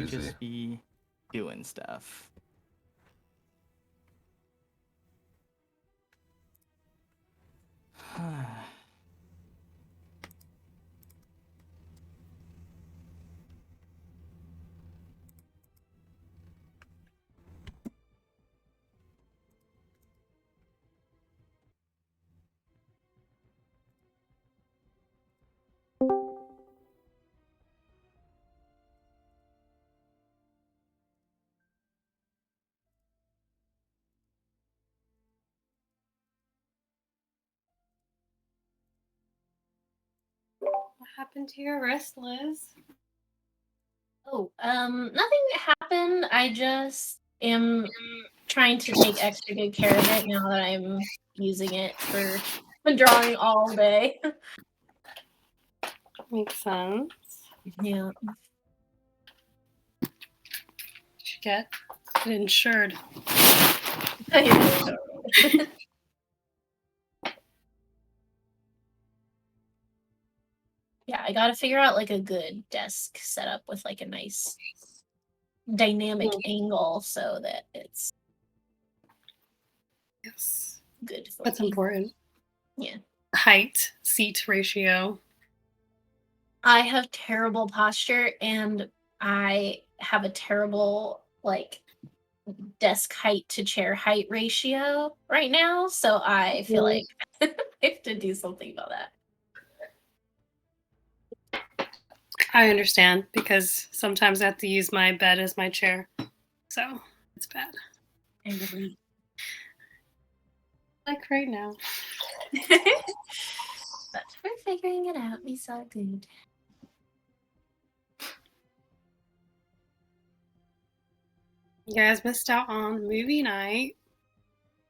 just be doing stuff. What happened to your wrist, Liz? Oh, nothing happened. I just am trying to take extra good care of it now that I'm using it for drawing all day. Makes sense. Yeah. You should get it insured. Yeah, I gotta figure out like a good desk setup with like a nice dynamic angle so that it's good for That's me. important. Yeah. Height, seat ratio. I have terrible posture and I have a terrible like desk height to chair height ratio right now, so I feel like I have to do something about that. I understand because sometimes I have to use my bed as my chair, so it's bad. I agree. Like right now. But we're figuring it out. We saw good. You guys missed out on movie night.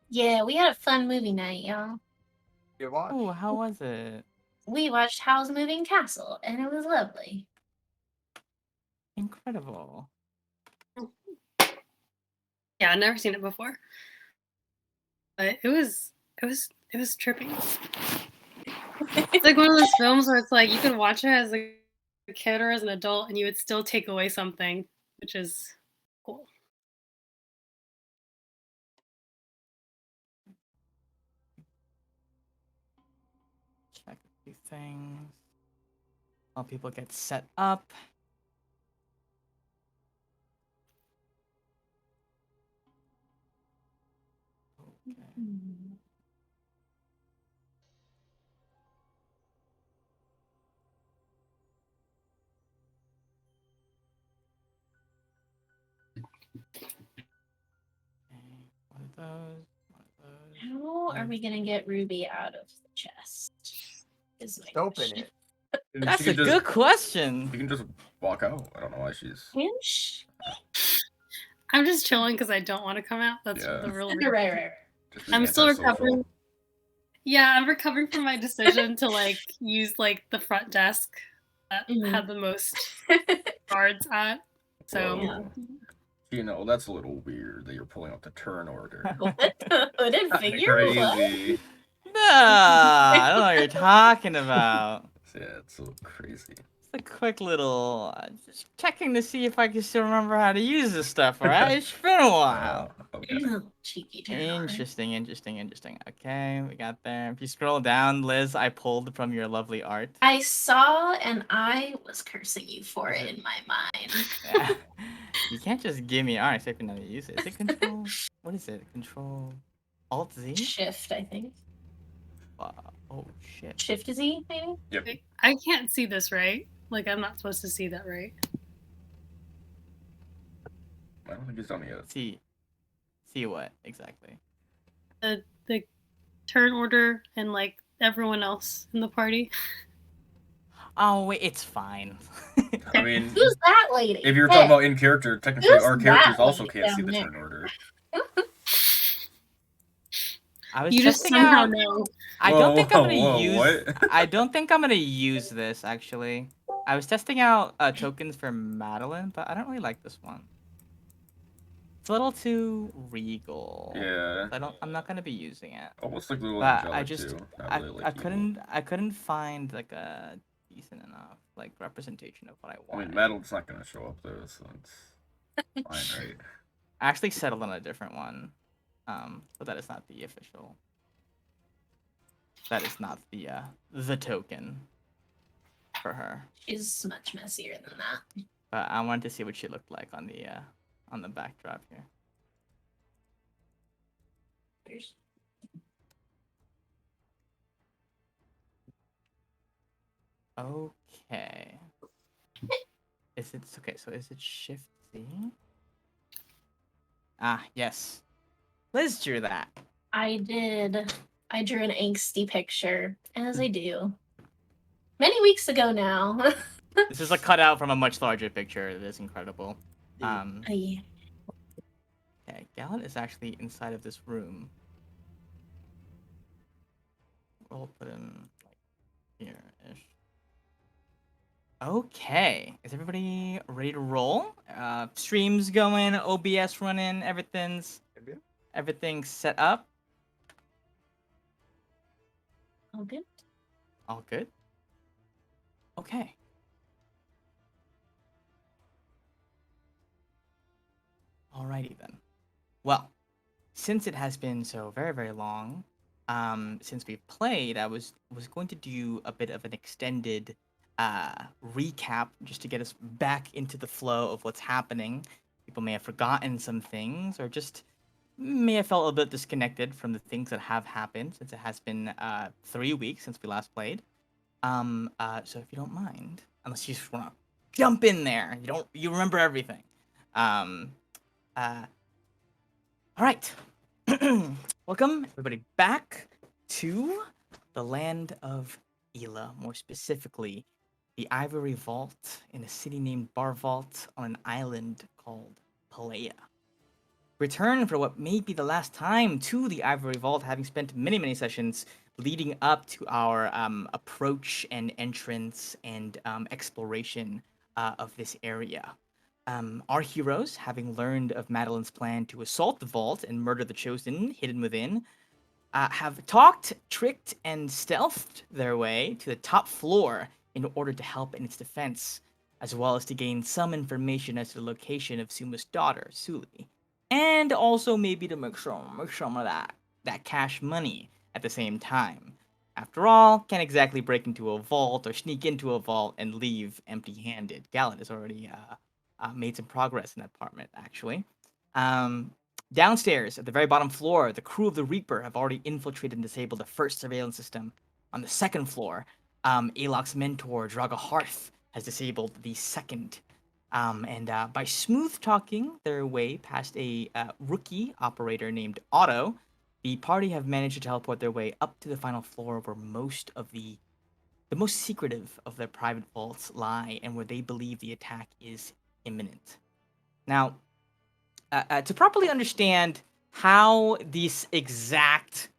Yeah, we had a fun movie night, y'all. You watched? Oh, how was it? We watched Howl's Moving Castle, and it was lovely. Incredible. Yeah, I've never seen it before, but it was trippy. It's like one of those films where it's like you can watch it as a kid or as an adult, and you would still take away something, which is cool. Check a few things. While people get set up. Okay. One of those. How are we gonna get Ruby out of the chest? Is my Open question. it. That's a good question. You can just walk out. I don't know why she's. Inch? I'm just chilling because I don't want to come out. That's the real reason. Right. I'm still recovering. Yeah, I'm recovering from my decision to like use like the front desk that had the most guards at. So Whoa. You know, that's a little weird that you're pulling up the turn order. What the hooded figure? Crazy. Nah, I don't know what you're talking about. Yeah, it's so crazy. It's a quick little just checking to see if I can still remember how to use this stuff, alright? It's been a while. Okay. Cheeky Interesting. Okay, we got there. If you scroll down, Liz, I pulled from your lovely art. I saw and I was cursing you for it in my mind. Yeah. You can't just give me art except you know how to use it. Is it control? What is it? Control Alt Z? Shift, I think. Oh shit. Shift Z, maybe? Yep. I can't see this, right? Like I'm not supposed to see that, right? I don't think he's done it yet. See what exactly? The turn order and like everyone else in the party. Oh wait, it's fine. I mean, who's that lady? If you're talking about in character, technically our characters also can't see the turn order. You just somehow know. I don't think I'm gonna use. I don't think I'm gonna use this actually. I was testing out tokens for Madeline, but I don't really like this one. It's a little too regal. Yeah. I'm not gonna be using it. Almost like little but angelic I just too. Not really like I couldn't find like a decent enough, like, representation of what I I wanted. mean, Madeline's not gonna show up though, so it's fine, right? I actually settled on a different one, but that is not the official. That is not the token for her. She's much messier than that. But I wanted to see what she looked like on the backdrop here. Okay. Is it okay? So is it Shift Z? Ah, yes. Liz drew that. I did. I drew an angsty picture, as I do. Many weeks ago now. This is a cutout from a much larger picture. It is incredible. Yeah. Okay, Gallant is actually inside of this room. We'll put him like here-ish. Okay, is everybody ready to roll? Stream's going, OBS running, everything's set up. All good. All good. Okay. Alrighty then. Well, since it has been so very, very long, since we've played, I was going to do a bit of an extended recap just to get us back into the flow of what's happening. People may have forgotten some things, or just may have felt a bit disconnected from the things that have happened, since it has been 3 weeks since we last played. So if you don't mind, unless you just want to jump in there, you remember everything. All right. Welcome, everybody, back to the land of Ela, more specifically, the Ivory Vault in a city named Barvault on an island called Palea. Return for what may be the last time to the Ivory Vault, having spent many, many sessions leading up to our approach and entrance and exploration of this area. Our heroes, having learned of Madeline's plan to assault the vault and murder the Chosen hidden within, have talked, tricked, and stealthed their way to the top floor in order to help in its defense, as well as to gain some information as to the location of Suma's daughter, Suli, and also maybe to make some of that cash money at the same time. After all, can't exactly break into a vault or sneak into a vault and leave empty-handed. Gallant has already made some progress in that department, actually. Downstairs, at the very bottom floor, the crew of the Reaper have already infiltrated and disabled the first surveillance system. On the second floor, Alok's mentor, Draga Hearth, has disabled the second. And by smooth-talking their way past a rookie operator named Otto, the party have managed to teleport their way up to the final floor where most of the most secretive of their private vaults lie and where they believe the attack is imminent. Now, to properly understand how this exact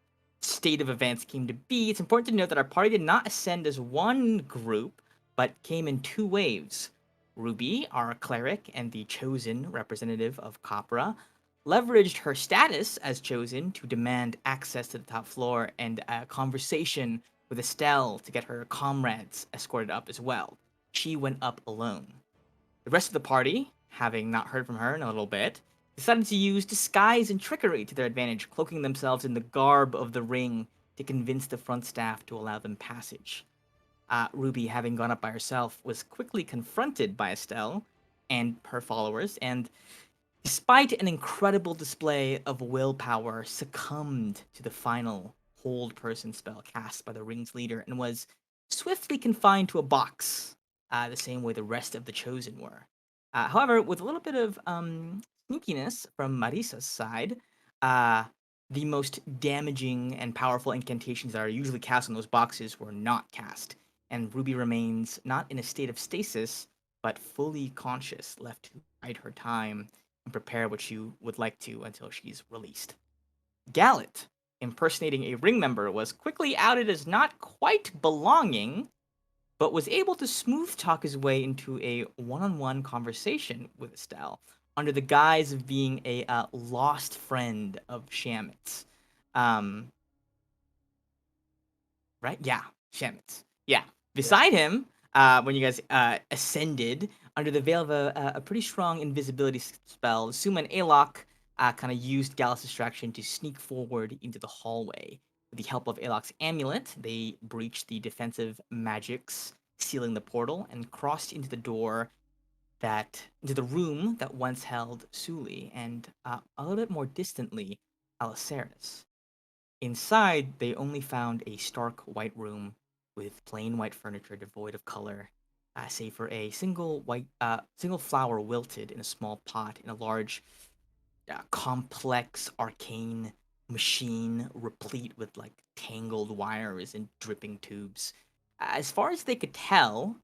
state of events came to be, it's important to note that our party did not ascend as one group, but came in 2 waves. Ruby, our cleric and the chosen representative of Capra, leveraged her status as chosen to demand access to the top floor and a conversation with Estelle to get her comrades escorted up as well. She went up alone. The rest of the party, having not heard from her in a little bit, decided to use disguise and trickery to their advantage, cloaking themselves in the garb of the ring to convince the front staff to allow them passage. Ruby, having gone up by herself, was quickly confronted by Estelle and her followers, and despite an incredible display of willpower, succumbed to the final hold person spell cast by the ring's leader and was swiftly confined to a box, the same way the rest of the chosen were. However, with a little bit of sneakiness from Marisa's side, the most damaging and powerful incantations that are usually cast on those boxes were not cast, and Ruby remains not in a state of stasis, but fully conscious, left to bide her time and prepare what she would like to until she's released. Gallant, impersonating a ring member, was quickly outed as not quite belonging, but was able to smooth talk his way into a one-on-one conversation with Estelle under the guise of being a lost friend of Shamit's. Right? Yeah, Shamit's. Yeah. Beside him, when you guys ascended under the veil of a pretty strong invisibility spell. Suma and Alok kind of used Gallus' distraction to sneak forward into the hallway. With the help of Alok's amulet, they breached the defensive magics sealing the portal and crossed into the room that once held Suli and a little bit more distantly Aliceris. Inside, they only found a stark white room with plain white furniture devoid of color, save for a single flower wilted in a small pot in a large, complex, arcane machine replete with like tangled wires and dripping tubes. As far as they could tell,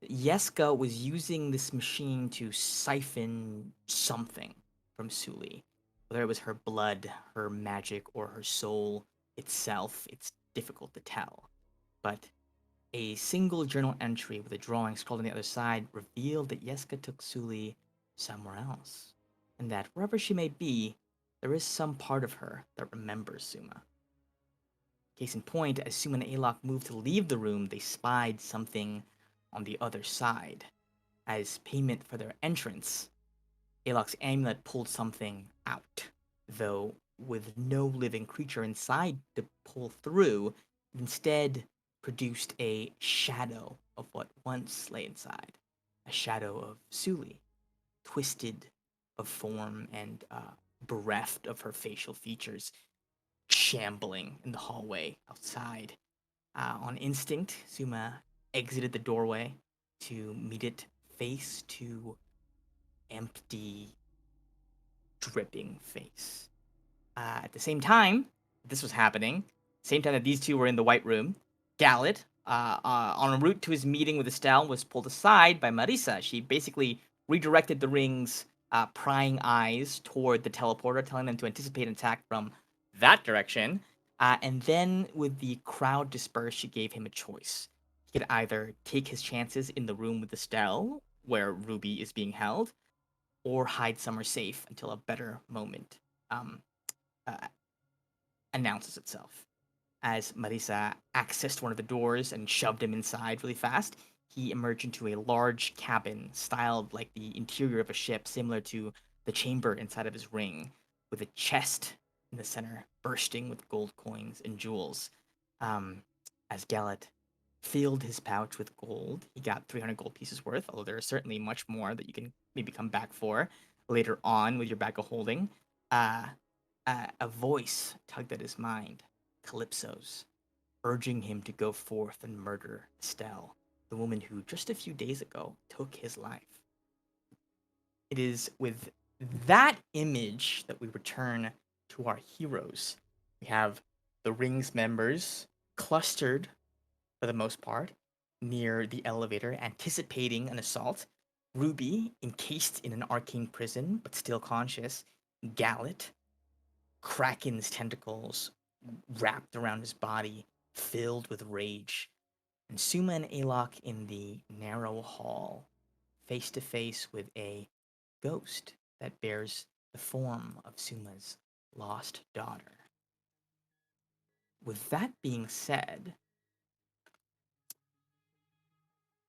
Yeska was using this machine to siphon something from Suli. Whether it was her blood, her magic, or her soul itself, it's difficult to tell. But a single journal entry with a drawing scrawled on the other side revealed that Yeska took Suli somewhere else, and that wherever she may be, there is some part of her that remembers Suma. Case in point, as Suma and Alok moved to leave the room, they spied something on the other side. As payment for their entrance, Alok's amulet pulled something out, though with no living creature inside to pull through, instead produced a shadow of what once lay inside. A shadow of Suli, twisted of form and bereft of her facial features, shambling in the hallway outside. On instinct, Suma exited the doorway to meet it face to empty, dripping face. At the same time, this was happening, same time that these two were in the White Room, Gallet, on en route to his meeting with Estelle, was pulled aside by Marisa. She basically redirected the ring's prying eyes toward the teleporter, telling them to anticipate an attack from that direction. And then, with the crowd dispersed, she gave him a choice. He could either take his chances in the room with Estelle, where Ruby is being held, or hide somewhere safe until a better moment um, uh, announces itself. As Marisa accessed one of the doors and shoved him inside really fast, he emerged into a large cabin styled like the interior of a ship, similar to the chamber inside of his ring, with a chest in the center bursting with gold coins and jewels. Um, as Gallet filled his pouch with gold, he got 300 gold pieces worth, although there are certainly much more that you can maybe come back for later on with your bag of holding. Uh, a voice tugged at his mind, Calypso's, urging him to go forth and murder Estelle, the woman who just a few days ago took his life. It is with that image that we return to our heroes. We have the Ring's members clustered, for the most part, near the elevator, anticipating an assault. Ruby, encased in an arcane prison, but still conscious. Gallet, Kraken's tentacles wrapped around his body, filled with rage. And Suma and Alok in the narrow hall, face to face with a ghost that bears the form of Suma's lost daughter. With that being said,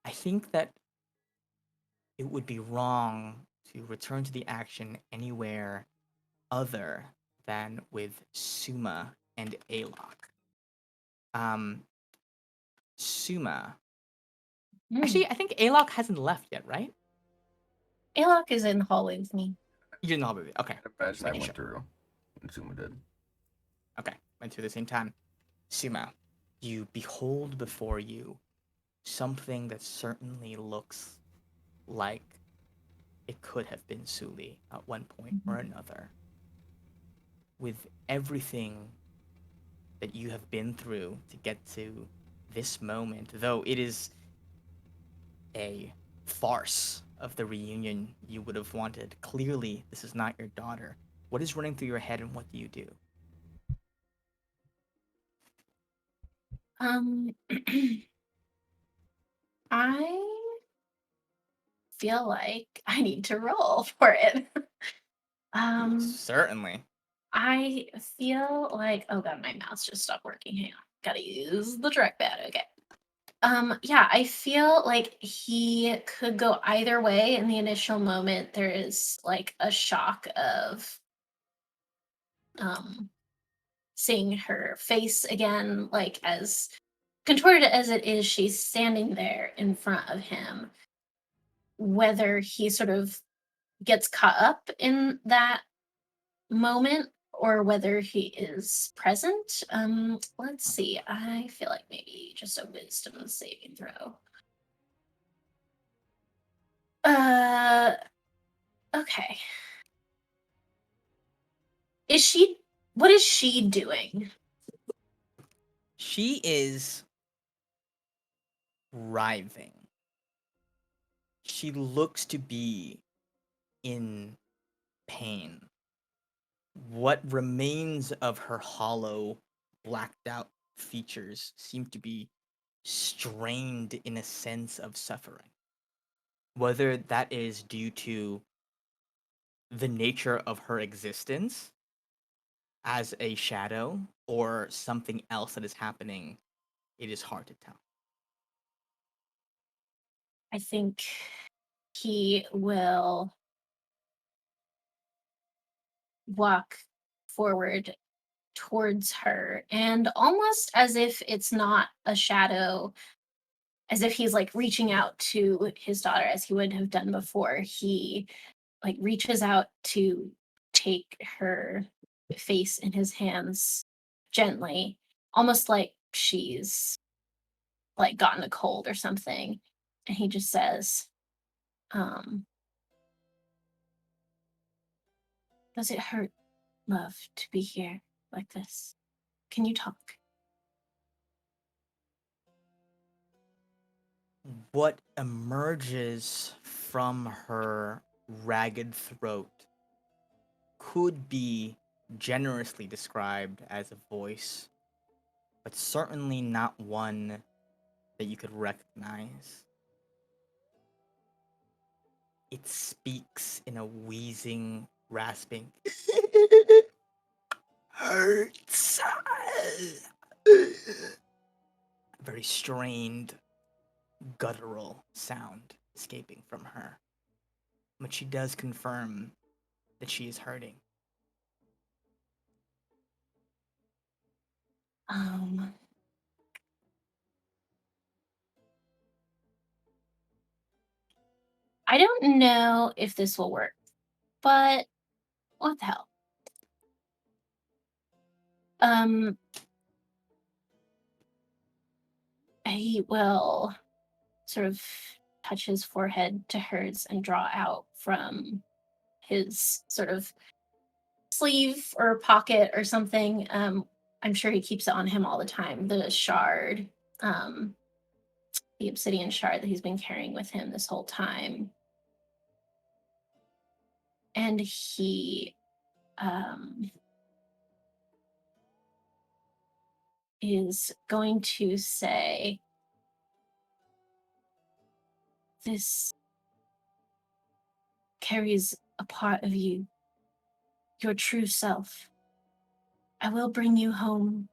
I think that it would be wrong to return to the action anywhere other than with Suma and Alok. Suma. Actually, I think Alok hasn't left yet, right? Alok is in the hallway with me. You're in the hallway. Okay. I imagine I went through. And Zuma did. Okay. Went through the same time. Suma, you behold before you something that certainly looks like it could have been Suli at one point or another. With everything that you have been through to get to this moment, though it is a farce of the reunion you would have wanted. Clearly, this is not your daughter. What is running through your head and what do you do? I feel like I need to roll for it. Certainly. I feel like, oh god, my mouse just stopped working. Hang on. Gotta use the trackpad. Okay. Yeah, I feel like he could go either way. In the initial moment, there is like a shock of um seeing her face again, like as contorted as it is, she's standing there in front of him. Whether he sort of gets caught up in that moment or whether he is present. Let's see. I feel like maybe just a wisdom saving throw. Uh okay. What is she doing? She is writhing. She looks to be in pain. What remains of her hollow, blacked out features seem to be strained in a sense of suffering. Whether that is due to the nature of her existence as a shadow or something else that is happening, it is hard to tell. I think he will walk forward towards her and almost as if it's not a shadow, as if he's like reaching out to his daughter as he would have done before, he like reaches out to take her face in his hands gently, almost like she's like gotten a cold or something, and he just says, um does it hurt, love, to be here like this? Can you talk? What emerges from her ragged throat could be generously described as a voice, but certainly not one that you could recognize. It speaks in a wheezing, rasping, hurts. Very strained, guttural sound escaping from her. But she does confirm that she is hurting. Um, I don't know if this will work, but what the hell? Um, he will sort of touch his forehead to hers and draw out from his sort of sleeve or pocket or something. I'm sure he keeps it on him all the time. The shard, um, the obsidian shard that he's been carrying with him this whole time. And he is going to say, this carries a part of you, your true self. I will bring you home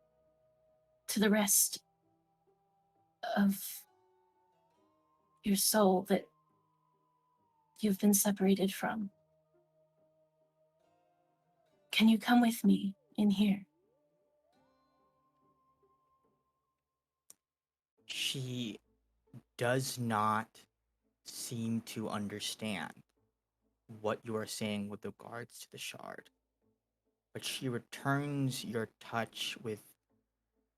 to the rest of your soul that you've been separated from. Can you come with me in here? She does not seem to understand what you are saying with regards to the shard, but she returns your touch with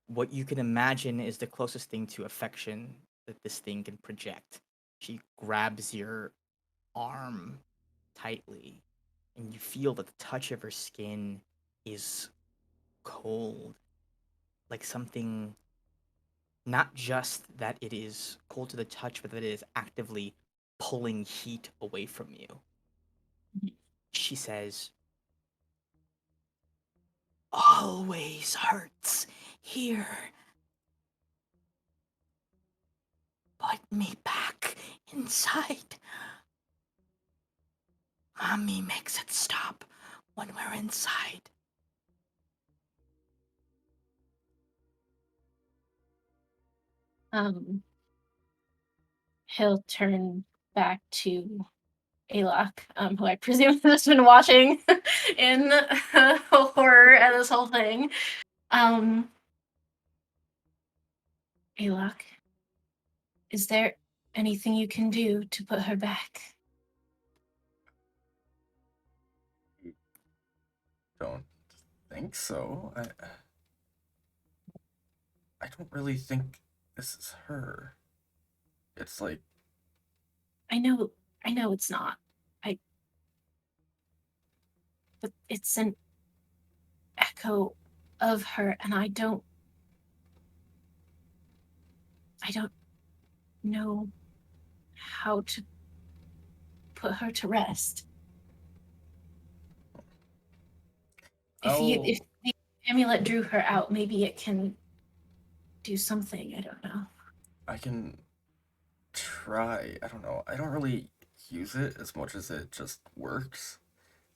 what you can imagine is the closest thing to affection that this thing can project. She grabs your arm tightly, and you feel that the touch of her skin is cold, like something, not just that it is cold to the touch, but that it is actively pulling heat away from you. She says, always hurts here. Put me back inside. Mommy makes it stop when we're inside. Um, he'll turn back to Alok, who I presume has been watching in horror at this whole thing. Alok, is there anything you can do to put her back? Don't think so. I don't really think this is her. It's like I know it's not. But it's an echo of her, and I don't know how to put her to rest. If the amulet drew her out, maybe it can do something. I don't know. I can try. I don't know. I don't really use it as much as it just works.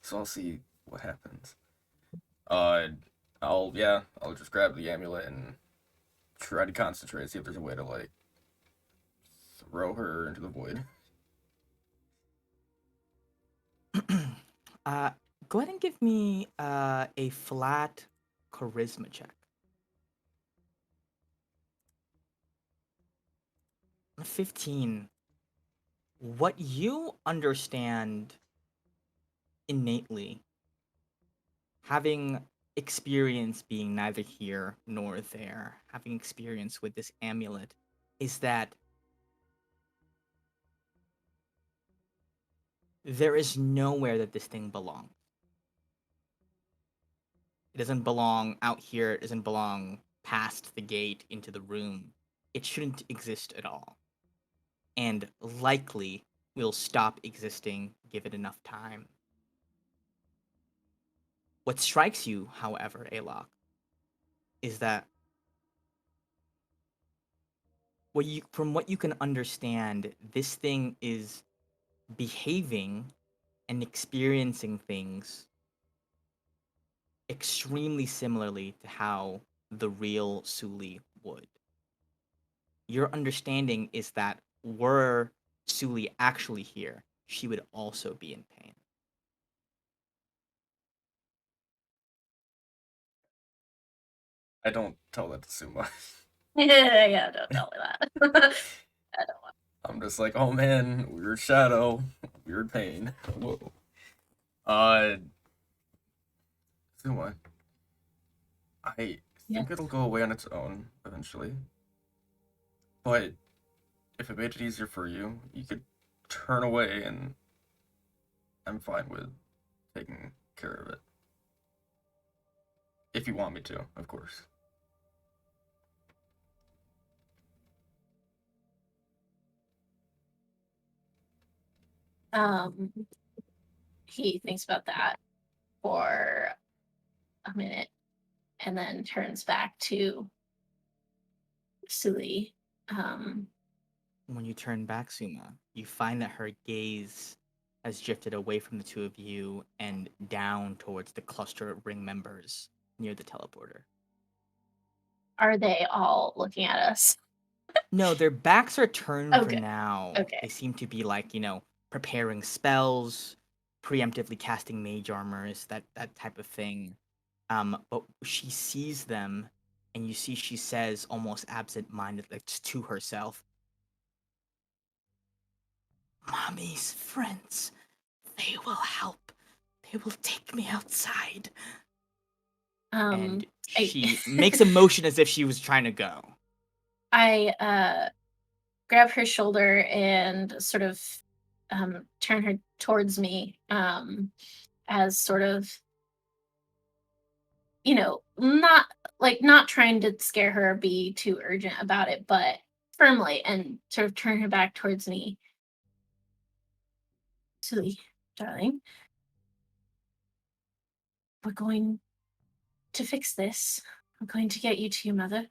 So I'll see what happens. I'll just grab the amulet and try to concentrate, see if there's a way to like throw her into the void. Go ahead and give me a flat charisma check. 15. What you understand innately, having experience being neither here nor there, having experience with this amulet, is that there is nowhere that this thing belongs. It doesn't belong out here. It doesn't belong past the gate into the room. It shouldn't exist at all. And likely will stop existing, give it enough time. What strikes you, however, Alok, is that from what you can understand, this thing is behaving and experiencing things extremely similarly to how the real Suli would. Your understanding is that were Suli actually here, she would also be in pain. I don't tell that to Suma. Yeah, don't tell me that. I don't want. I'm just like, oh man, weird shadow, weird pain. Whoa. Suma, I think Yes. it'll go away on its own eventually. But if it made it easier for you, you could turn away and I'm fine with taking care of it. If you want me to, of course. He thinks about that for a minute and then turns back to Suli. When you turn back, Suma, you find that her gaze has drifted away from the two of you and down towards the cluster of ring members near the teleporter. Are they all looking at us? No, their backs are turned for Okay. now. Okay. They seem to be like, preparing spells, preemptively casting mage armors, that type of thing. But she sees them, and you see she says almost absent-mindedly to herself, "Mommy's friends, they will help. They will take me outside." And she makes a motion as if she was trying to go. I grab her shoulder and sort of turn her towards me as sort of, not trying to scare her or be too urgent about it, but firmly, and sort of turn her back towards me. Suli, darling, we're going to fix this. I'm going to get you to your mother.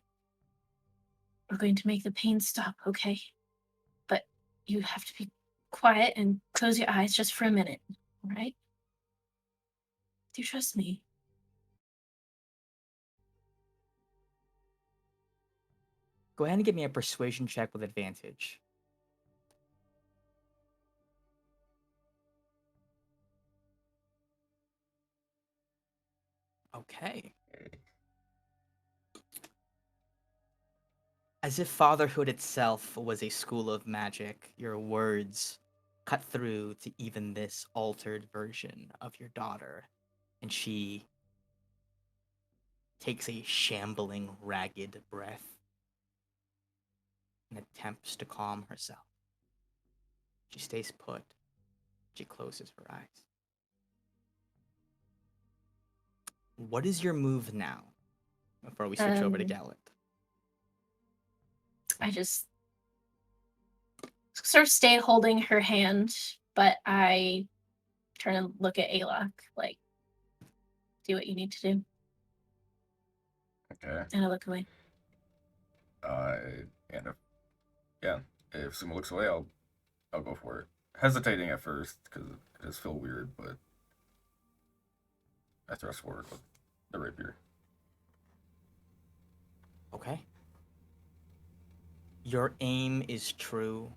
We're going to make the pain stop, okay? But you have to be quiet and close your eyes just for a minute, all right? Do you trust me? Go ahead and give me a persuasion check with advantage. Okay. As if fatherhood itself was a school of magic, your words cut through to even this altered version of your daughter, and she takes a shambling, ragged breath and attempts to calm herself. She stays put. She closes her eyes. What is your move now? Before we switch over to Gallet. I just sort of stay holding her hand, but I turn and look at Alok, like, do what you need to do. Okay. And I look away. And if Suma looks away, I'll go for it. Hesitating at first because it does feel weird, but I thrust forward with the rapier. Okay. Your aim is true,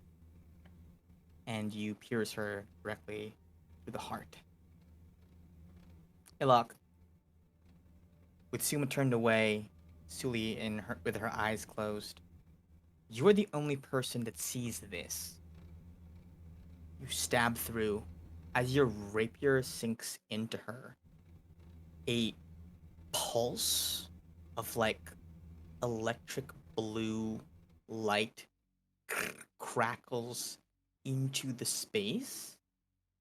and you pierce her directly through the heart. Ilok, with Suma turned away, Suli with her eyes closed, you are the only person that sees this. You stab through. As your rapier sinks into her, a pulse of like electric blue light crackles into the space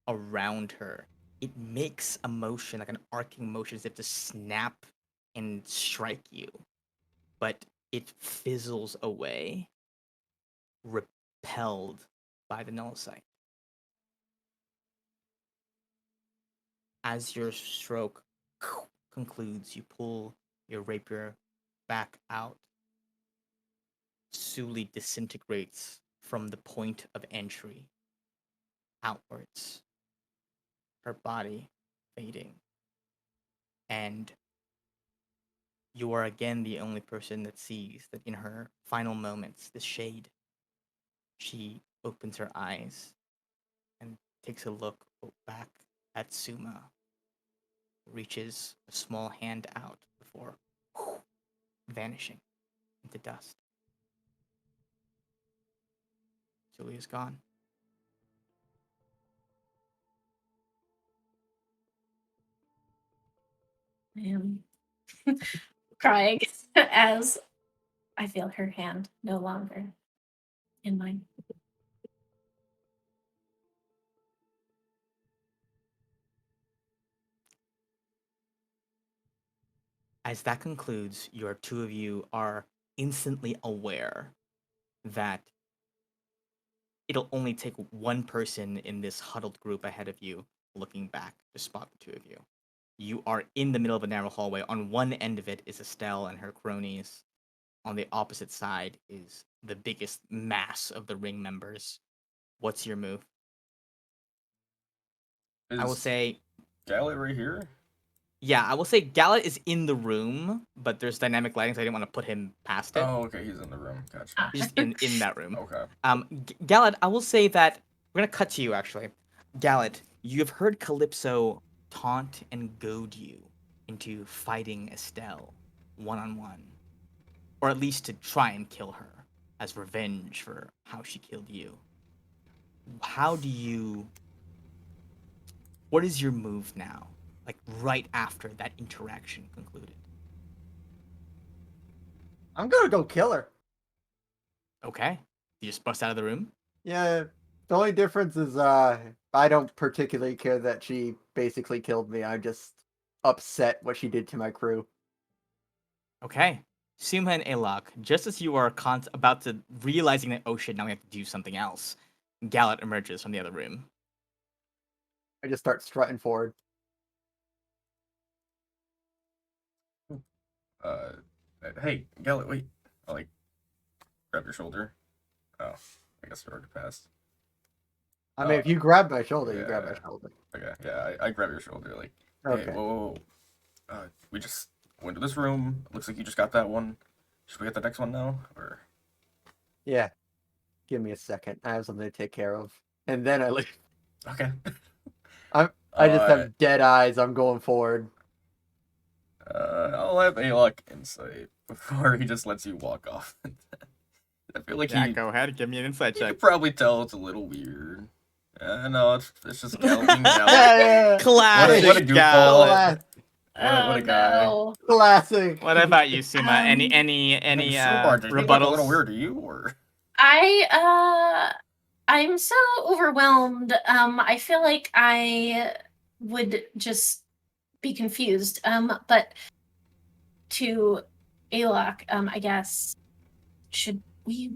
around her. It makes a motion, like an arcing motion, as if to snap and strike you, but it fizzles away, repelled by the null sight. As your stroke concludes, you pull your rapier back out. Suli disintegrates from the point of entry outwards, her body fading. And you are again the only person that sees that in her final moments, this shade, she opens her eyes and takes a look back at Suma, reaches a small hand out before vanishing into dust. Julia's gone. I am crying as I feel her hand no longer in mine. As that concludes, your two of you are instantly aware that it'll only take one person in this huddled group ahead of you looking back to spot the two of you. You are in the middle of a narrow hallway. On one end of it is Estelle and her cronies. On the opposite side is the biggest mass of the ring members. What's your move? I will say Gallet right here? Yeah, I will say Gallet is in the room, but there's dynamic lighting, so I didn't want to put him past it. Oh, okay, he's in the room. Gotcha. He's just in that room. Okay. Gallet, I will say that we're gonna cut to you actually. Gallet, you have heard Calypso taunt and goad you into fighting Estelle one-on-one, or at least to try and kill her as revenge for how she killed you. What is your move now? Like right after that interaction concluded. I'm gonna go kill her. Okay. You just bust out of the room? Yeah. The only difference is I don't particularly care that she basically killed me. I'm just upset what she did to my crew. Okay. Suma and Alok, just as you are about to realizing that, oh shit, now we have to do something else, Gallet emerges from the other room. I just start strutting forward. Hey, Gallet, wait. I'll, grab your shoulder. Oh, I guess I already passed. I mean, if you grab my shoulder, yeah, you grab my shoulder. Okay, yeah, I grab your shoulder, Okay. Hey, whoa. We just went to this room. Looks like you just got that one. Should we get the next one now, or? Yeah. Give me a second. I have something to take care of. And then I leave. Okay. I just have dead eyes. I'm going forward. I'll have Alok insight before he just lets you walk off. I feel like Yeah, he go ahead. Give me an insight you check. could probably tell it's a little weird. No, it's just galloping Yeah, gallop. yeah, Classic What a goal. goofball. Cla- What a Oh guy. no. Classic. What about you, Suma? Any Sumar, did he look a little rebuttals? weird to you, or? I'm so overwhelmed. I feel like I would just be confused. But to Alok, I guess, should we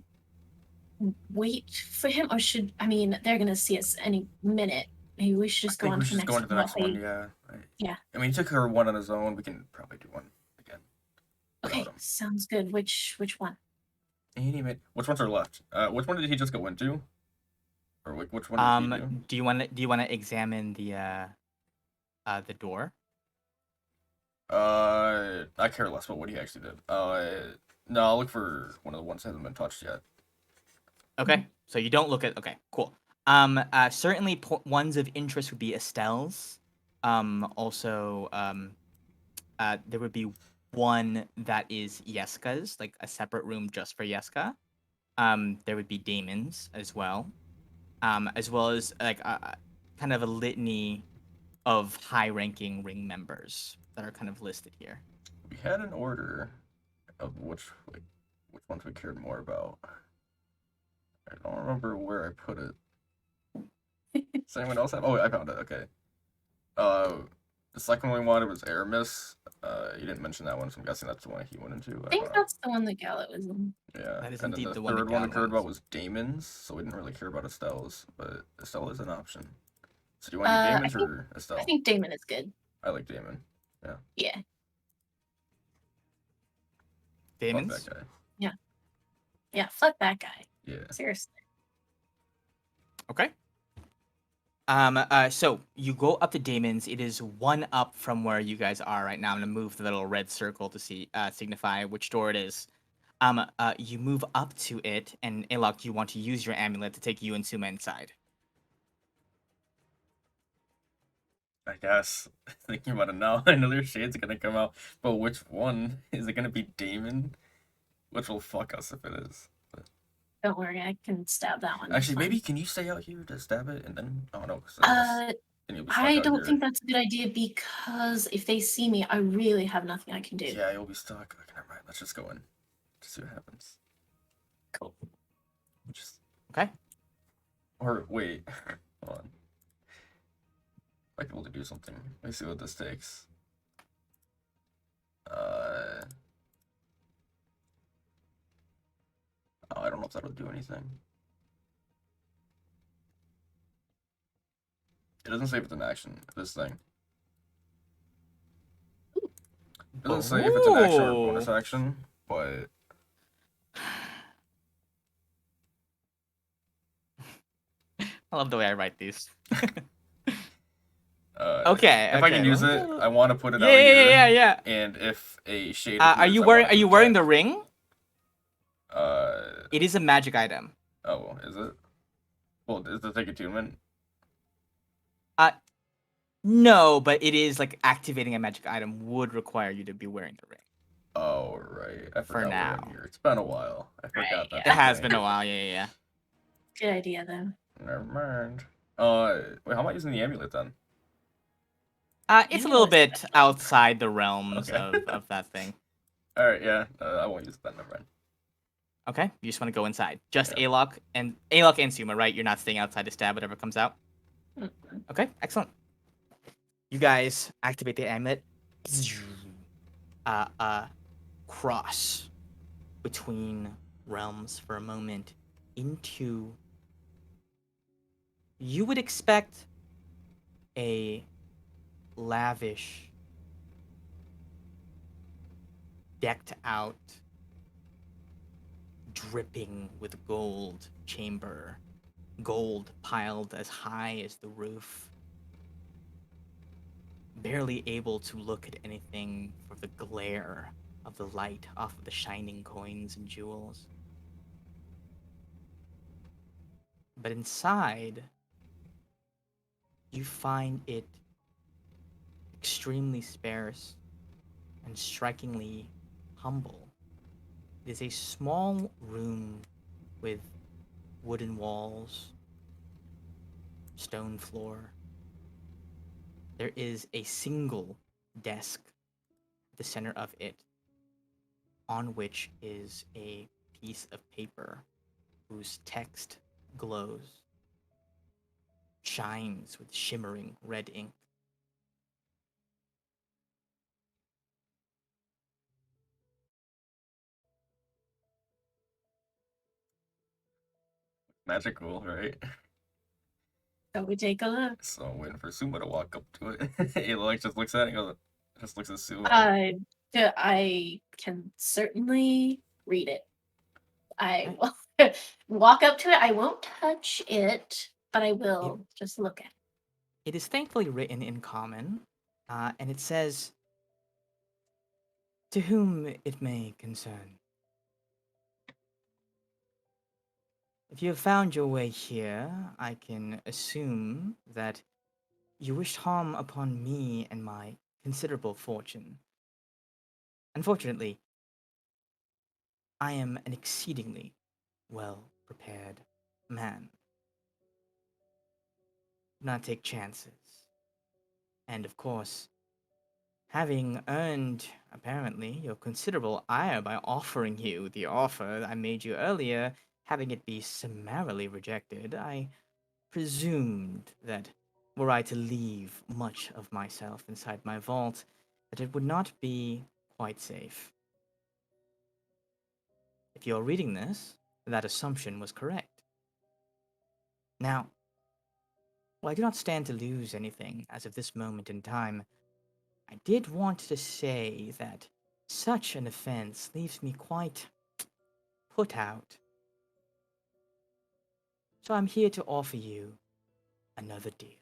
wait for him, or they're gonna see us any minute. Maybe we should just go on to the next one. The next one, yeah. Yeah. I mean, he took her one on his own. We can probably do one again. Okay, without him. sounds good. Which one? Which ones are left? Which one did he just go into? Or like, which one did he do? Do you want to examine the door? I care less about what he actually did. No, I'll look for one of the ones that hasn't been touched yet. Okay, so you don't look at. Okay, cool. Certainly ones of interest would be Estelle's. Also, there would be one that is Yeska's, like a separate room just for Yeska. There would be Damon's as well. As well as like kind of a litany of high-ranking ring members that are kind of listed here. We had an order of which ones we cared more about. I don't remember where I put it. Does anyone else have? Oh, I found it. Okay. The second one we wanted was Aramis. You didn't mention that one, so I'm guessing that's the one he went into. I think that's the one that Gallet was in. Yeah. That is and indeed then the the one that third one we Gallet cared went. about was Damon's, so we didn't really care about Estelle's, but Estelle is an option. So do you want to do Damon's or Estelle? I think Damon is good. I like Damon. Yeah. Yeah. Damon's? Fuck that guy. Yeah, fuck that guy. Yeah. Seriously. Okay. So you go up to Damon's. It is one up from where you guys are right now. I'm gonna move the little red circle to see signify which door it is. You move up to it, and Alok, you want to use your amulet to take you and Suma inside. I guess. Thinking about it now, another shade's gonna come out. But which one? Is it gonna be Damon? Which will fuck us if it is. But... Don't worry, I can stab that one. Actually, maybe can you stay out here to stab it and then? Oh no. I don't think that's a good idea because if they see me, I really have nothing I can do. Yeah, you'll be stuck. Okay, never mind. Let's just go in. Just see what happens. Cool. Just... Okay. Or wait. Hold on. Might be able to do something. Let me see what this takes. Oh, I don't know if that'll do anything. It doesn't say if it's an action, this thing. It doesn't say if it's an action or a bonus action, but... I love the way I write these. Okay. If I can use it, I want to put it out here. Yeah. And if a shade Are you wearing the ring? It is a magic item. Oh, is it? Well, is the thing attunement? No, but it is like activating a magic item would require you to be wearing the ring. Oh, right. I forgot now. we're in here. It's been a while. I forgot that. It has been a while. Yeah. Good idea, though. Never mind. Wait, how am I using the amulet then? It's a little bit outside the realms of that thing. All right, yeah. I won't use that. Never mind. Okay, you just want to go inside. Just Yeah. Alok and Suma, right? You're not staying outside to stab whatever comes out. Mm-hmm. Okay, excellent. You guys activate the amulet. Cross between realms for a moment into. You would expect a lavish, decked out, dripping with gold chamber, gold piled as high as the roof, barely able to look at anything for the glare of the light off of the shining coins and jewels. But inside, you find it extremely sparse, and strikingly humble. It is a small room with wooden walls, stone floor. There is a single desk at the center of it, on which is a piece of paper whose text glows, shines with shimmering red ink. Magical, right? So we take a look. So I'm waiting for Suma to walk up to it. He like just looks at it and goes, just looks at Suma. I can certainly read it. I will walk up to it. I won't touch it, but I will just look at it. It is thankfully written in common, and it says, "To whom it may concern. If you have found your way here, I can assume that you wished harm upon me and my considerable fortune. Unfortunately, I am an exceedingly well-prepared man. Do not take chances. And of course, having earned, apparently, your considerable ire by offering you the offer I made you earlier, having it be summarily rejected, I presumed that were I to leave much of myself inside my vault, that it would not be quite safe. If you're reading this, that assumption was correct. Now, while I do not stand to lose anything as of this moment in time, I did want to say that such an offense leaves me quite put out. So I'm here to offer you another deal.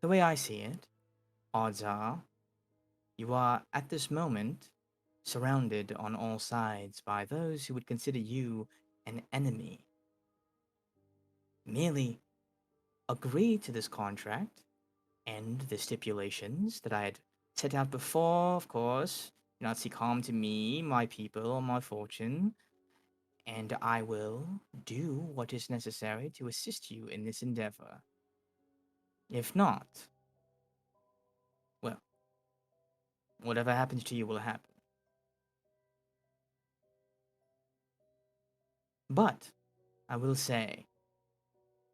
The way I see it, odds are, you are at this moment surrounded on all sides by those who would consider you an enemy. Merely agree to this contract and the stipulations that I had set out before, of course. Do not seek harm to me, my people, or my fortune, and I will do what is necessary to assist you in this endeavor. If not, well, whatever happens to you will happen. But I will say,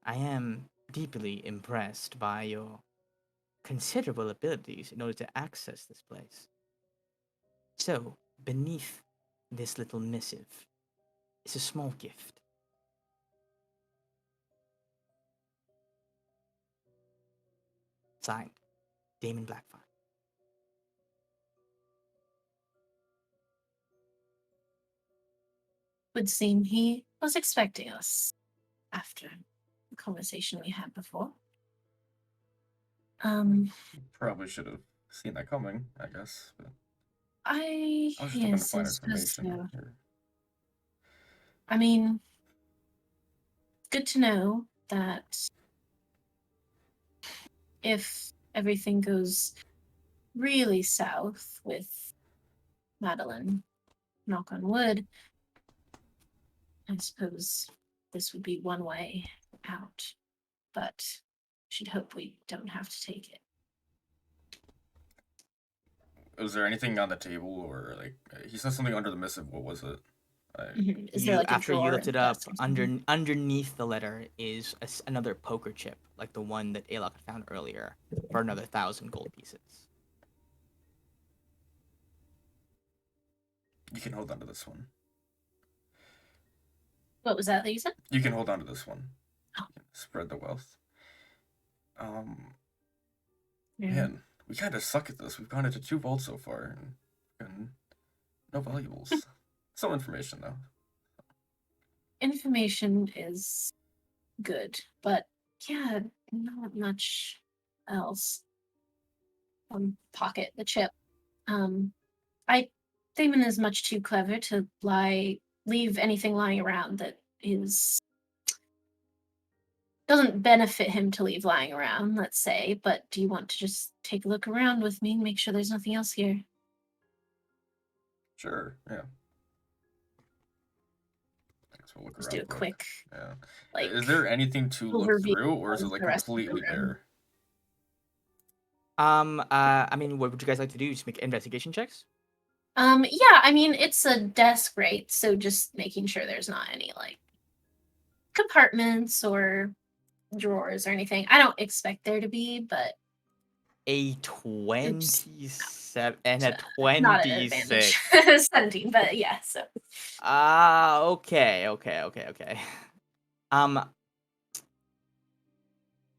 I am deeply impressed by your considerable abilities in order to access this place. So, beneath this little missive is a small gift. Signed, Damon Blackfire. Would seem he was expecting us after the conversation we had before. Probably should have seen that coming, I guess. But I I was just hoping to yes, find I suppose information so. here. I mean, good to know that if everything goes really south with Madeline, knock on wood, I suppose this would be one way out. But should hope we don't have to take it. Was there anything on the table, or like he said something under the missive? What was it? Is there like a After you drawer looked in it the up, desk or something? underneath the letter is another poker chip, like the one that Alok had found earlier, for another 1,000 gold pieces. You can hold on to this one. What was that you said? You can hold on to this one. Oh. Spread the wealth. Yeah. Man, we kind of suck at this. We've gone into 2 vaults so far, and no valuables. Some information though. Information is good, but yeah, not much else. Pocket the chip. Damon is much too clever to leave anything lying around that is doesn't benefit him to leave lying around, let's say, but do you want to just take a look around with me and make sure there's nothing else here? Sure, yeah. I guess we'll look Just around do a quick, Yeah. like, Is there anything to look overview through, or is it of like the rest of the completely room. bare? I mean, what would you guys like to do? Just make investigation checks? Yeah, I mean, it's a desk, right? So just making sure there's not any, like, compartments or drawers or anything. I don't expect there to be, but A 27 and a not an advantage. 26. 17, but yeah, so. Okay.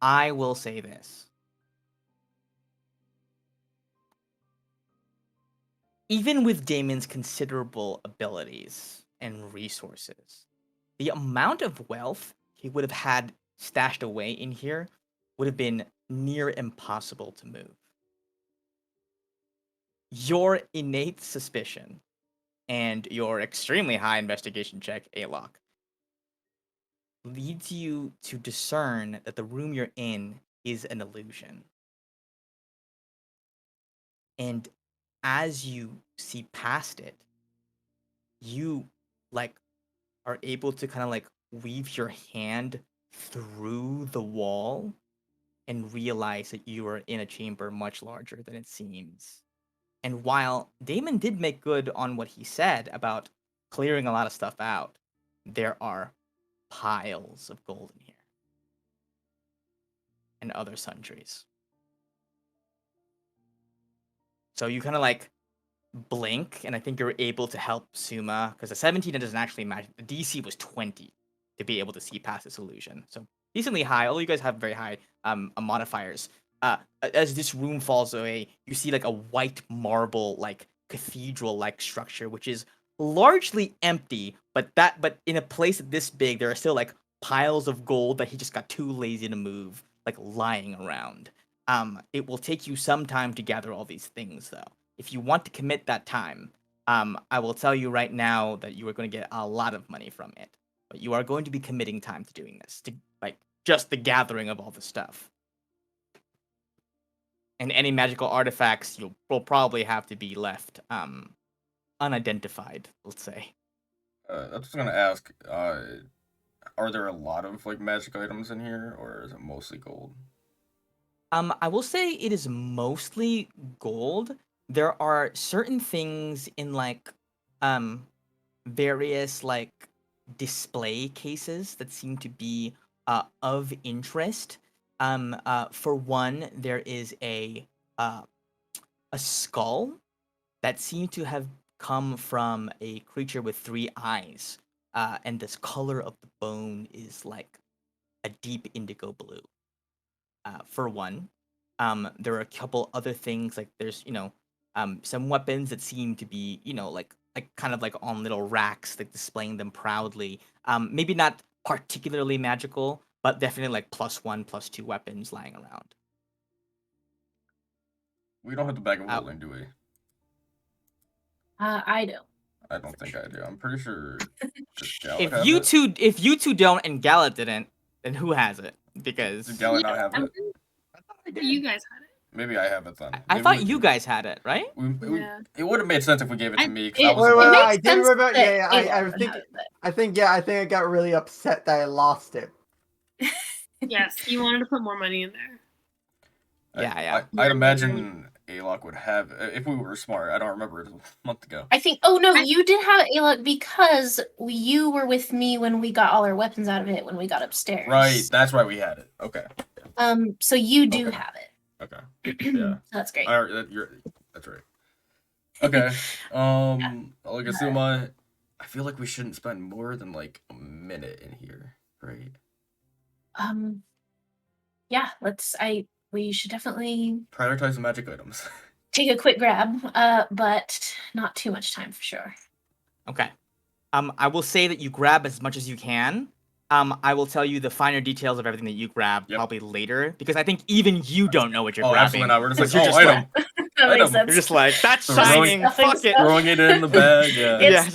I will say this. Even with Damon's considerable abilities and resources, the amount of wealth he would have had stashed away in here would have been near impossible to move. Your innate suspicion and your extremely high investigation check, Alok, leads you to discern that the room you're in is an illusion. And as you see past it, you like are able to kind of like weave your hand through the wall and realize that you are in a chamber much larger than it seems. And while Damon did make good on what he said about clearing a lot of stuff out, there are piles of gold in here and other sundries. So you kind of like blink, and I think you're able to help Suma because the 17 doesn't actually match. The DC was 20 to be able to see past this illusion. So decently high. All you guys have very high modifiers. As this room falls away, you see like a white marble like cathedral like structure, which is largely empty, but in a place this big, there are still like piles of gold that he just got too lazy to move, like lying around. It will take you some time to gather all these things though. If you want to commit that time, I will tell you right now that you are going to get a lot of money from it. But you are going to be committing time to doing this, to like just the gathering of all the stuff. And any magical artifacts will probably have to be left unidentified, let's say. I was gonna ask, are there a lot of like magic items in here, or is it mostly gold? I will say it is mostly gold. There are certain things in like various like display cases that seem to be of interest. For one, there is a skull that seemed to have come from a creature with 3 eyes, and this color of the bone is like a deep indigo blue. For one, there are a couple other things like there's some weapons that seem to be like kind of like on little racks, like displaying them proudly. Maybe not particularly magical, but definitely like +1, +2 weapons lying around. We don't have the bag of holding, do we? I don't. I don't think I do. I'm pretty sure just Gallet If has you it. two don't and Gallet didn't, then who has it? Because Did Gallet not have it? You guys had it. Maybe I have it then. I Maybe thought we you do. guys had it, right? Yeah. It would have made sense if we gave it to me. 'Cause It- I was it the one- makes I did sense remember. that Yeah, Aloy I would think. have it, but- I think I got really upset that I lost it. Yes, you wanted to put more money in there. Yeah. I'd imagine Alok would have, if we were smart. I don't remember it a month ago. I think. Oh no, you did have it, Alok, because you were with me when we got all our weapons out of it when we got upstairs. Right, that's why we had it. Okay. So you do Okay. have it. Okay. Yeah. So that's great. That's right. Okay. Suma, I feel like we shouldn't spend more than like a minute in here, right? Yeah. We should definitely Prioritize the magic items. take a quick grab, but not too much time for sure. Okay. I will say that you grab as much as you can. I will tell you the finer details of everything that you grab probably later, because I think even you don't know what you're grabbing. Absolutely not. We're just like, you're just item. That makes sense. You're just like, that's Throwing- shining, fuck it. Throwing it in the bag. Yeah.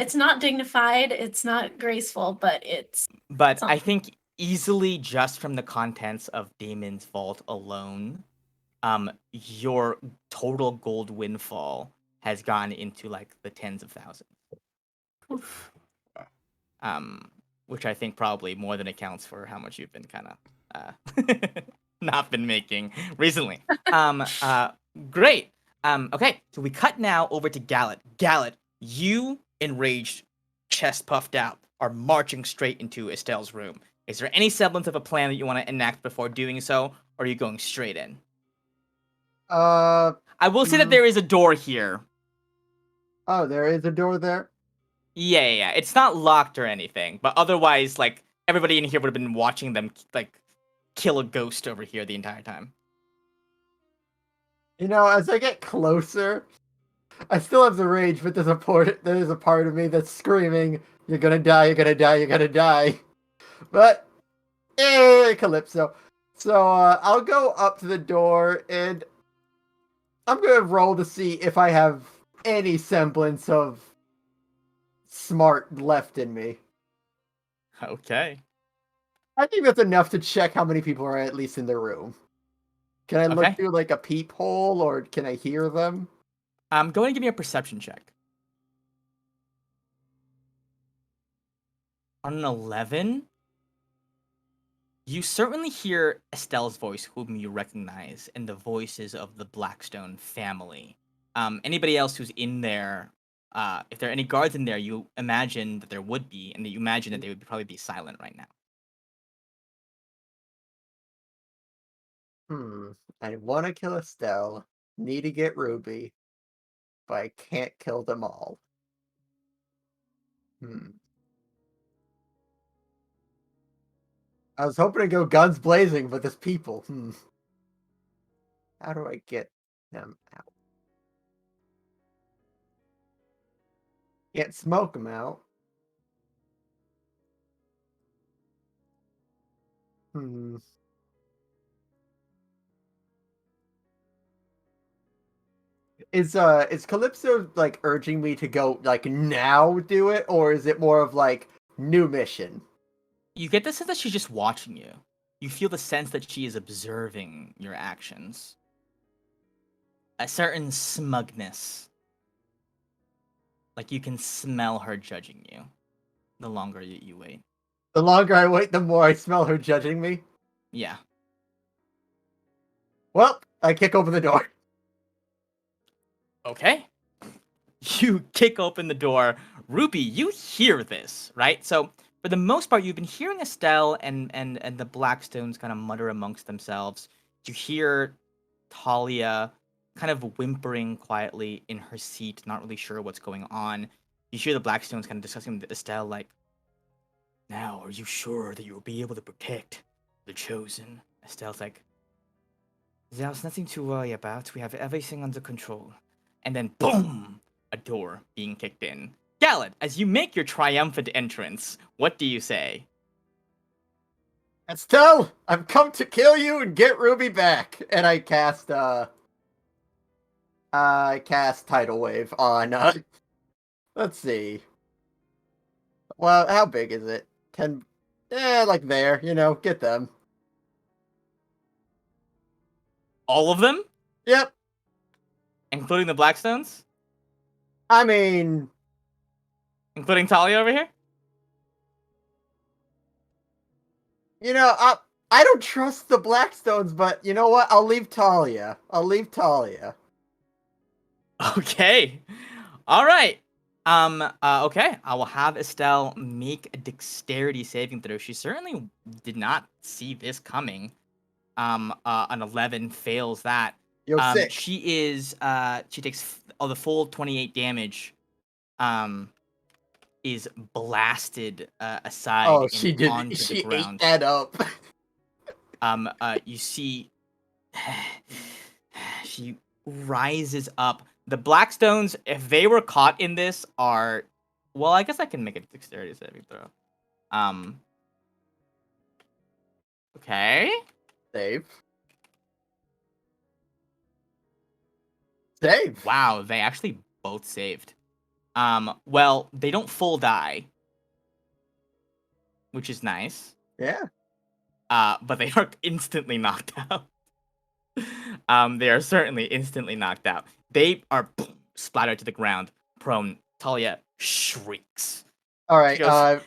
It's not dignified, it's not graceful, but it's But I something. think easily just from the contents of Damon's vault alone, your total gold windfall has gone into like the tens of thousands. Oof. Which I think probably more than accounts for how much you've been kind of not been making recently. Great. Okay, so we cut now over to Gallet. Gallet, you, enraged, chest puffed out, are marching straight into Estelle's room. Is there any semblance of a plan that you want to enact before doing so, or are you going straight in? I will say that there is a door here. Oh, there is a door there? Yeah. It's not locked or anything, but otherwise, like, everybody in here would have been watching them, like, kill a ghost over here the entire time. You know, as I get closer, I still have the rage, but there's a part of me that's screaming, "You're gonna die! You're gonna die! You're gonna die!" But, Calypso. So I'll go up to the door and I'm gonna roll to see if I have any semblance of smart left in me. Okay. I think that's enough to check how many people are at least in the room. Can I look Okay. through like a peephole, or can I hear them? Go ahead and give me a perception check. On an 11, you certainly hear Estelle's voice, whom you recognize, and the voices of the Blackstone family. Anybody else who's in there, if there are any guards in there, you imagine that there would be, and that you imagine that they would probably be silent right now. I want to kill Estelle, need to get Ruby, but I can't kill them all. I was hoping to go guns blazing, but there's people. How do I get them out? Can't smoke them out. Is Calypso like urging me to go like now do it, or is it more of like new mission? You get the sense that she's just watching you. You feel the sense that she is observing your actions. A certain smugness. Like you can smell her judging you the longer you wait. The longer I wait, the more I smell her judging me. Yeah. Well, I kick open the door. Okay. You kick open the door. Ruby, you hear this, right? So for the most part, you've been hearing Estelle and the Blackstones kind of mutter amongst themselves. You hear Talia kind of whimpering quietly in her seat, not really sure what's going on. You hear the Blackstones kind of discussing with Estelle, like, now, are you sure that you'll be able to protect the Chosen? Estelle's like, there's nothing to worry about. We have everything under control. And then, boom! A door being kicked in. Gallet, as you make your triumphant entrance, what do you say? Estelle, I've come to kill you and get Ruby back. And I cast Tidal Wave on let's see. Well, how big is it? Like there, get them. All of them? Yep. Including the Blackstones? I mean, including Talia over here? I don't trust the Blackstones, but you know what? I'll leave Talia. Okay. All right. Okay. I will have Estelle make a dexterity saving throw. She certainly did not see this coming. An 11 fails that. Yo, sick. She takes the full 28 damage. Is blasted aside. Oh, she ground. ate that up. You see, she rises up. The Blackstones, if they were caught in this, are, well, I guess I can make a dexterity saving throw. Okay. Save. Wow, they actually both saved. Well, they don't full die, which is nice. Yeah. but they are instantly knocked out. They are certainly instantly knocked out. They are splattered to the ground, prone. Talia shrieks. All right. She goes,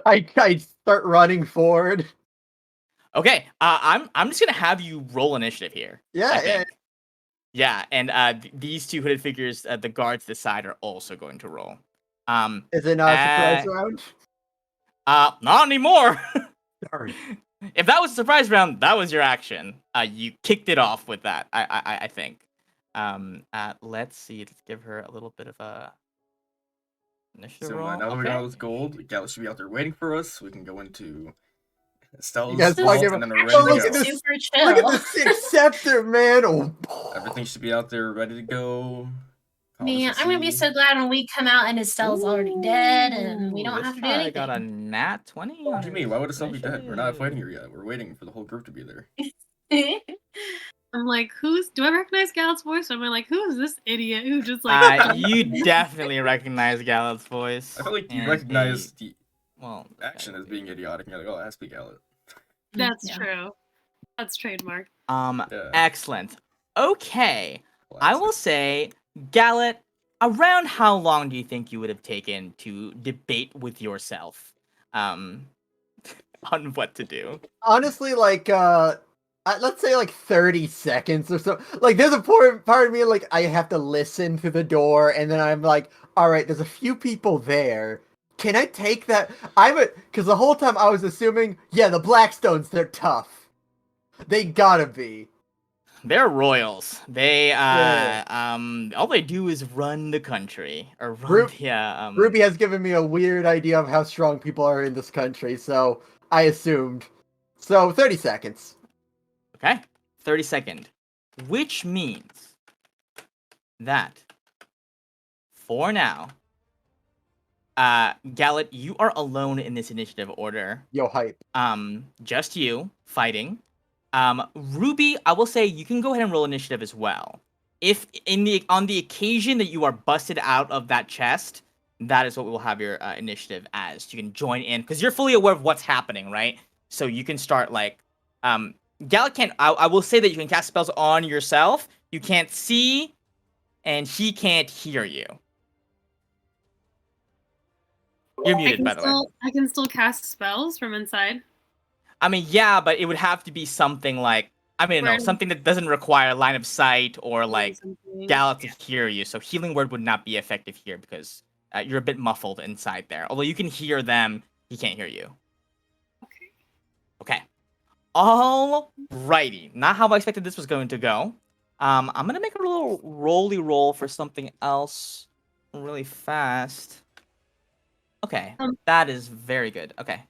I start running forward. okay, I'm just gonna have you roll initiative here. Yeah, I yeah. think. Yeah, and these two hooded figures, the guards to the side, are also going to roll. Is it not a surprise round? Not anymore. Sorry. If that was a surprise round, that was your action. You kicked it off with that. I think. Let's see. Let's give her a little bit of a initiative So roll. now that we got all Okay. this gold, Gallus should be out there waiting for us. We can go into You Stella's guys vault, fucking- and then we're ready Oh, to look go. at this! Super chill. Look at the six scepter, man! Oh. Everything should be out there ready to go. Man, Promise to I'm gonna be see. so glad when we come out and Estelle's already dead and we Ooh, don't this have to do guy anything. got a nat 20. What do you mean? Why would Estelle be dead? We're not fighting her yet. We're waiting for the whole group to be there. I'm like, do I recognize Gallet's voice? Or am I like, who is this idiot who just like? You definitely recognize Gallet's voice. I felt like you and recognized the well, action as being idiotic. And you're like, oh, it has to be Gallet. That's Yeah. true. That's trademark. Yeah. Excellent. Okay, I Classic. will say, Gallet, around how long do you think you would have taken to debate with yourself, on what to do? Honestly, like, let's say like 30 seconds or so. Like, there's a part of me, like, I have to listen to the door, and then I'm like, all right, there's a few people there. Can I take that? Because the whole time I was assuming, yeah, the Blackstones, they're tough. They gotta be. They're royals. They Yeah. all they do is run the country or run Ru- Ruby has given me a weird idea of how strong people are in this country, so I assumed. So, 30 seconds. Okay, 30-second, which means that for now, Gallet, you are alone in this initiative order. Yo, hype. Just you fighting. Ruby, I will say you can go ahead and roll initiative as well. If on the occasion that you are busted out of that chest, that is what we will have your initiative as. You can join in because you're fully aware of what's happening, right? So you can start like, Gallet can't. I will say that you can cast spells on yourself. You can't see, and he can't hear you. You're muted, by the way. I can still cast spells from inside. I mean, yeah, but it would have to be something like, I mean, no, Right. something that doesn't require line of sight or like Something. Gallet to hear you. So healing word would not be effective here because you're a bit muffled inside there. Although you can hear them, he can't hear you. Okay. Okay. Alrighty. Not how I expected this was going to go. I'm gonna make a little roll for something else really fast. Okay, that is very good. Okay.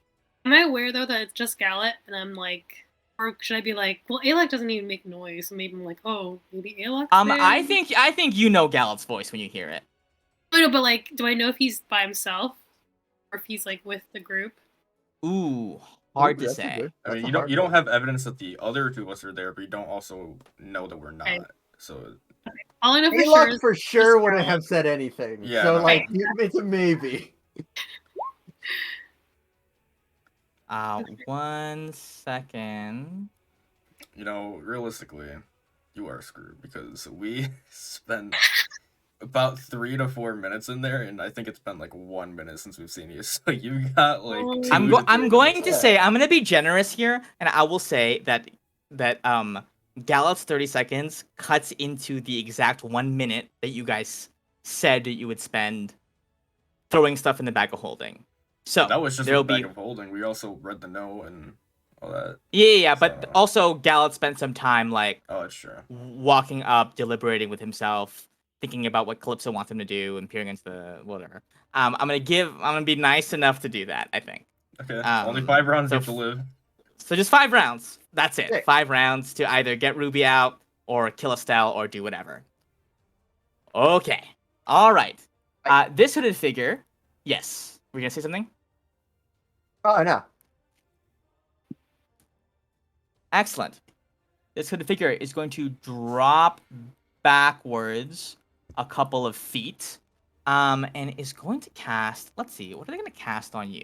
Am I aware though that it's just Gallet, and I'm like, or should I be like, well, Alec doesn't even make noise, so maybe I'm like, oh, maybe Alec. I think you know Gallet's voice when you hear it. I know, but like, do I know if he's by himself or if he's like with the group? Ooh, hard to That's a say. good- I that's mean, a you don't hard you don't one. have evidence that the other two of us are there, but you don't also know that we're not. Okay. So All I know for Alok sure is for sure just wouldn't Gallet. have said anything. Yeah, So, no. like, it's a maybe. 1 second. you know, realistically, you are screwed because we spent about 3 to 4 minutes in there, and I think it's been like 1 minute since we've seen you. So you got like Oh. 2 I'm to 3 going minutes to left. say I'm gonna be generous here, and I will say that Gallet's 30 seconds cuts into the exact 1 minute that you guys said that you would spend throwing stuff in the bag of holding. So That was just there'll a bag be of holding. We also read the note and all that. yeah, but So- also Gallet spent some time like Oh, it's true. walking up, deliberating with himself, thinking about what Calypso wants him to do, and peering into the whatever. I'm gonna be nice enough to do that, I think. Okay, only 5 rounds you have to live. So just 5 rounds. That's it. Sick. 5 rounds to either get Ruby out or kill Estelle or do whatever. Okay. All right. This hooded figure. Yes. Were you gonna say something? Oh, no. Excellent. This hooded figure is going to drop backwards a couple of feet, and is going to cast. Let's see. What are they going to cast on you?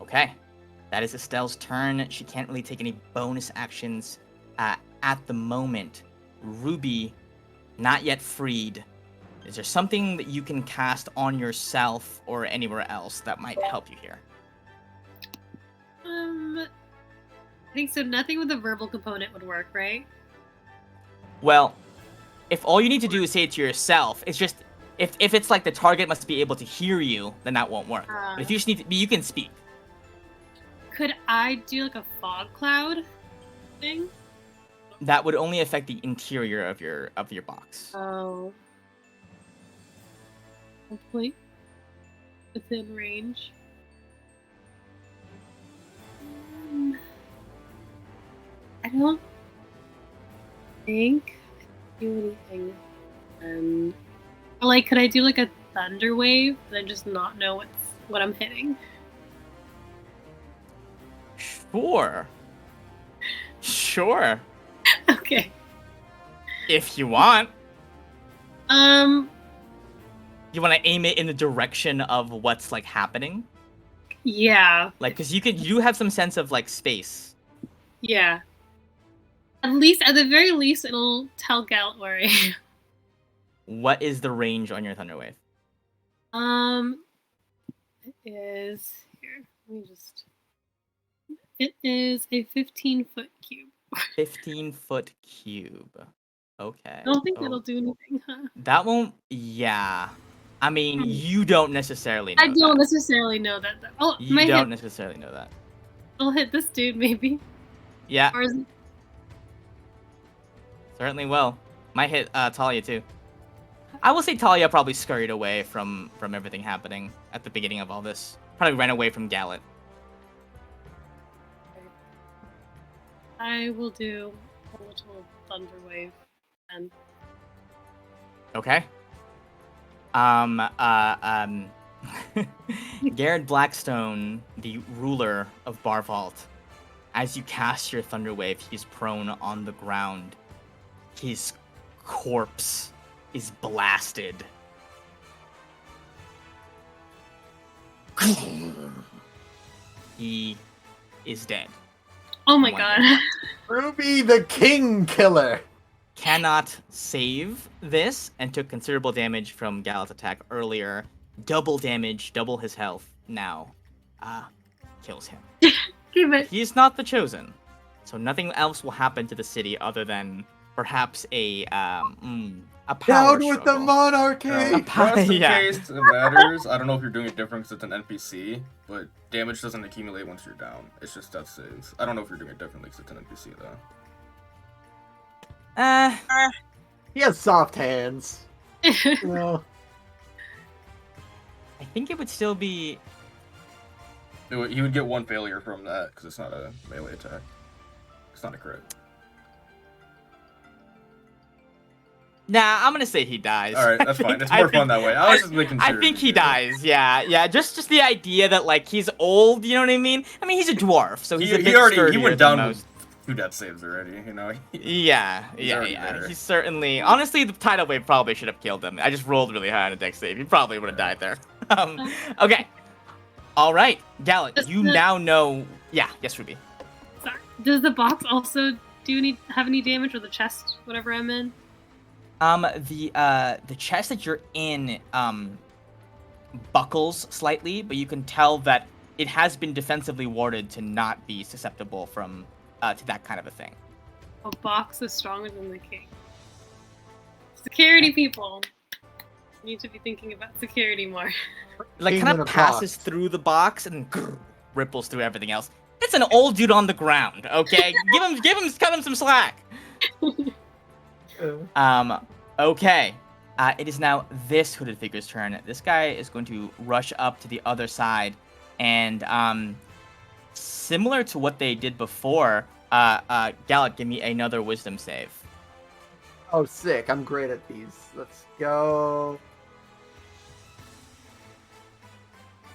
Okay. That is Estelle's turn. She can't really take any bonus actions at the moment. Ruby, not yet freed. Is there something that you can cast on yourself or anywhere else that might help you here? I think so. Nothing with a verbal component would work, right? Well, if all you need to do is say it to yourself, it's just if it's like the target must be able to hear you, then that won't work. But if you just need to, you can speak. Could I do like a fog cloud thing? That would only affect the interior of your box. Oh. Hopefully within range. I don't think I can do anything. Like, could I do like a thunder wave and then just not know what I'm hitting? Sure. Okay. If you want. You want to aim it in the direction of what's like happening? Yeah. Like, because you have some sense of like space. Yeah. At the very least, it'll tell Galt where I am. What is the range on your thunder wave? It is here. Let me just. It is a 15-foot cube. 15-foot cube. Okay. I don't think that'll do anything, huh? That won't. Yeah. I mean, you don't necessarily know. I don't necessarily know that. Oh, you don't necessarily know that. I'll hit this dude, maybe. Yeah. Or is it... Certainly will. Might hit Talia too. I will say Talia probably scurried away from everything happening at the beginning of all this. Probably ran away from Gallet. I will do a little thunder wave then. Okay. Garrett Blackstone, the ruler of Barvault, as you cast your thunder wave, he's prone on the ground. His corpse is blasted. He is dead. Oh my god. Ruby the King Killer cannot save this and took considerable damage from Gallet's attack earlier. Double damage, double his health now. Kills him. He's not the chosen. So nothing else will happen to the city other than perhaps a power Down with struggle. the monarchy! Just in case it matters, I don't know if you're doing it different because it's an NPC, but damage doesn't accumulate once you're down. It's just death saves. I don't know if you're doing it differently because it's an NPC, though. He has soft hands. You know. I think it would still be... He would get one failure from that because it's not a melee attack. It's not a crit. Nah, I'm gonna say he dies. Alright, that's fine. It's more fun that way. I was just making sure. I think he dies, yeah. Just the idea that, like, he's old, you know what I mean? I mean, he's a dwarf, so he's a bit sturdier he went than down most. with 2 death saves already, you know? Yeah. He's certainly... Honestly, the tidal wave probably should have killed him. I just rolled really high on a dex save. He probably would have died there. Okay. Alright, Gallet, you now know... Yeah, yes, Ruby. Sorry. Does the box also have any damage, or the chest, whatever I'm in? The chest that you're in buckles slightly, but you can tell that it has been defensively warded to not be susceptible from to that kind of a thing. A box is stronger than the king. Security people need to be thinking about security more. Like, kind of passes through the box and ripples through everything else. It's an old dude on the ground, okay? cut him some slack. Okay. It is now this hooded figure's turn. This guy is going to rush up to the other side, and similar to what they did before, Gallet, give me another wisdom save. Oh, sick. I'm great at these. Let's go.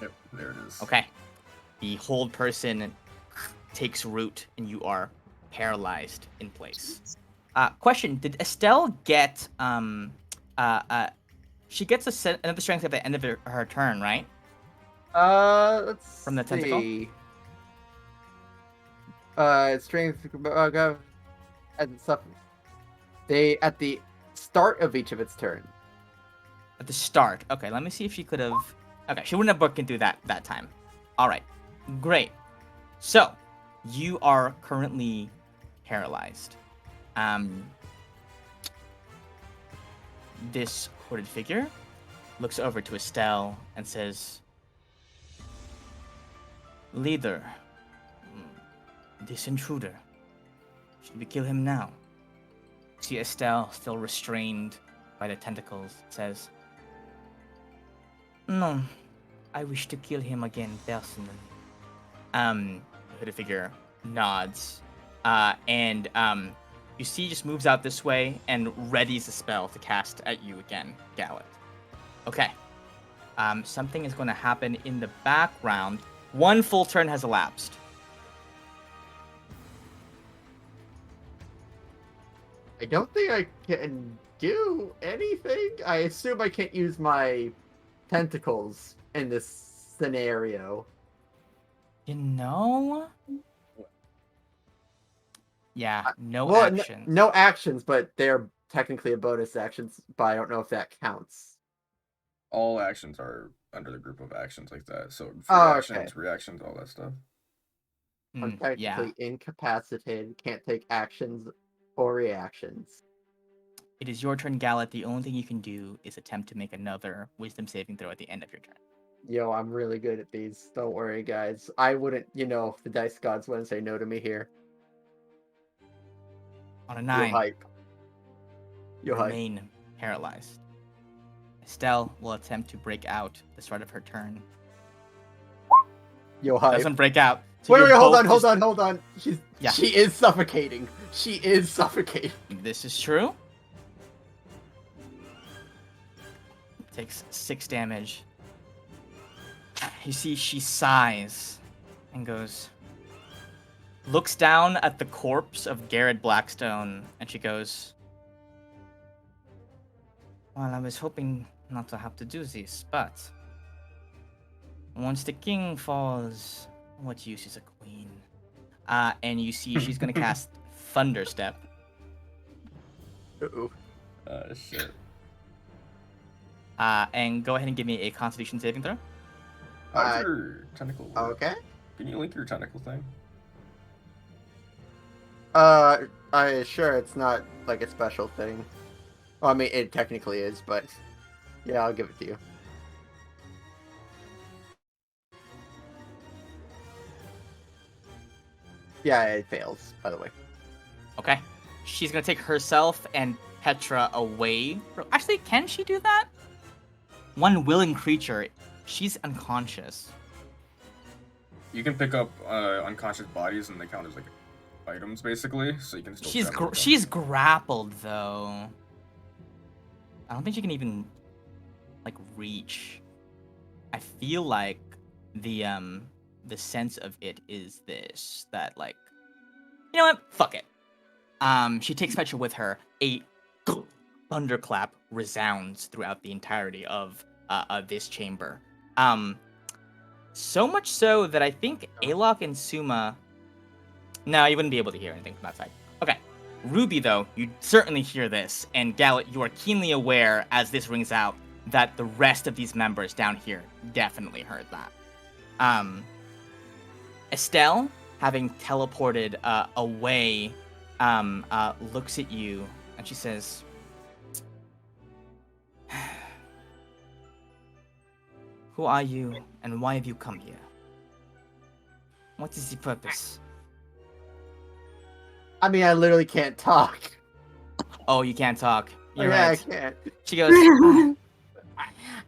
Yep, there it is. Okay. The hold person takes root, and you are paralyzed in place. Question: did Estelle get she gets another strength at the end of her turn, right? Let's From the tentacle? see. Strength. And stuff. They at the start of each of its turn. At the start. Okay, let me see if she could have. Okay, she wouldn't have broken through that time. All right, great. So, you are currently paralyzed. This hooded figure looks over to Estelle and says, "Leader, this intruder, should we kill him now?" See Estelle, still restrained by the tentacles, says, "No, I wish to kill him again personally." The hooded figure nods, and you see he just moves out this way and readies a spell to cast at you again, Gallet. Okay. Something is going to happen in the background. One full turn has elapsed. I don't think I can do anything. I assume I can't use my tentacles in this scenario. You know? Yeah, no Well, action. no actions, but they're technically a bonus actions, but I don't know if that counts. All actions are under the group of actions like that. So free Oh, actions, okay. reactions, all that stuff. I'm Yeah. technically incapacitated, can't take actions or reactions. It is your turn, Gallet. The only thing you can do is attempt to make another wisdom saving throw at the end of your turn. Yo, I'm really good at these. Don't worry, guys. I wouldn't, the dice gods wouldn't say no to me here. On a Yo 9, hype. you Yo hype. remain paralyzed. Estelle will attempt to break out at the start of her turn. Yo hype. Doesn't break out. So Wait, you're hold both on. Yeah. She is suffocating. She is suffocating. This is true. Takes 6 damage. You see, she sighs and looks down at the corpse of Garrett Blackstone, and she goes, "Well, I was hoping not to have to do this, but once the king falls, what use is a queen?" And you see she's gonna cast Thunderstep. Uh-oh. Shit. And go ahead and give me a Constitution saving throw. How's your tentacle work? Okay. Can you link your tentacle thing? Sure, it's not like a special thing. Well, I mean, it technically is, but yeah, I'll give it to you. Yeah, it fails, by the way. Okay. She's gonna take herself and Petra away. Actually, can she do that? One willing creature. She's unconscious. You can pick up unconscious bodies and they count as like items basically, so you can still. She's grappled though. I don't think she can even like reach. I feel like the sense of it is this, that like, you know what? Fuck it. She takes Petra with her. A thunderclap resounds throughout the entirety of this chamber. So much so that I think Alok and Suma. No, you wouldn't be able to hear anything from that side. Okay. Ruby, though, you certainly hear this, and Gallet, you are keenly aware as this rings out that the rest of these members down here definitely heard that. Estelle, having teleported away, looks at you and she says, "Who are you and why have you come here? What is the purpose?" I mean, I literally can't talk. Oh, you can't talk. You're Yeah, right. I can't. She goes,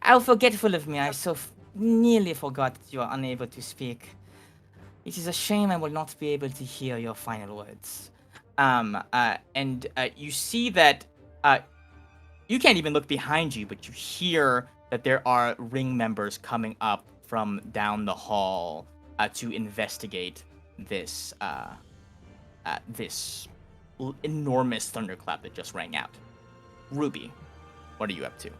"How forgetful of me. I so nearly forgot that you are unable to speak. It is a shame I will not be able to hear your final words." And you see that you can't even look behind you, but you hear that there are ring members coming up from down the hall to investigate this this enormous thunderclap that just rang out. Ruby, what are you up to?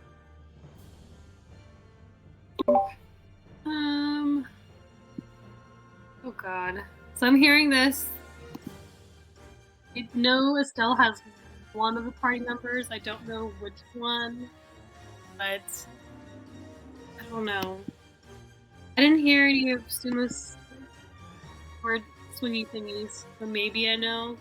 God. So I'm hearing this. I know Estelle has one of the party members. I don't know which one, but I don't know. I didn't hear any of Suma's word swingy thingies, so maybe I know.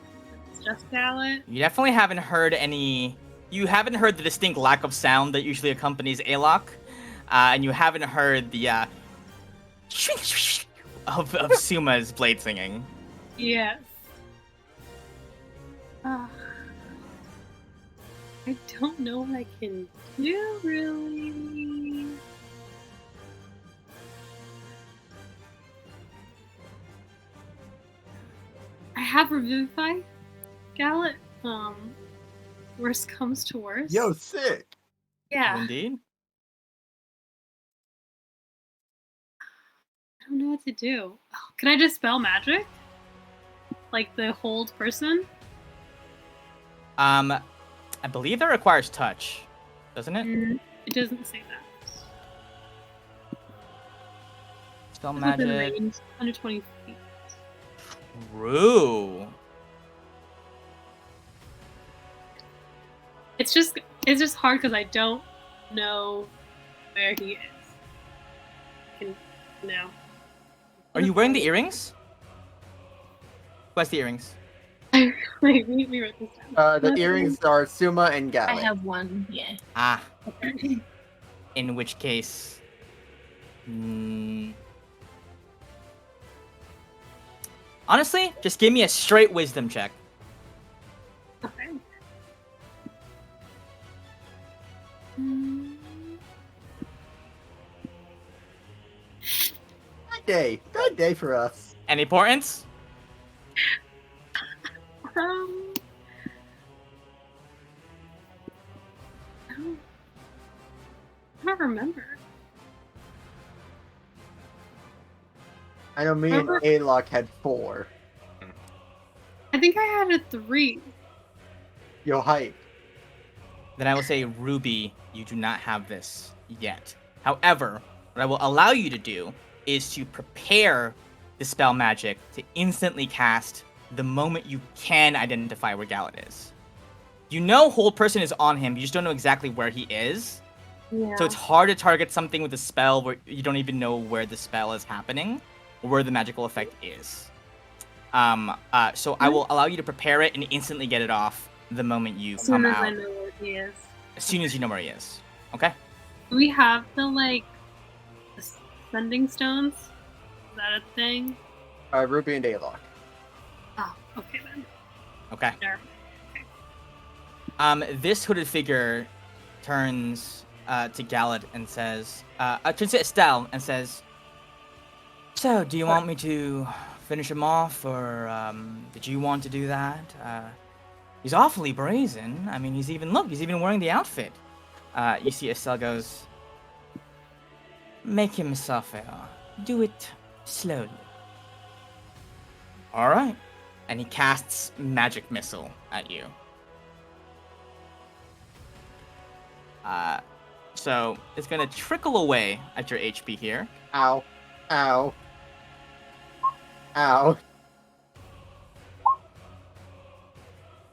It's just Gallet. You definitely haven't heard any. You haven't heard the distinct lack of sound that usually accompanies a lock, and you haven't heard the of Suma's blade singing. Yes. I don't know what I can do, really. I have Revivify, Gallet. Worst comes to worst. Yo, sick. Yeah. Indeed. I don't know what to do. Oh, can I just spell magic? Like the hold person? I believe that requires touch, doesn't it? It doesn't say that. Spell It's within magic. range, 120 feet. True. It's just hard because I don't know where he is. No. Are you wearing the earrings? Who has the earrings? Wait, we wrote this down. The earrings are Suma and I Gallet. have one. Yeah. Ah. In which case... Honestly, just give me a straight wisdom check. Okay. Bad day for us. Any portents? I don't remember. I know me and A-Lock had 4. I think I had a 3. Yo, hype. Then I will say, Ruby, you do not have this yet. However, what I will allow you to do is to prepare the spell magic to instantly cast the moment you can identify where Gallet is. You know Hold Person is on him, you just don't know exactly where he is. Yeah. So it's hard to target something with a spell where you don't even know where the spell is happening or where the magical effect is. So I will allow you to prepare it and instantly get it off the moment you as soon come as out. I know where he is. As soon as you know where he is. Okay? Do we have the sending stones? Is that a thing? Ruby and A-Lock. Oh, okay then. Okay. There. This hooded figure turns to Gallet and says, turns to Estelle and says, "So, do you want me to finish him off, or did you want to do that? He's awfully brazen. I mean, he's even wearing the outfit." You see Estelle goes, "Make him suffer. Do it slowly." All right. And he casts Magic Missile at you. So it's gonna trickle away at your HP here. Ow. Ow. Ow.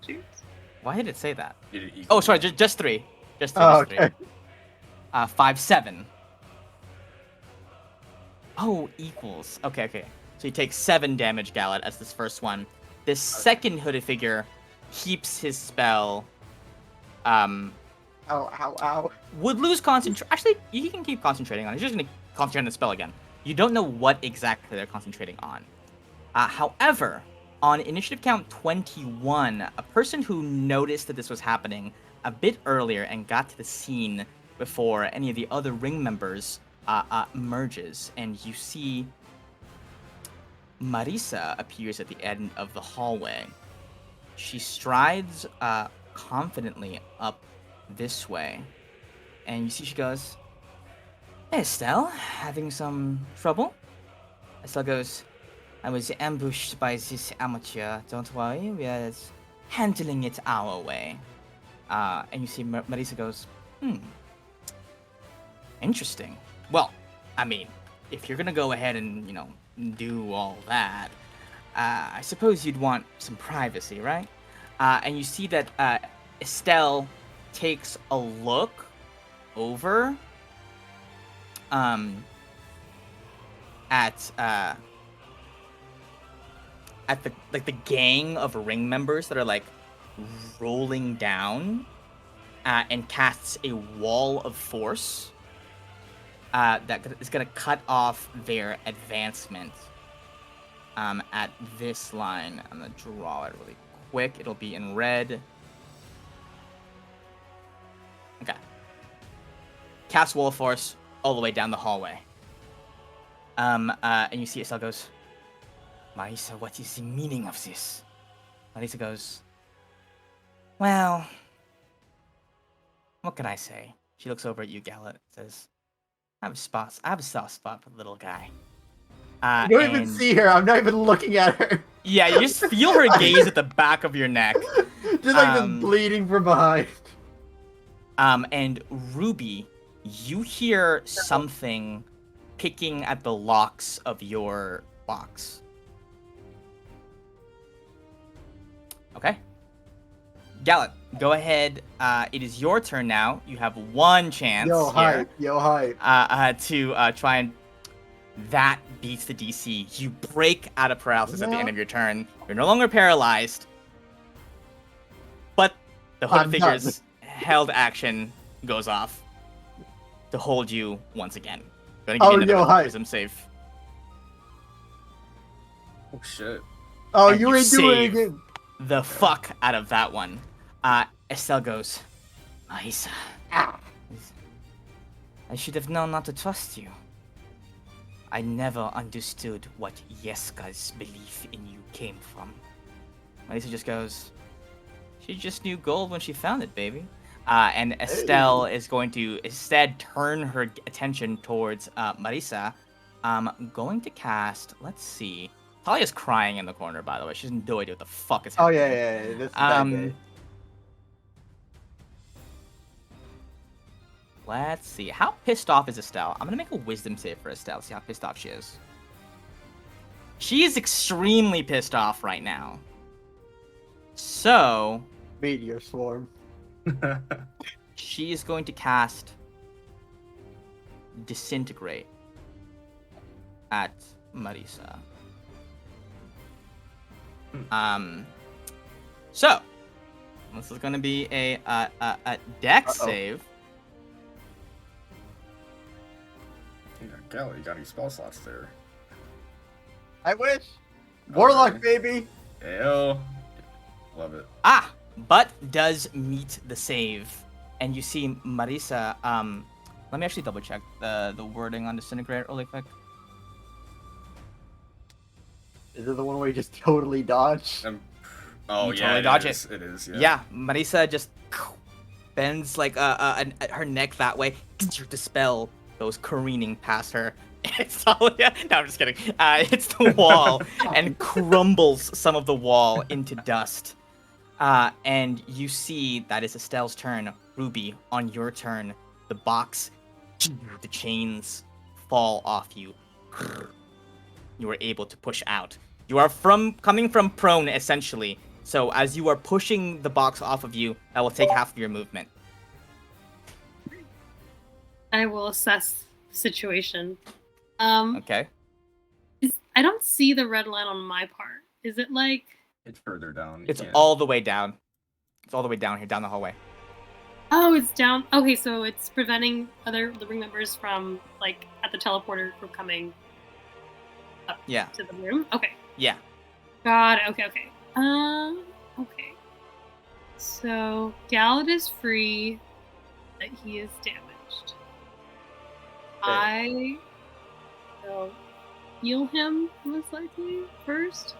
Shoot. Why did it say that? Did it equal? Oh, sorry, just 3. Just 3. Oh, just 3. okay. 5, 7. Oh, equals. Okay. So you take 7 damage, Gallet, as this first one. This second hooded figure keeps his spell. Ow. Would lose concentration. Actually, you can keep concentrating on it. He's just going to concentrate on the spell again. You don't know what exactly they're concentrating on. However, on initiative count 21, a person who noticed that this was happening a bit earlier and got to the scene before any of the other ring members emerges, and you see Marisa appears at the end of the hallway. She strides confidently up this way, and you see she goes, "Hey, Estelle, having some trouble?" Estelle goes, "I was ambushed by this amateur. Don't worry, we are handling it our way." And you see Marisa goes, "Interesting. Well, I mean, if you're gonna go ahead and, do all that, I suppose you'd want some privacy, right? And you see that Estelle takes a look over at the gang of ring members that are like rolling down, and casts a wall of force that is gonna cut off their advancement. At this line, I'm gonna draw it really quick. It'll be in red. Okay. Cast wall of force all the way down the hallway. And you see Estelle goes, Marisa, what is the meaning of this? Marisa goes, well, what can I say? She looks over at you, Gallet, says, I have a soft spot for the little guy. I don't even see her. I'm not even looking at her. Yeah, you just feel her gaze at the back of your neck. Just like this bleeding from behind. And Ruby, you hear something picking at the locks of your box. Okay. Gallet, go ahead. It is your turn now. You have one chance to try and... That beats the DC. You break out of paralysis at the end of your turn. You're no longer paralyzed. But the hood figure's held action goes off to hold you once again. Gonna give you another wisdom save. Oh shit. Oh, and you ain't doing it again. The fuck out of that one. Estelle goes, Marisa. I should have known not to trust you. I never understood what Yeska's belief in you came from. Marisa just goes, she just knew gold when she found it, baby. And Estelle is going to instead turn her attention towards Marisa. Going to cast, let's see. Talia's crying in the corner, by the way. She has no idea what the fuck is happening. Oh, yeah. This is that day. Let's see. How pissed off is Estelle? I'm going to make a wisdom save for Estelle. See how pissed off she is. She is extremely pissed off right now. So... Meteor swarm. She is going to cast Disintegrate at Marisa. So this is going to be a dex save. Gallo, you got any spell slots there? I wish. Warlock, baby. Ew. Love it. But does meet the save. And you see Marisa, let me actually double check the wording on Disintegrate really quick. Is it the one where you just totally dodge? You totally dodge it. It is, yeah. Yeah, Marisa just bends like her neck that way, dispel goes careening past her. It's Talia. No, I'm just kidding. It's the wall and crumbles some of the wall into dust. And you see that is Estelle's turn. Ruby, on your turn, the box, the chains fall off you. You are able to push out. You are coming from prone, essentially. So as you are pushing the box off of you, that will take half of your movement. I will assess the situation. Okay. I don't see the red line on my part. Is it like... It's further down. It's all the way down. It's all the way down here, down the hallway. Oh, it's down. Okay, so it's preventing the ring members from, like, at the teleporter from coming up to the room? Okay. Yeah. Got it. Okay. Okay. So, Galad is free, but he is damaged. I will heal him, most likely, first.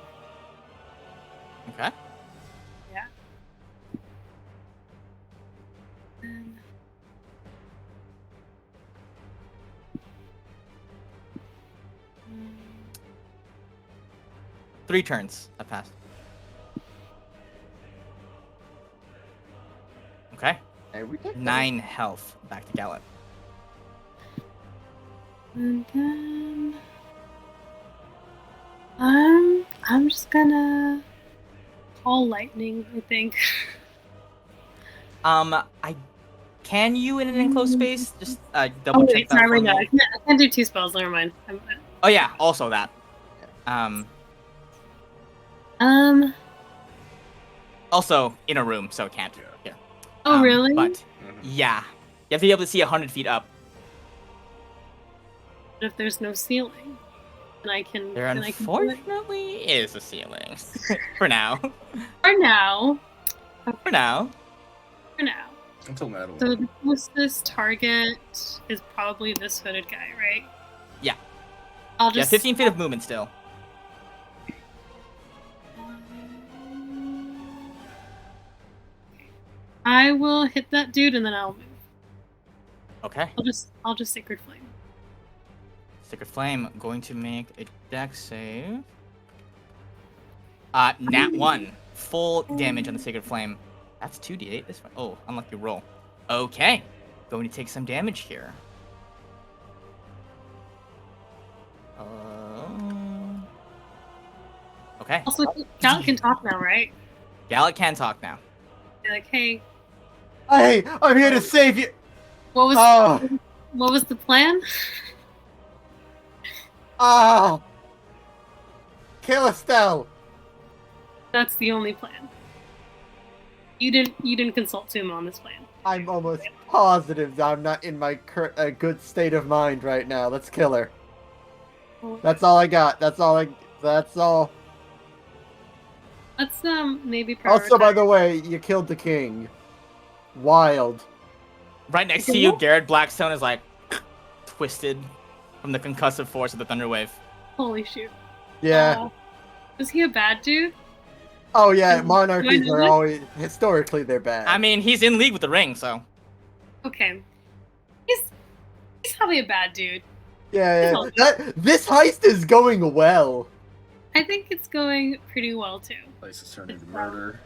Okay. Yeah. And... 3 turns have passed. Okay. 9 health. Back to Gallup. And then... I'm just gonna call lightning, I think. Can you in an enclosed space? Just Oh double check wait, that for sorry, no, me. I can't do 2 spells. Never mind. Oh yeah, also that. Also in a room, so it can't. Yeah. Oh really? But yeah, you have to be able to see 100 feet up. But if there's no ceiling, then I can. There then I can do it. unfortunately is a ceiling for now. For now. For now. For now. Until Madeline. So the closest target is probably this hooded guy, right? Yeah. I'll just. 15 feet of movement still. I will hit that dude and then I'll move. Okay. I'll just Sacred Flame. Sacred Flame going to make a dex save. Nat 1. Full damage on the Sacred Flame. That's 2d8 this one. Oh, unlucky roll. Okay. Going to take some damage here. Okay. Also, Gallic can talk now, right? Gallic can talk now. Be like, hey, Hey, I'm here to save you. what was Oh, what was the plan? oh. Kill Estelle. That's the only plan. You didn't consult Suma on this plan. I'm almost positive that I'm not in my good state of mind right now. Let's kill her. That's all I got. That's all. Let's maybe prioritize. Also, by the way, you killed the king. Wild. Right next to you, Garrett Blackstone is like twisted from the concussive force of the thunder wave. Holy shoot. Yeah. Was he a bad dude? Oh yeah, monarchies know are this? always historically they're bad. I mean, he's in league with the ring, so. Okay. He's probably a bad dude. Yeah, this heist is going well. I think it's going pretty well too. Place is turning to murder.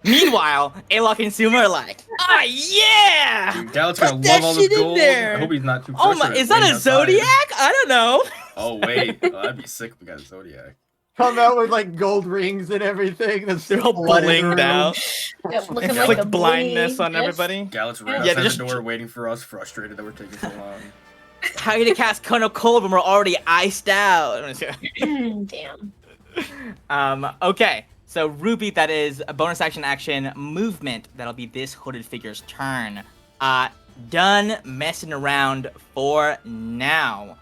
Meanwhile, Alok and Suma are like, yeah! Dude, Gallet's gonna Put that love all this shit in gold. there. I hope he's not too Oh my, frustrated is that waiting a outside. Zodiac? I don't know. Oh wait, that'd be sick if we got a Zodiac. Come out with like gold rings and everything. That's They're all blinged out. Yep, looking It's like like a blindness bleeding on gift. everybody. Gallet's right Yeah, outside they're the just- door waiting for us, frustrated that we're taking so long. How are you to cast Cone of Cold when we're already iced out? Damn. Okay. So Ruby, that is a bonus action movement. That'll be this hooded figure's turn. Done messing around for now.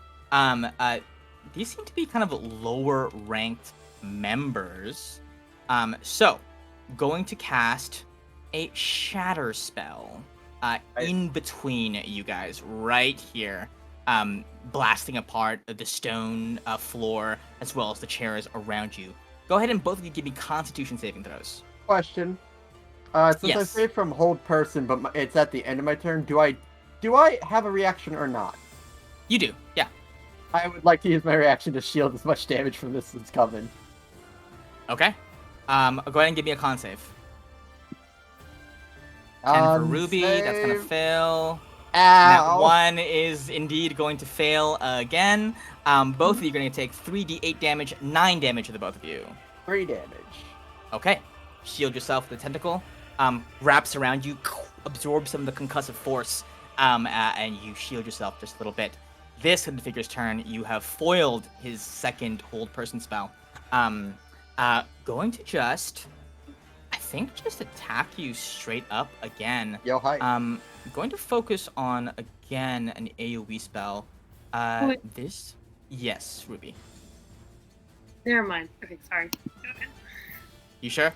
These seem to be kind of lower ranked members. So going to cast a shatter spell in between you guys right here. Blasting apart the stone floor as well as the chairs around you. Go ahead and both of you give me Constitution saving throws. Question. Since I Yes. saved from hold person, but it's at the end of my turn, do I have a reaction or not? You do, yeah. I would like to use my reaction to shield as much damage from this as coming. Okay. Go ahead and give me a con save. And for Ruby, that's gonna fail. That Ow. one is indeed going to fail again. Both of you are going to take 3d8 damage, 9 damage to the both of you. 3 damage. Okay. Shield yourself with the tentacle. Wraps around you, absorbs some of the concussive force, and you shield yourself just a little bit. This hooded figure's turn, you have foiled his second hold person spell. Going to just, I think, just attack you straight up again. Yo, hi. Going to focus on, again, an AoE spell. Wait. This? Yes, Ruby. Never mind. Okay, sorry. Go ahead. You sure?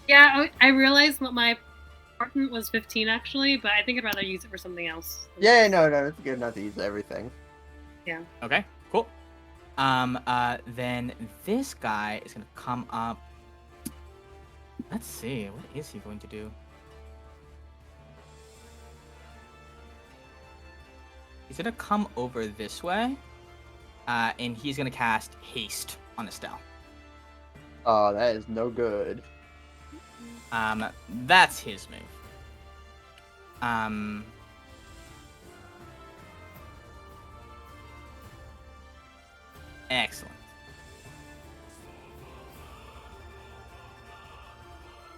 Yeah, I realized that my important was 15 actually, but I think I'd rather use it for something else. Yeah, no, it's good enough to use everything. Okay, cool. Then this guy is gonna come up. Let's see, what is he going to do? He's gonna come over this way, and he's gonna cast Haste on Estelle. Oh, that is no good. That's his move. Excellent.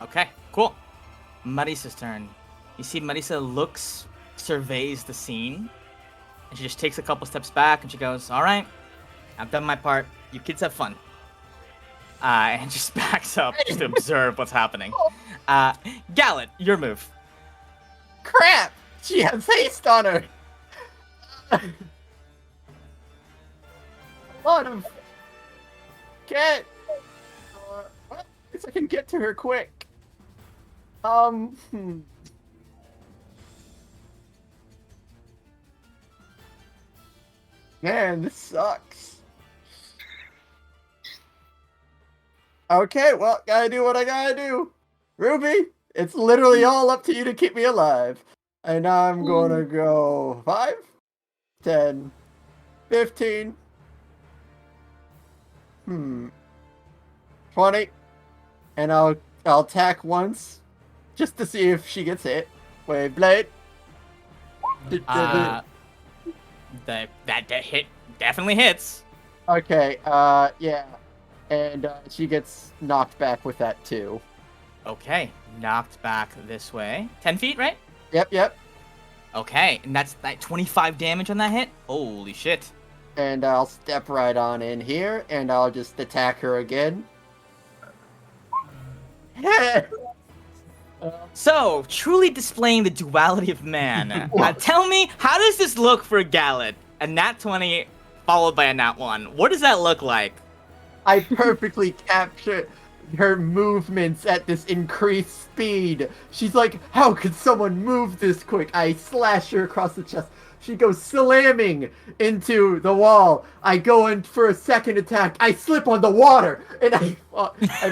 Okay, cool. Marisa's turn. You see Marisa surveys the scene, and she just takes a couple steps back, and she goes, all right, I've done my part. You kids have fun. And just backs up just to observe what's happening. Gallet, your move. Crap! She has haste on her! A lot of... Can't... well, at least I can get to her quick. Man, this sucks. Okay, well, gotta do what I gotta do. Ruby, it's literally all up to you to keep me alive. And I'm gonna go 5, 10, 15, 20, and I'll attack once, just to see if she gets hit. Wave blade. That hit definitely hits. Okay, yeah. And she gets knocked back with that too. Okay, knocked back this way. 10 feet, right? Yep. Okay, and that's that 25 damage on that hit? Holy shit. And I'll step right on in here, and I'll just attack her again. So, truly displaying the duality of man. Tell me, how does this look for Gallet? A nat 20 followed by a nat 1. What does that look like? I perfectly capture her movements at this increased speed. She's like, how could someone move this quick? I slash her across the chest. She goes slamming into the wall. I go in for a second attack. I slip on the water, and I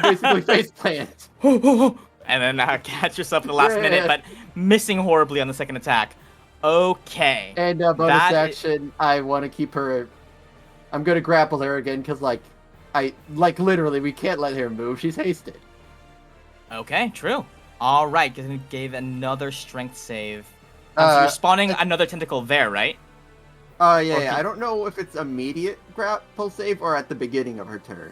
basically face plant. And then catch yourself at the last minute, but missing horribly on the second attack. Okay. And bonus action, I want to keep her... I'm going to grapple her again, because, literally, we can't let her move. She's hasted. Okay, true. All right, gave another strength save. So you're spawning another tentacle there, right? Yeah. I don't know if it's immediate grapple save or at the beginning of her turn.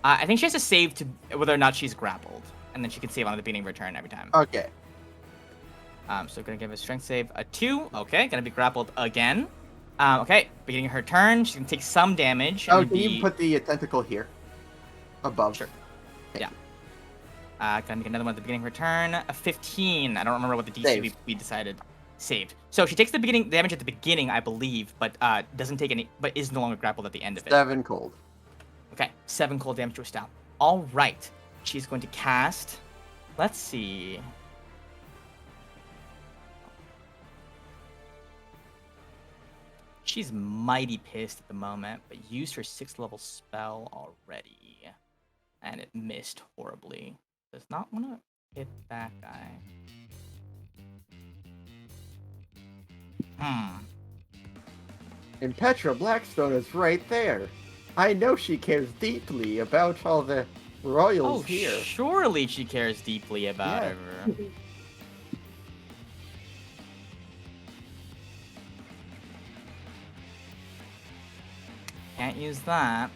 I think she has to save to whether or not she's grappled, and then she can save on the beginning of her turn every time. Okay. So gonna give a strength save a 2. Okay, gonna be grappled again. Okay, beginning of her turn, she's gonna take some damage. Oh, can you put the tentacle here? Above. Sure. Yeah. Gonna make another one at the beginning of her turn. A 15. I don't remember what the DC we decided. Saved. So she takes the damage at the beginning, I believe, but doesn't take any, but is no longer grappled at the end of it. 7 cold. Okay, 7 cold damage to her stab. All right, she's going to cast. Let's see. She's mighty pissed at the moment, but used her 6th level spell already, and it missed horribly. Does not want to hit that guy. And Petra Blackstone is right there. I know she cares deeply about all the royals here. Surely she cares deeply about her. Can't use that.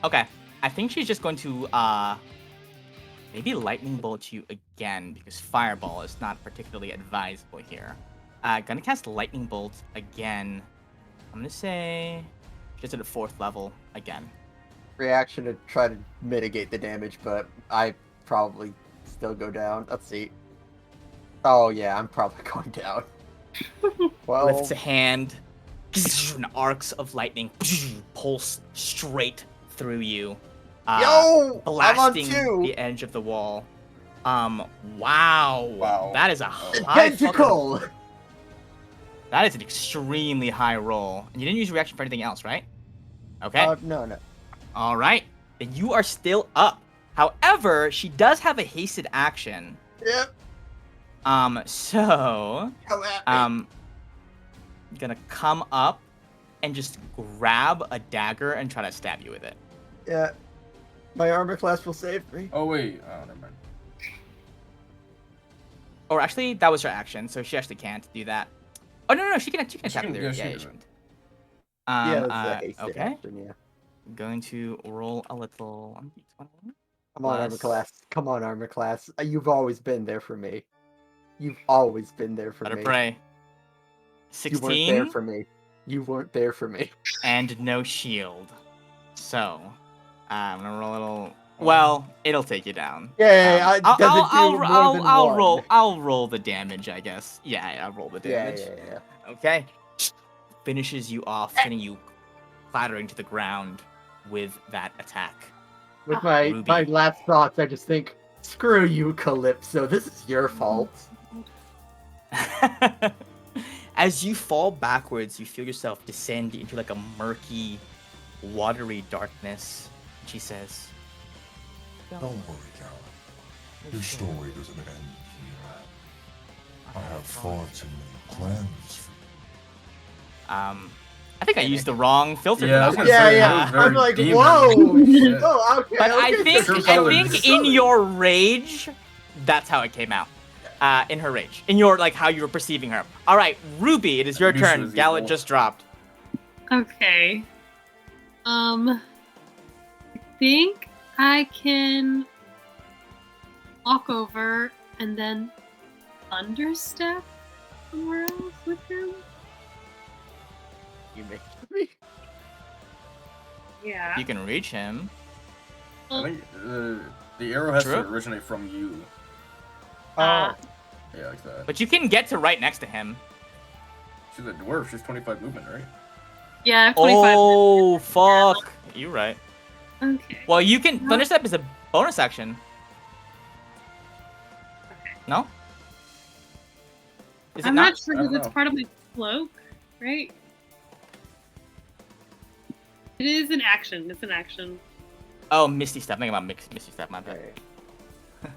Okay, I think she's just going to maybe lightning bolt you again, because fireball is not particularly advisable here. Gonna cast lightning bolt again. I'm gonna say just at a 4th level again. Reaction to try to mitigate the damage, but I probably still go down. Let's see. Oh yeah, I'm probably going down. Well, lifts a hand, and arcs of lightning pulse straight through you. Blasting the edge of the wall. Wow. That is a high tentacle. That is an extremely high roll. And you didn't use reaction for anything else, right? Okay. No. All right. Then you are still up. However, she does have a hasted action. Yep. So gonna come up and just grab a dagger and try to stab you with it. Yeah. My armor class will save me. Oh wait, oh never mind. Or actually, that was her action, so she actually can't do that. Oh no, she can attack with her. Yeah, Yeah, she she can. Yeah, it's a hasted Okay. action, yeah. Going to roll a little. Come on, armor Plus- class. Come on, armor class. You've always been there for me. You've always been there for Better me. pray. You weren't there 16 for me. You weren't there for me. and no shield. So, I'm gonna roll a little. Well, it'll take you down. Yeah, does it do more than I'll one? roll. I'll roll the damage, I guess. Yeah, I'll roll the damage. Yeah. Okay. Finishes you off, sending you clattering to the ground with that attack. With my Ruby. last thoughts, I just think, screw you, Calypso. This is your fault. As you fall backwards, you feel yourself descend into like a murky, watery darkness. She says, Don't worry, Galen. Your story doesn't end here. I have far too many plans for you. I think I used the wrong filter Yeah, for I was that gonna one. say, Yeah. that was I'm very like, deep. whoa. Shit. Oh, okay. But I okay, think True I colors. think in your rage, that's how it came out. In her rage, in your like how you were perceiving her. All right, Ruby, it is your I knew she turn. was Gallet evil. just dropped. Okay. I think I can walk over and then thunderstep somewhere else with him. You make me. Yeah. You can reach him. I think the arrow has to True. originate from you. Oh. Yeah, like that. But you can get to right next to him. She's a dwarf. She's 25 movement, right? Yeah, I have 25 Oh, fuck. You're right. minutes. Okay. Well, you can. No. Thunderstep is a bonus action. Okay. No? Is it I'm not? not sure I don't because it's know. part of my cloak, right? It is an action. It's an action. Oh, Misty Step. Think about Misty Step, my bad. I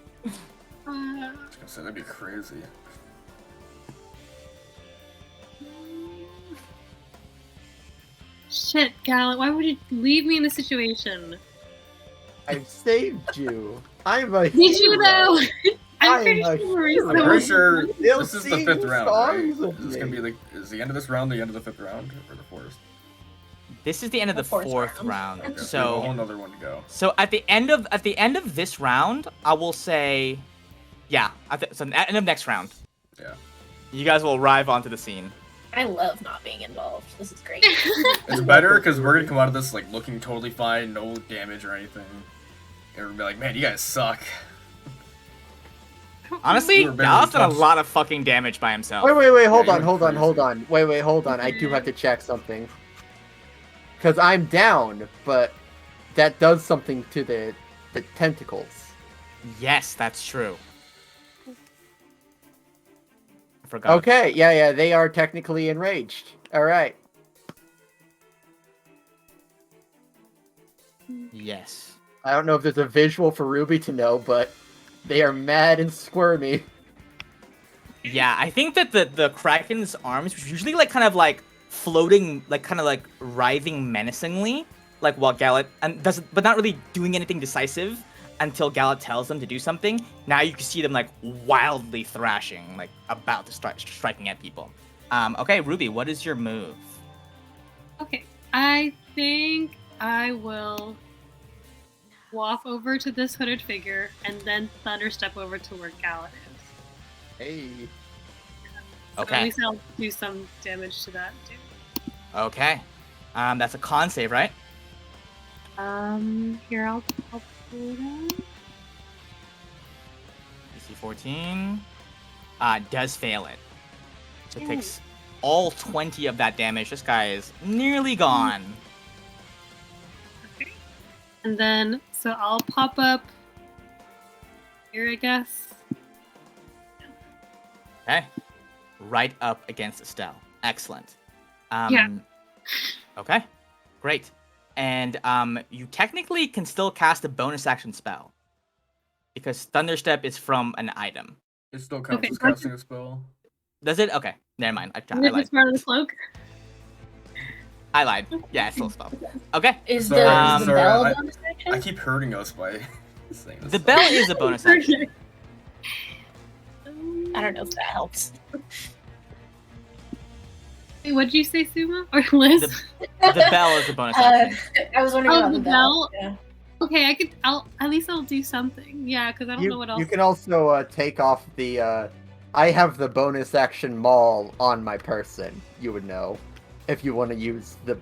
was gonna say, that'd be crazy. Shit, Gallant, why would you leave me in this situation? I've saved you. I'm a Did you hero. though? I I'm pretty am a sure hero. I'm pretty sure They'll this is the sing 5th round, right? songs of Is this gonna me. be is the end of this round the end of the 5th round, or the 4th? This is the end of the The fourth fourth round. round. Okay, we have a So, whole another one to go. so at the end of this round, I will say, yeah. So at the end of next round, Yeah. you guys will arrive onto the scene. I love not being involved. This is great. It's better because we're gonna come out of this like looking totally fine, no damage or anything. And we're gonna be like, man, you guys suck. Honestly, We were barely Dallas done a touched. lot of fucking damage by himself. Wait, hold Yeah, on, you're hold on, hold crazy. on. Wait, hold on. I do have to check something. Because I'm down, but that does something to the tentacles. Yes, that's true. I forgot. Okay, yeah, they are technically enraged. Alright. Yes. I don't know if there's a visual for Ruby to know, but they are mad and squirmy. Yeah, I think that the Kraken's arms, which usually like kind of like floating, like kind of like writhing menacingly, like while Gallet but not really doing anything decisive until Gallet tells them to do something. Now you can see them like wildly thrashing, like about to start striking at people. Okay, Ruby, what is your move? Okay, I think I will walk over to this hooded figure and then thunderstep over to where Gallant is. Hey. So Okay. At least I'll do some damage to that too. Okay. That's a con save, right? Here I'll pull it out. DC 14. Does fail it. So it Yay. takes all 20 of that damage. This guy is nearly gone. Okay. And then, so I'll pop up here, I guess. Okay. Right up against Estelle. Excellent. Yeah. Okay. Great. And you technically can still cast a bonus action spell. Because Thunderstep is from an item. It still counts Okay, as casting a spell. Does it? Okay. Never mind. I Is lied. this part of the cloak? I lied. Yeah, it's still a spell. Okay. Is Sorry, the sorry, bell I- a bonus action? I keep hurting us by saying this. The stuff. bell is a bonus action. Okay. I don't know if that helps. Wait, what'd you say, Suma? Or Liz? The bell is a bonus action. I was wondering about the the bell. Yeah. Okay, at least I'll do something. Yeah, because I don't know what else. You can also take off the. I have the bonus action maul on my person. You would know if you want to use the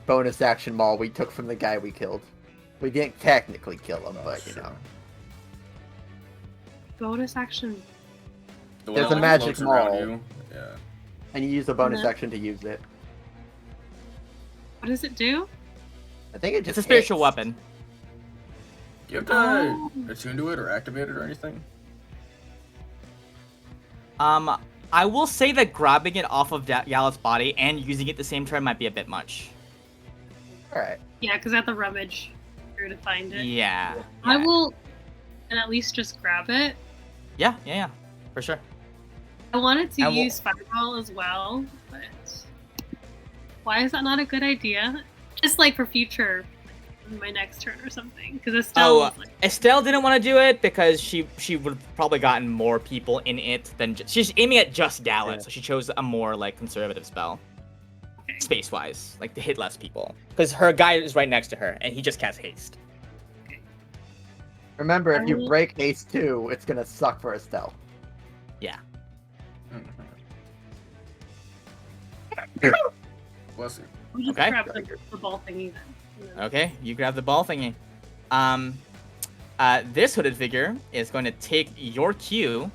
bonus action maul we took from the guy we killed. We didn't technically kill him, but you know. Bonus action. There's a magic maul. Yeah. And you use a bonus action to use it. What does it do? I think it just It's a spiritual hits. weapon. Do you have to attune to it or activate it or anything? I will say that grabbing it off of Gallet's body and using it the same turn might be a bit much. Alright. Yeah, because I have to rummage through to find it. Yeah. I will, and at least just grab it. Yeah, for sure. I wanted to use Fireball as well, but why is that not a good idea? Just like for future, my next turn or something. Because Estelle. Estelle didn't want to do it because she would have probably gotten more people in it than she's aiming at just Gallet, so she chose a more like conservative spell, space wise, like to hit less people. Because her guy is right next to her, and he just casts haste. Remember, if you break haste 2, it's gonna suck for Estelle. Yeah. Bless you. We'll just grab the ball thingy then. Okay, you grab the ball thingy. This hooded figure is going to take your cue,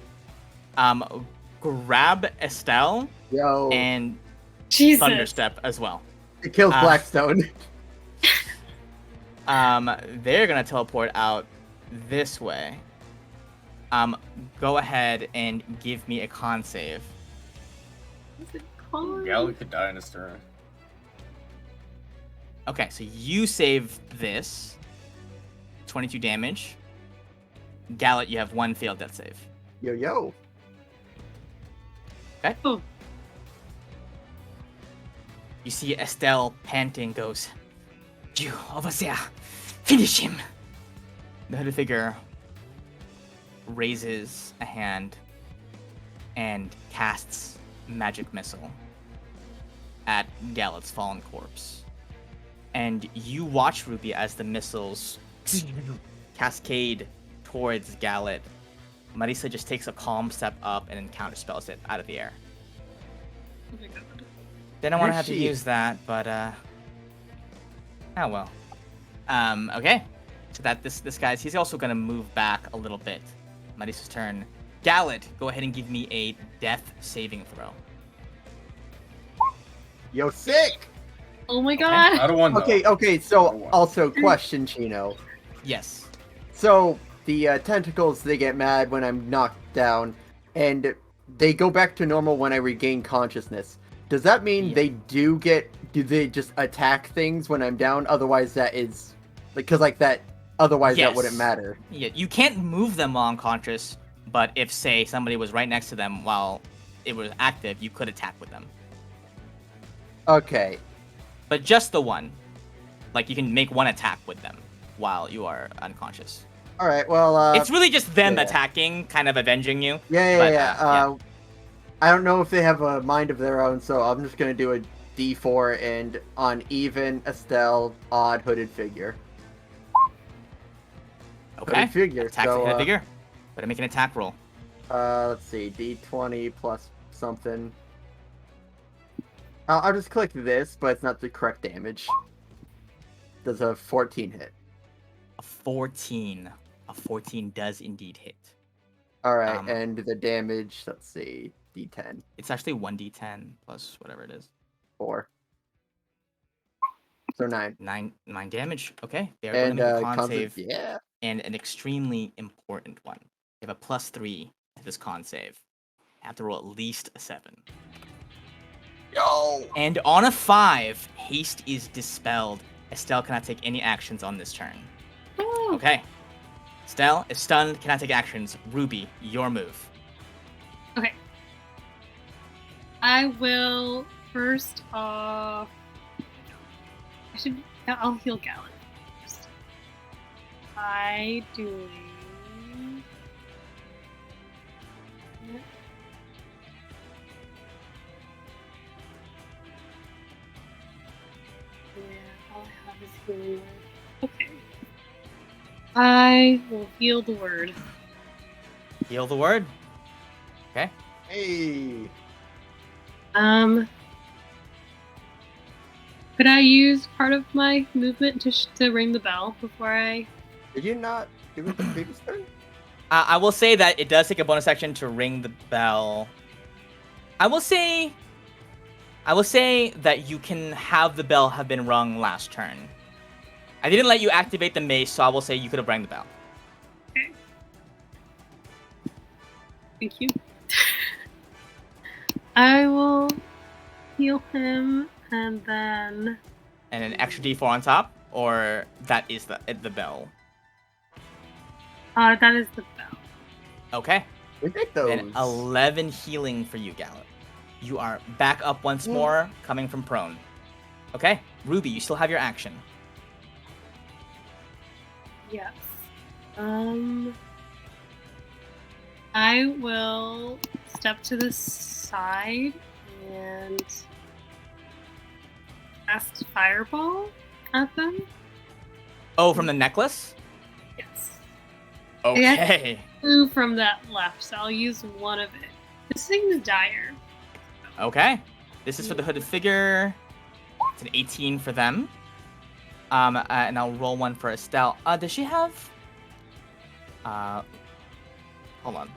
grab Estelle, and Thunderstep as well. It kills Blackstone. They're gonna teleport out this way. Go ahead and give me a con save. Gallet could die in his turn. Okay, so you save this. 22 damage. Gallet, you have 1 failed death save. Yo. Okay. Oh. You see Estelle panting goes, "You over there, finish him." The hooded figure raises a hand and casts magic missile at Gallet's fallen corpse. And you watch, Ruby, as the missiles cascade towards Gallet. Marisa just takes a calm step up and then counterspells it out of the air. Oh my God. Didn't want to have to use that, but oh well. Okay. So that this guy's, he's also gonna move back a little bit. Marisa's turn. Gallet, go ahead and give me a death saving throw. Yo, sick! Oh my God. Out of 1 though. Okay, so also question, Chino. Yes. So the tentacles, they get mad when I'm knocked down, and they go back to normal when I regain consciousness. Does that mean do they just attack things when I'm down? Otherwise that is, because like that, otherwise that wouldn't matter. Yeah, you can't move them while unconscious, but if, say, somebody was right next to them while it was active, you could attack with them. Okay. But just the one. Like, you can make 1 attack with them while you are unconscious. Alright, well, it's really just them attacking, kind of avenging you. Yeah. I don't know if they have a mind of their own, so I'm just gonna do a D4 and on even, Estelle, odd, hooded figure. Okay. Hooded figure. Attack the hooded figure. Better make an attack roll. Let's see, D20 plus something. I'll just click this, but it's not the correct damage. Does a 14 hit? A 14. A 14 does indeed hit. Alright, and the damage, let's see, D10. It's actually 1d10 plus whatever it is. 4. So 9. 9 damage. Okay. They are and going to make a con save. Yeah. And an extremely important one. You have a +3 to this con save. You have to roll at least a 7. Yo! And on a 5, haste is dispelled. Estelle cannot take any actions on this turn. Ooh. Okay. Estelle is stunned, cannot take actions. Ruby, your move. Okay. I will first off. I'll heal Gallet first. By doing. All I have is healing word. Okay. I will heal the word. Heal the word. Okay. Hey. Could I use part of my movement to ring the bell before I? Did you not do it the previous turn? I will say that it does take a bonus action to ring the bell. I will say that you can have the bell have been rung last turn. I didn't let you activate the mace, so I will say you could have rang the bell. Okay. Thank you. I will heal him and then. And an extra d4 on top, or that is the bell. That is the bell. Okay. We take those. Then 11 healing for you, Gallet. You are back up once more, coming from prone. Okay, Ruby, you still have your action. Yes. I will step to the side and cast Fireball at them. Oh, from the necklace? Yes. Okay. 2 from that left, so I'll use one of it. This thing's dire. Okay. This is for the hooded figure. It's an 18 for them. And I'll roll one for Estelle. Does she have... hold on.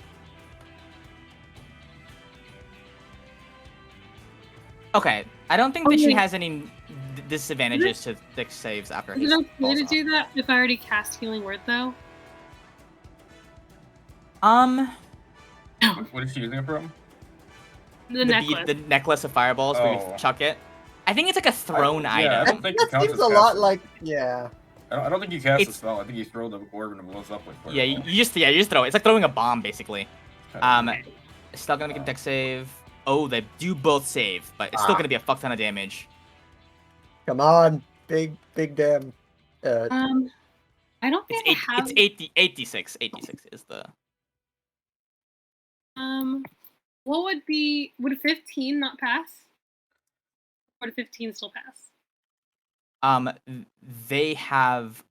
Okay, I don't think that she has any disadvantages to Dex saves after he Is it okay to off. do that if I already cast Healing Word, though? What is she using it from? The necklace. The necklace of fireballs where you chuck it. I think it's like a thrown I item. don't think it That counts seems as a lot casting. like, yeah. I don't think you cast the It's- spell. I think you throw the orb and it blows up like fireball. Yeah, you just throw it. It's like throwing a bomb, basically. Kinda weird. Still gonna make a dex save. Oh, they do both save, but it's still gonna be a fuck ton of damage. Come on. Big damn. I don't It's think I have. It's 86. 86 is the. What would 15 not pass? Or would 15 still pass? They have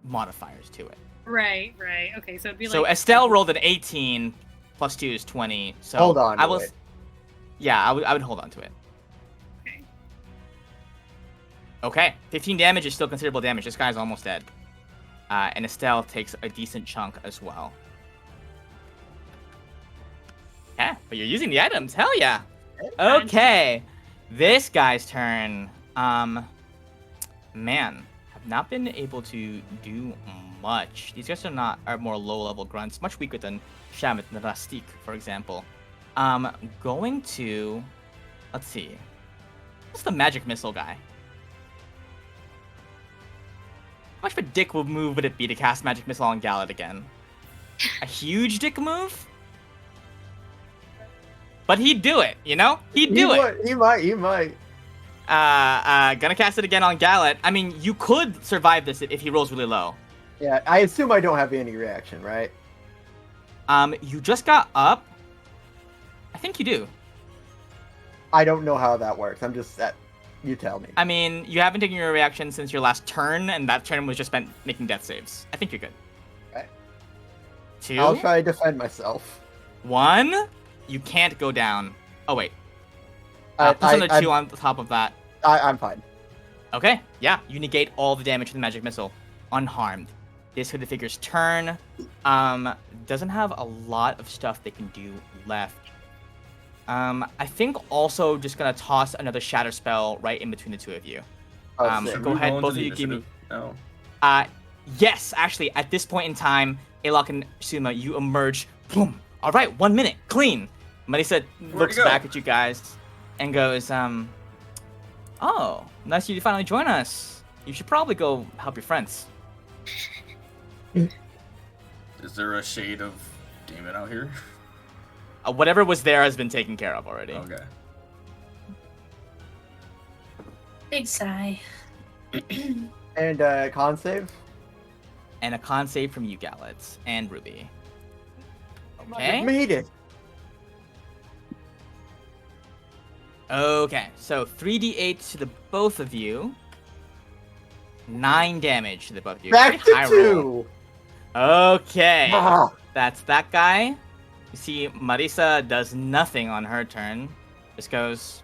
modifiers to it. Right. Okay, so it'd be like. So Estelle rolled an 18, plus 2 is 20. So Hold on to it. Yeah, I would hold on to it. Okay. Okay, 15 damage is still considerable damage. This guy's almost dead. And Estelle takes a decent chunk as well. Yeah, but you're using the items. Hell yeah. Okay, this guy's turn. Man, have not been able to do much. These guys are more low-level grunts, much weaker than Shamit and Rastik, for example. Going to, let's see. What's the magic missile guy? How much of a dick move would it be to cast magic missile on Gallet again? A huge dick move? But he'd do it, you know? He'd do it. He might. Gonna cast it again on Gallet. I mean, you could survive this if he rolls really low. Yeah, I assume I don't have any reaction, right? You just got up. I think you do. I don't know how that works. I'm just you tell me. I mean, you haven't taken your reaction since your last turn, and that turn was just spent making death saves. I think you're good. Okay. 2. I'll try to defend myself. 1. You can't go down. Oh wait. Plus another 2 on the top of that. I'm fine. Okay, yeah, you negate all the damage from the magic missile, unharmed. This hooded figure's turn. Doesn't have a lot of stuff they can do left. I think also just gonna toss another shatter spell right in between the two of you. Should Go we ahead, roll both of into you the give me. initiative? No. Yes, actually, at this point in time, Alok and Suma, you emerge. Boom. All right, 1 minute, clean. Marisa looks back at you guys and goes, "Oh, nice of you to finally join us. You should probably go help your friends." Is there a shade of demon out here? Whatever was there has been taken care of already. Okay. Big sigh. And con save? And a con save from you, Gallet, and Ruby. Okay. Made it. Okay, so 3d8 to the both of you. 9 damage to the both of you. Back Pretty to high 2. roll. Okay. Ah. That's that guy. You see, Marisa does nothing on her turn. Just goes,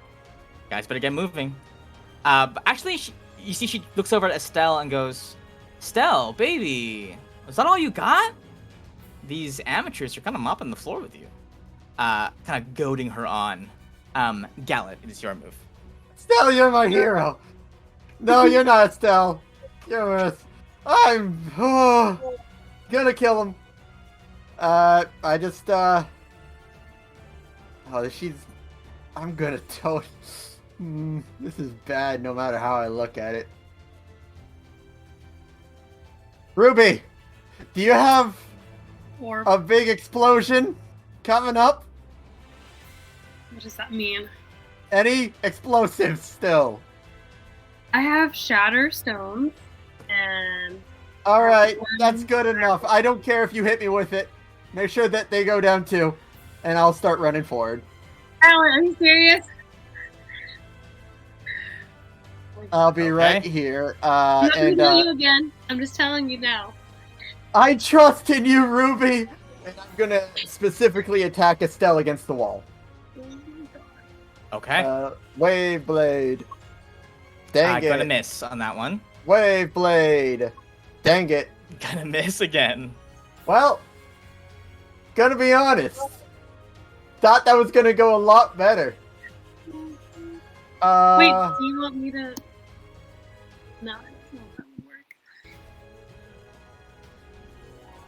guys better get moving. But actually, you see she looks over at Estelle and goes, Estelle, baby, is that all you got? These amateurs are kind of mopping the floor with you. Kind of goading her on. Gallet, it is your move. Stell, you're my hero. No, you're not, Stell. You're I'm gonna kill him. I just oh, I'm gonna this is bad no matter how I look at it. Ruby, do you have a big explosion coming up? What does that mean? Any explosives still? I have shatter stones and. All right, that's good enough. I don't care if you hit me with it. Make sure that they go down too, and I'll start running forward. Alan, are you serious? I'll be right here. I'm not gonna kill you again. I'm just telling you now. I trust in you, Ruby, and I'm gonna specifically attack Estelle against the wall. Okay. Wave Blade. Dang it. Gonna miss on that one. Wave Blade. Dang it. Gonna miss again. Well, gonna be honest. Thought that was gonna go a lot better. Wait, do you want me to... No, that's not how it would work.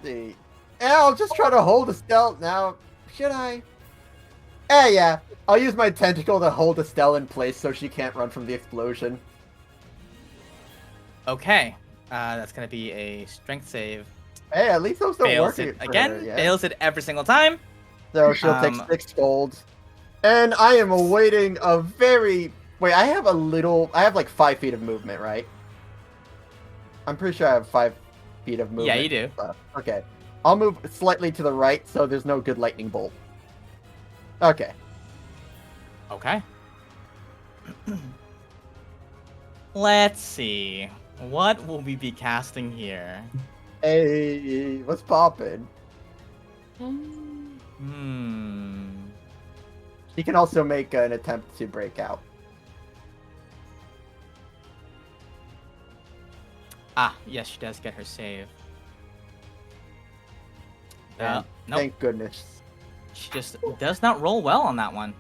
See. Yeah, I'll just try to hold Estelle now. Should I? Yeah. I'll use my tentacle to hold Estelle in place so she can't run from the explosion. Okay. That's gonna be a strength save. Hey, at least those don't fails work it again. Her, yeah. Fails it every single time. So she'll take 6 gold. And I am awaiting a very... Wait, I have like 5 feet of movement, right? I'm pretty sure I have 5 feet of movement. Yeah, you do. Okay. I'll move slightly to the right so there's no good lightning bolt. Okay. Okay. Let's see. What will we be casting here? Hey, what's poppin'? She can also make an attempt to break out. Yes, she does get her save. Nope. Thank goodness. She just does not roll well on that one.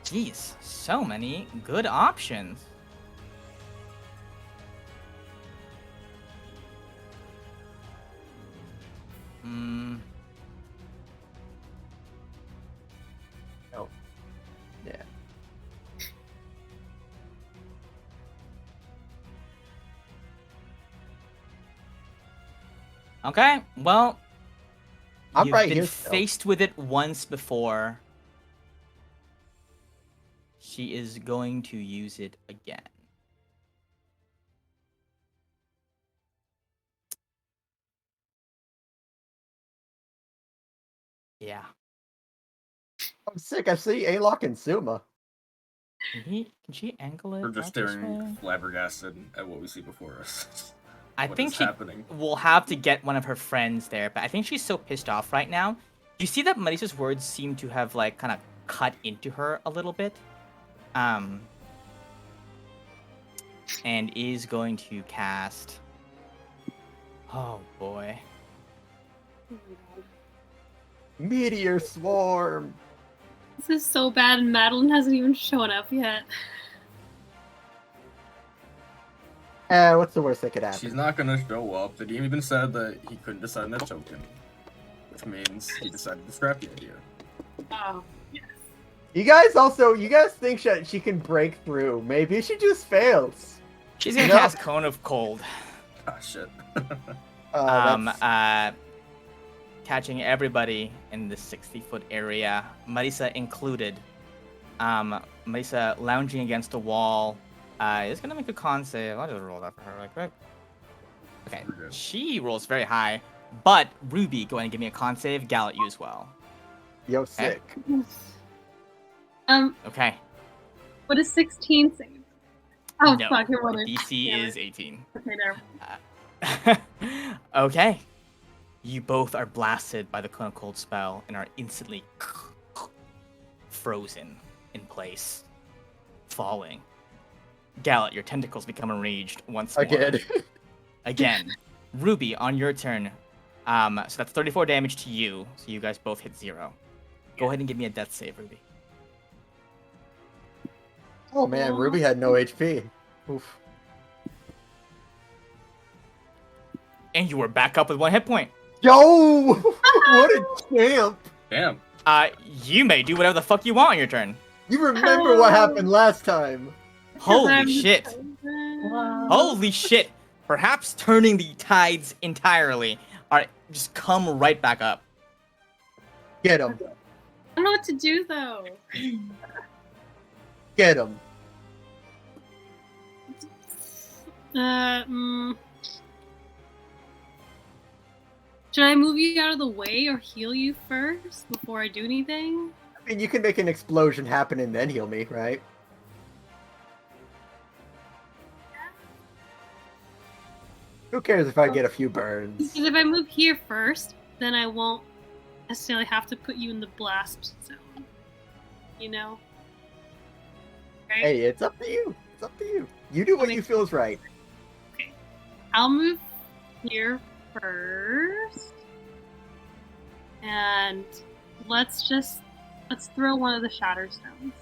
Jeez, so many good options. Oh. Yeah. Okay, well, I'm you've right been here faced with it once before. She is going to use it again. Yeah. I'm sick. I see Alok and Suma. Can she angle it? We're just staring flabbergasted at what we see before us. I think she will have to get one of her friends there, but I think she's so pissed off right now. You see that Marisa's words seem to have like kind of cut into her a little bit. And is going to cast... Oh boy. Meteor Swarm. This is so bad and Madeline hasn't even shown up yet. What's the worst that could happen? She's not gonna show up. The DM even said that he couldn't decide on that token. Which means he decided to scrap the idea. Oh, yes. You guys think she can break through. Maybe she just fails. She's gonna cast Cone of Cold. Ah, shit. Catching everybody in the 60-foot area, Marisa included. Marisa lounging against a wall is gonna make a con save. I'll just roll that for her real quick. Okay, she rolls very high, but Ruby, go ahead and give me a con save. Gallet, you as well. Yo, sick. Okay. What is 16 save? Oh, No, fuck, it the wouldn't. DC Damn is it. 18. Okay, never. Okay. You both are blasted by the cone of cold spell and are instantly frozen in place, falling. Gallet, your tentacles become enraged once more. Again. Ruby, on your turn. So that's 34 damage to you, so you guys both hit 0. Go ahead and give me a death save, Ruby. Oh man, Ruby had no HP. Oof. And you were back up with 1 hit point. Yo! What a champ! Damn. You may do whatever the fuck you want on your turn. You remember what happened last time. Holy shit. Wow. Holy shit. Perhaps turning the tides entirely. Alright, just come right back up. Get him. I don't know what to do, though. Get him. Should I move you out of the way or heal you first before I do anything? I mean, you can make an explosion happen and then heal me, right? Who cares if I get a few burns? Because if I move here first, then I won't necessarily have to put you in the blast zone. You know? Right? Hey, it's up to you. It's up to you. You do what you feel is right. Okay. I'll move here first. And let's throw one of the shatter stones.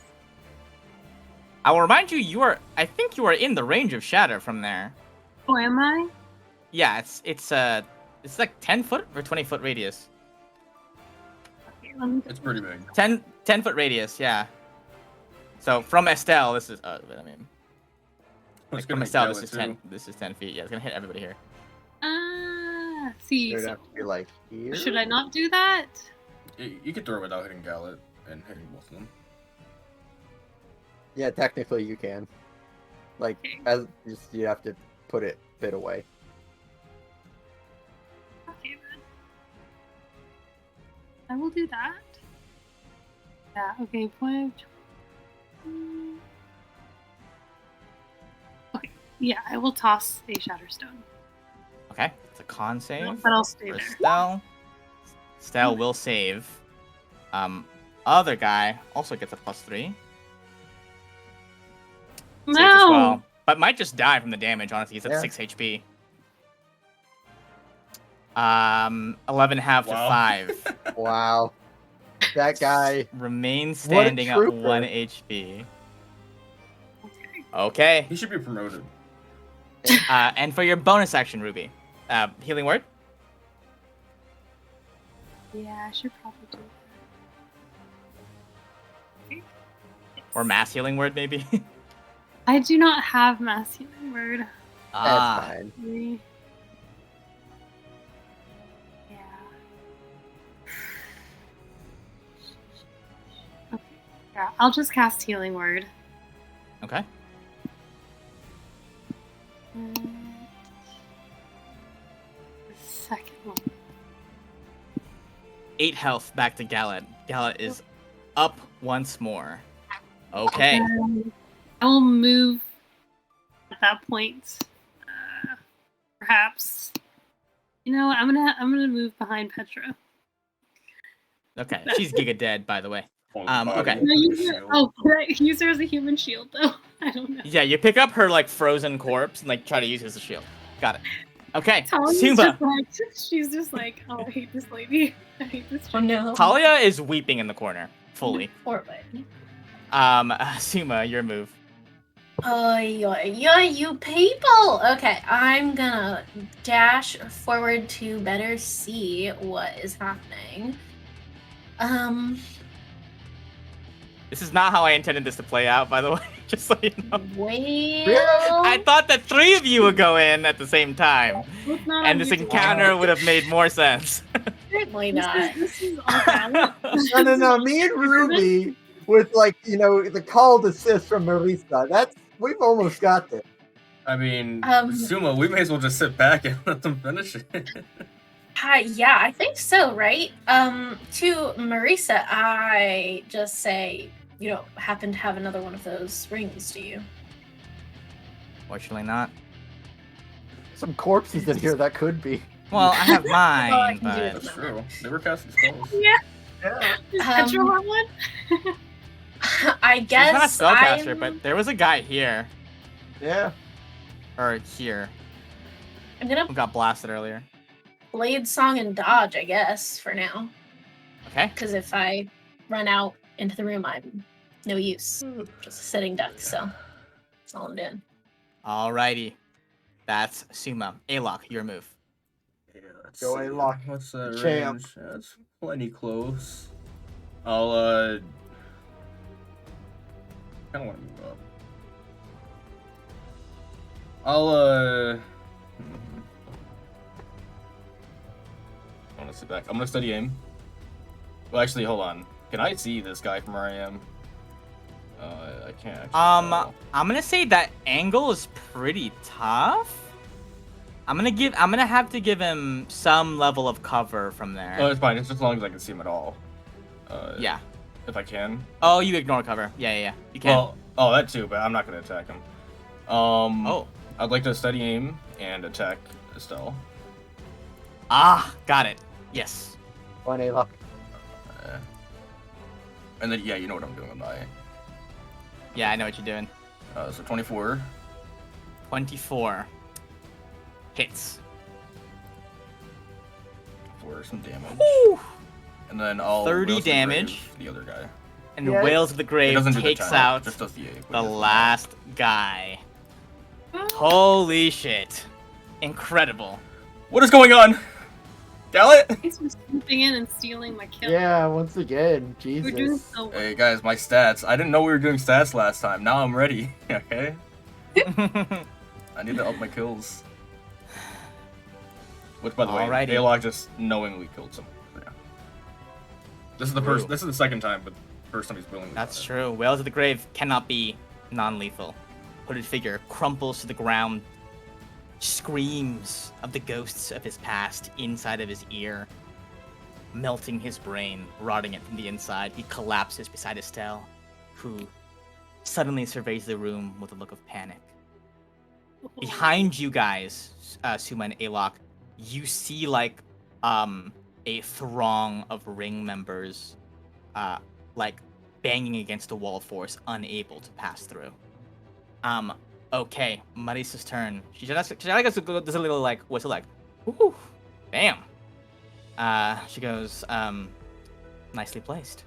I will remind you, I think you are in the range of shatter from there. Oh, am I? Yeah, it's like 10 foot or 20 foot radius. Okay, let me It's pretty big. 10 foot radius, yeah. So from Estelle, this is It's from gonna Estelle, hit this is Gallet, 10. This is 10 feet. Yeah, it's gonna hit everybody here. see. It'd So have to be like here. should I not do that? too. You could throw it without hitting Gallet and hitting both of them. Yeah, technically you can. Like, as just you have to put it a bit away. Okay, then. I will do that. Yeah, okay, point. Okay, yeah, I will toss a shatter stone. Okay, it's a con save. But I'll stay For there. Estelle. Estelle will save. Other guy also gets a +3. Saves as No! well, but might just die from the damage. Honestly, he's at Yeah. 6 HP. 11 half to Wow. 5. Wow. That guy. Remains What a standing at trooper. 1 HP. Okay. He should be promoted. And for your bonus action, Ruby, healing word. Yeah, I should probably do that. Okay. Or mass healing word, maybe. I do not have mass healing word. That's fine. Really. Yeah. Okay. Yeah, I'll just cast healing word. Okay. The second one. 8 health back to Gallet. Gallet is up once more. Okay. I will move at that point. Perhaps. You know, I'm gonna move behind Petra. Okay. She's giga dead, by the way. Holy Okay. Can I use her? Shield. Oh, can I use her as a human shield though? I don't know. Yeah, you pick up her like frozen corpse and like try to use it as a shield. Got it. Okay. Talia's Suma. just like, she's just like, oh, I hate this lady. I hate this. Oh no. Talia is weeping in the corner, fully. Poor baby. Suma, your move. Yeah, you people! Okay, I'm gonna dash forward to better see what is happening. This is not how I intended this to play out, by the way. Just so you know. Well, I thought that 3 of you would go in at the same time, It's not and this unusual. encounter would have made more sense. certainly This not. is all valid. No. Me and Ruby with like the called assist from Marisa. We've almost got this. I mean, Um, Sumo, we may as well just sit back and let them finish it. Yeah, I think so, right? To Marisa, I just say, You don't happen to have another one of those rings, do you? Fortunately not. Some corpses in here that could be. Well, I have mine, Well, I can do but it. That's true. They were casting spells. Yeah. Yeah. Does Petra want one? I she's guess not a spellcaster, I'm but there was a guy here. Yeah. Or here. gonna Who got blasted earlier. blade song and dodge, I guess, for now. Okay. Because if I run out into the room, I'm no use. Just a sitting duck, so that's all I'm doing. Alrighty. That's Suma. Alok, your move. Yeah, let's Go see. A-Lock. What's that Champ. range? That's plenty close. I'll kind of want to move up. I'll I want to sit back. I'm gonna study aim. Well, actually, hold on. Can I see this guy from where I am? I can't. Actually tell. I'm gonna say that angle is pretty tough. I'm gonna have to give him some level of cover from there. Oh, it's fine. It's just as long as I can see him at all. Yeah. If I can. Oh, you ignore cover. Yeah. You can. Well, oh, that too, but I'm not gonna attack him. Oh. I'd like to study aim and attack Estelle. Ah, got it. Yes. One A-Lock. And then, yeah, you know what I'm doing with my. Yeah, I know what you're doing. So 24. 24. Hits. For some damage. Woo! And then I'll 30 Whales of the damage. Grave, the other guy. And Yeah. Whales of the It Grave doesn't do the takes challenge, out just does the A, but the it's- last guy. Oh, Holy shit. Incredible. What is going on? Gallet? thanks for swooping in and stealing my kill. Yeah, once again, We're doing Jesus. so well. Hey guys, my stats. I didn't know we were doing stats last time. Now I'm ready. Okay? I need to up my kills. Which, by the way, Alrighty. Alok just knowingly killed someone. Yeah. This is the first. This is the second time, but first time he's willingly. That's done true. Whales of the Grave cannot be non-lethal. Hooded figure crumples to the ground, screams of the ghosts of his past inside of his ear, melting his brain, rotting it from the inside. He collapses beside Estelle, who suddenly surveys the room with a look of panic. Behind you guys, Suma and Alok, you see like a throng of ring members like banging against a wall of force, unable to pass through. Okay, Marisa's turn. She does a little like whistle like, ooh, damn. She goes, nicely placed.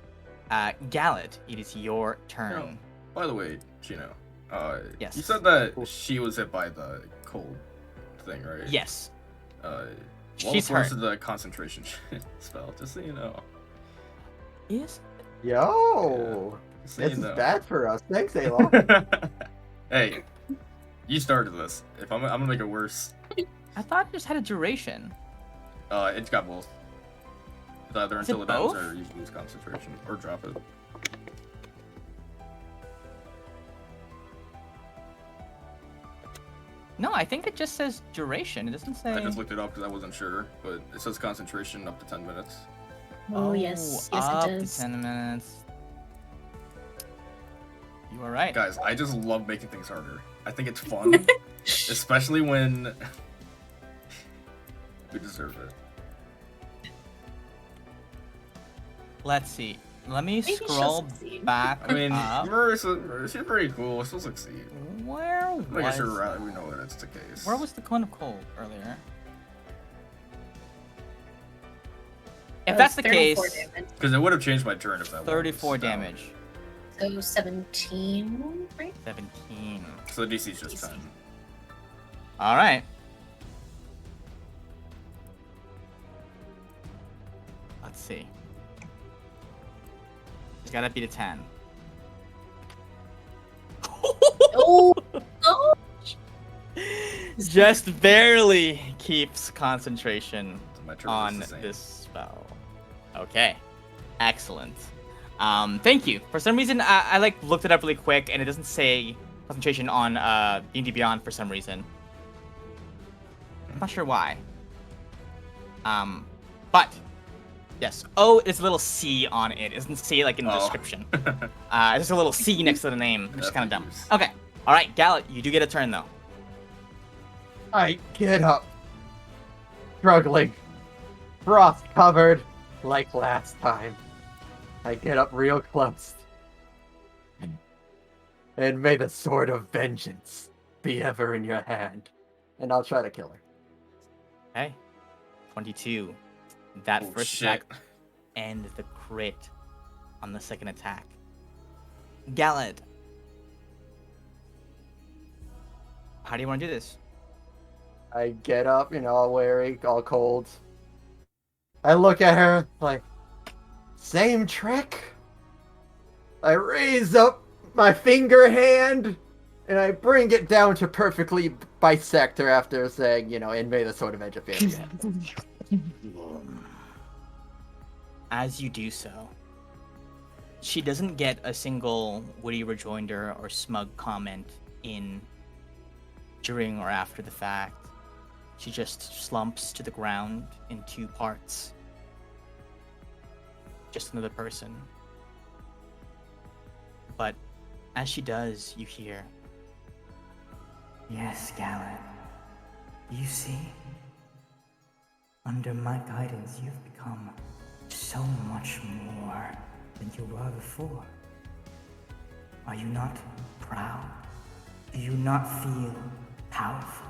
Gallet, it is your turn. By the way, Chino, Yes. you said that she was hit by the cold thing, right? Yes. She's She's hurt. hurt. The concentration spell, just so you know. Is Yo! Just so This you is know. bad for us. Thanks, A-Lock. Hey, you started this. If I'm gonna make it worse. I thought it just had a duration. It's got both. It's either Is it until it ends both? or you lose concentration or drop it. No, I think it just says duration. It doesn't say. I just looked it up because I wasn't sure, but it says concentration up to 10 minutes. Oh, yes. Yes, up it to does. 10 minutes. You are right. Guys, I just love making things harder. I think it's fun, especially when we deserve it. Let's see. Let me Maybe she'll scroll succeed. back I mean, up. she's pretty cool. She'll succeed. Where I'm making was sure we know that it's the case. where was the cone of cold earlier? If that's the case, 34 damage. Because it would have changed my turn if that 34 was down. damage. So 17, right? 17. So the DC's just 10. All right. Let's see. He's got to beat a 10. Oh, oh. Just barely keeps concentration So my turn on is the same. this spell. Okay. Excellent. Thank you. For some reason, I like looked it up really quick, and it doesn't say concentration on D&D Beyond for some reason. I'm not sure why. But Yes. Oh, it's a little C on it. It doesn't say like in the description. It's just a little C next to the name, which is kind of dumb. Okay. All right, Gallet, you do get a turn though. I get up, struggling, frost covered, like last time. I get up real close. And may the sword of vengeance be ever in your hand. And I'll try to kill her. Okay. 22. That first shit. attack and the crit on the second attack. Galad, how do you want to do this? I get up, all weary, all cold. I look at her like, same trick? I raise up my finger hand, and I bring it down to perfectly bisect her after saying, and may the sword of vengeance be in your hand. As you do so, she doesn't get a single witty rejoinder or smug comment in during or after the fact. She just slumps to the ground in 2 parts. Just another person. But as she does, you hear, "Yes, Galad. You see, under my guidance, you've become so much more than you were before. Are you not proud? Do you not feel powerful?"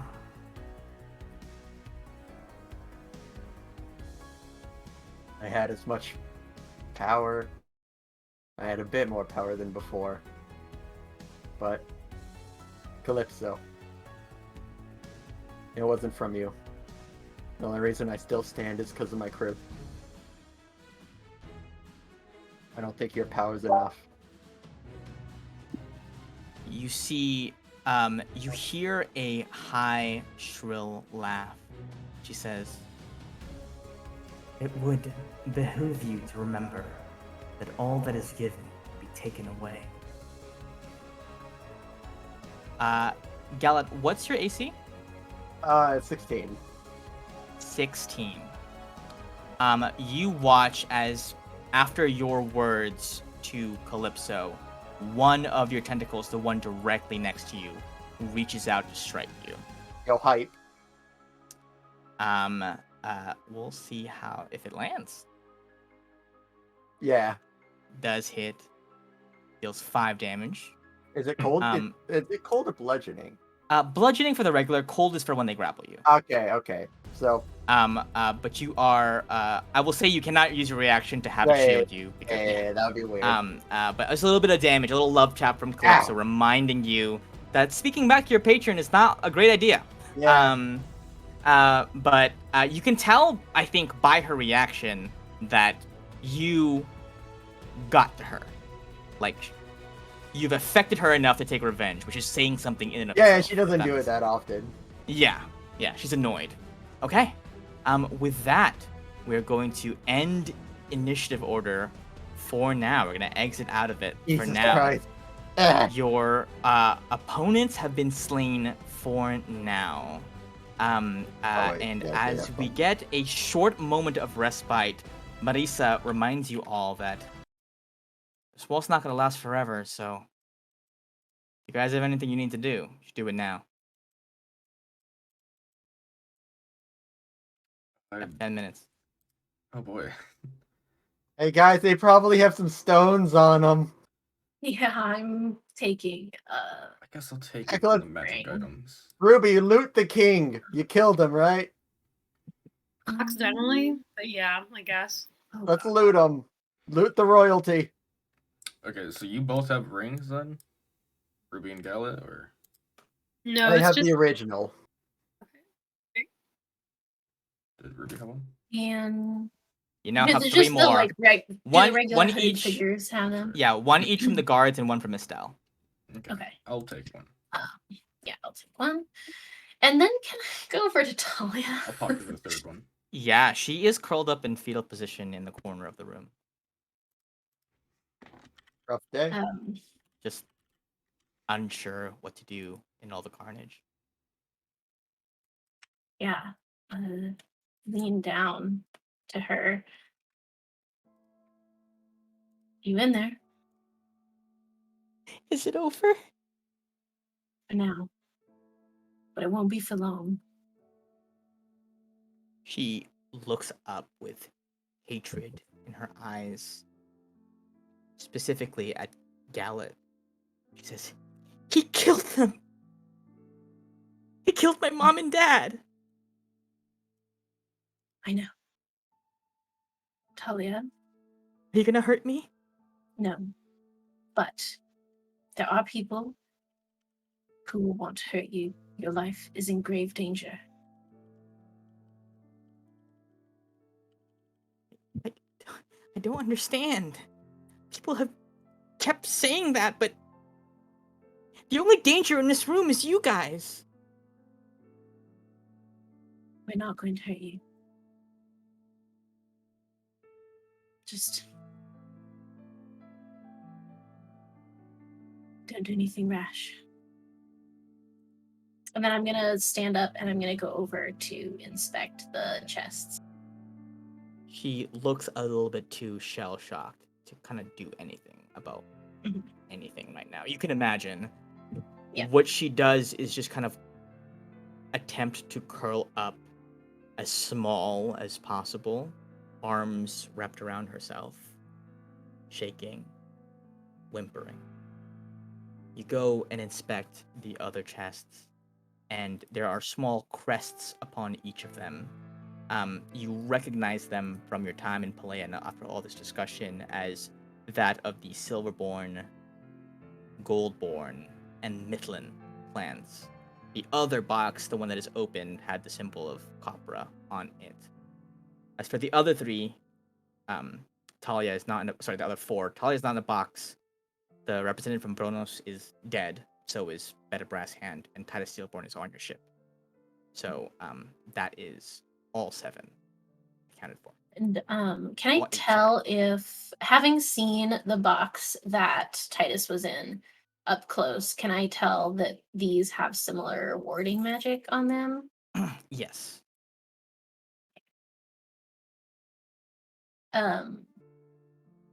I had as much power. I had a bit more power than before. But, Calypso, it wasn't from you. The only reason I still stand is because of my crew. I don't think your power's enough. You see, you hear a high, shrill laugh. She says, "It would behoove you to remember that all that is given will be taken away." Gallat, what's your AC? 16. 16. You watch as, after your words to Calypso, one of your tentacles, the one directly next to you, reaches out to strike you. Yo, hype. We'll see if it lands. Yeah. Does hit. Deals 5 damage. Is it cold? Is it cold or bludgeoning? Bludgeoning for the regular, cold is for when they grapple you. Okay. So. But you are. I will say you cannot use your reaction to have it shield you. Because, yeah, that would be weird. But it's a little bit of damage, a little love tap from Calypso, reminding you that speaking back to your patron is not a great idea. Yeah. But you can tell, I think, by her reaction that you got to her. Like, you've affected her enough to take revenge, which is saying something in and of itself. Yeah, she doesn't do it that often. Yeah, she's annoyed. Okay. With that, we're going to end initiative order for now. We're going to exit out of it Jesus for now. Christ. Your opponents have been slain for now. As we get a short moment of respite, Marisa reminds you all that this walt's not going to last forever, so if you guys have anything you need to do, you should do it now. 10 minutes. Oh boy. Hey guys, they probably have some stones on them. Yeah, I'm taking. I guess I'll take Heck, the magic items. Ruby, loot the king. You killed him, right? Accidentally, but yeah, I guess. Let's loot him. Loot the royalty. Okay, so you both have rings then? Ruby and Gallet, or? No, I it's have just the original. Did Ruby have one? And you now have it's 3 just more. The, one each. Figures have them. Yeah, one each from the guards and one from Estelle. Okay. I'll take one. Yeah, I'll take one. And then can I go over to Talia? I'll pocket the third one. Yeah, she is curled up in fetal position in the corner of the room. Rough day. Just unsure what to do in all the carnage. Yeah. Lean down to her You in there Is it over? for now, but it won't be for long. She looks up with hatred in her eyes, specifically at Gallet. She says, "He killed them! He killed my mom and dad!" I know. Talia, Are you gonna hurt me? no. But there are people who will want to hurt you. Your life is in grave danger. I don't understand. People have kept saying that, but the only danger in this room is you guys. We're not going to hurt you. Just don't do anything rash. And then I'm going to stand up and I'm going to go over to inspect the chests. She looks a little bit too shell-shocked to kind of do anything about anything right now. You can imagine what she does is just kind of attempt to curl up as small as possible, arms wrapped around herself, shaking, whimpering. You go and inspect the other chests, and there are small crests upon each of them. You recognize them from your time in Palea after all this discussion as that of the Silverborn, Goldborn, and Mithlin clans. The other box, the one that is open, had the symbol of Copra on it. As for the other three, Talia is not in the other four. Talia is not in the box. The representative from Bronos is dead. So is Beta Brass Hand, and Titus Steelborn is on your ship. So that is all 7 accounted for. And can I tell if, having seen the box that Titus was in up close, can I tell that these have similar warding magic on them? Yes.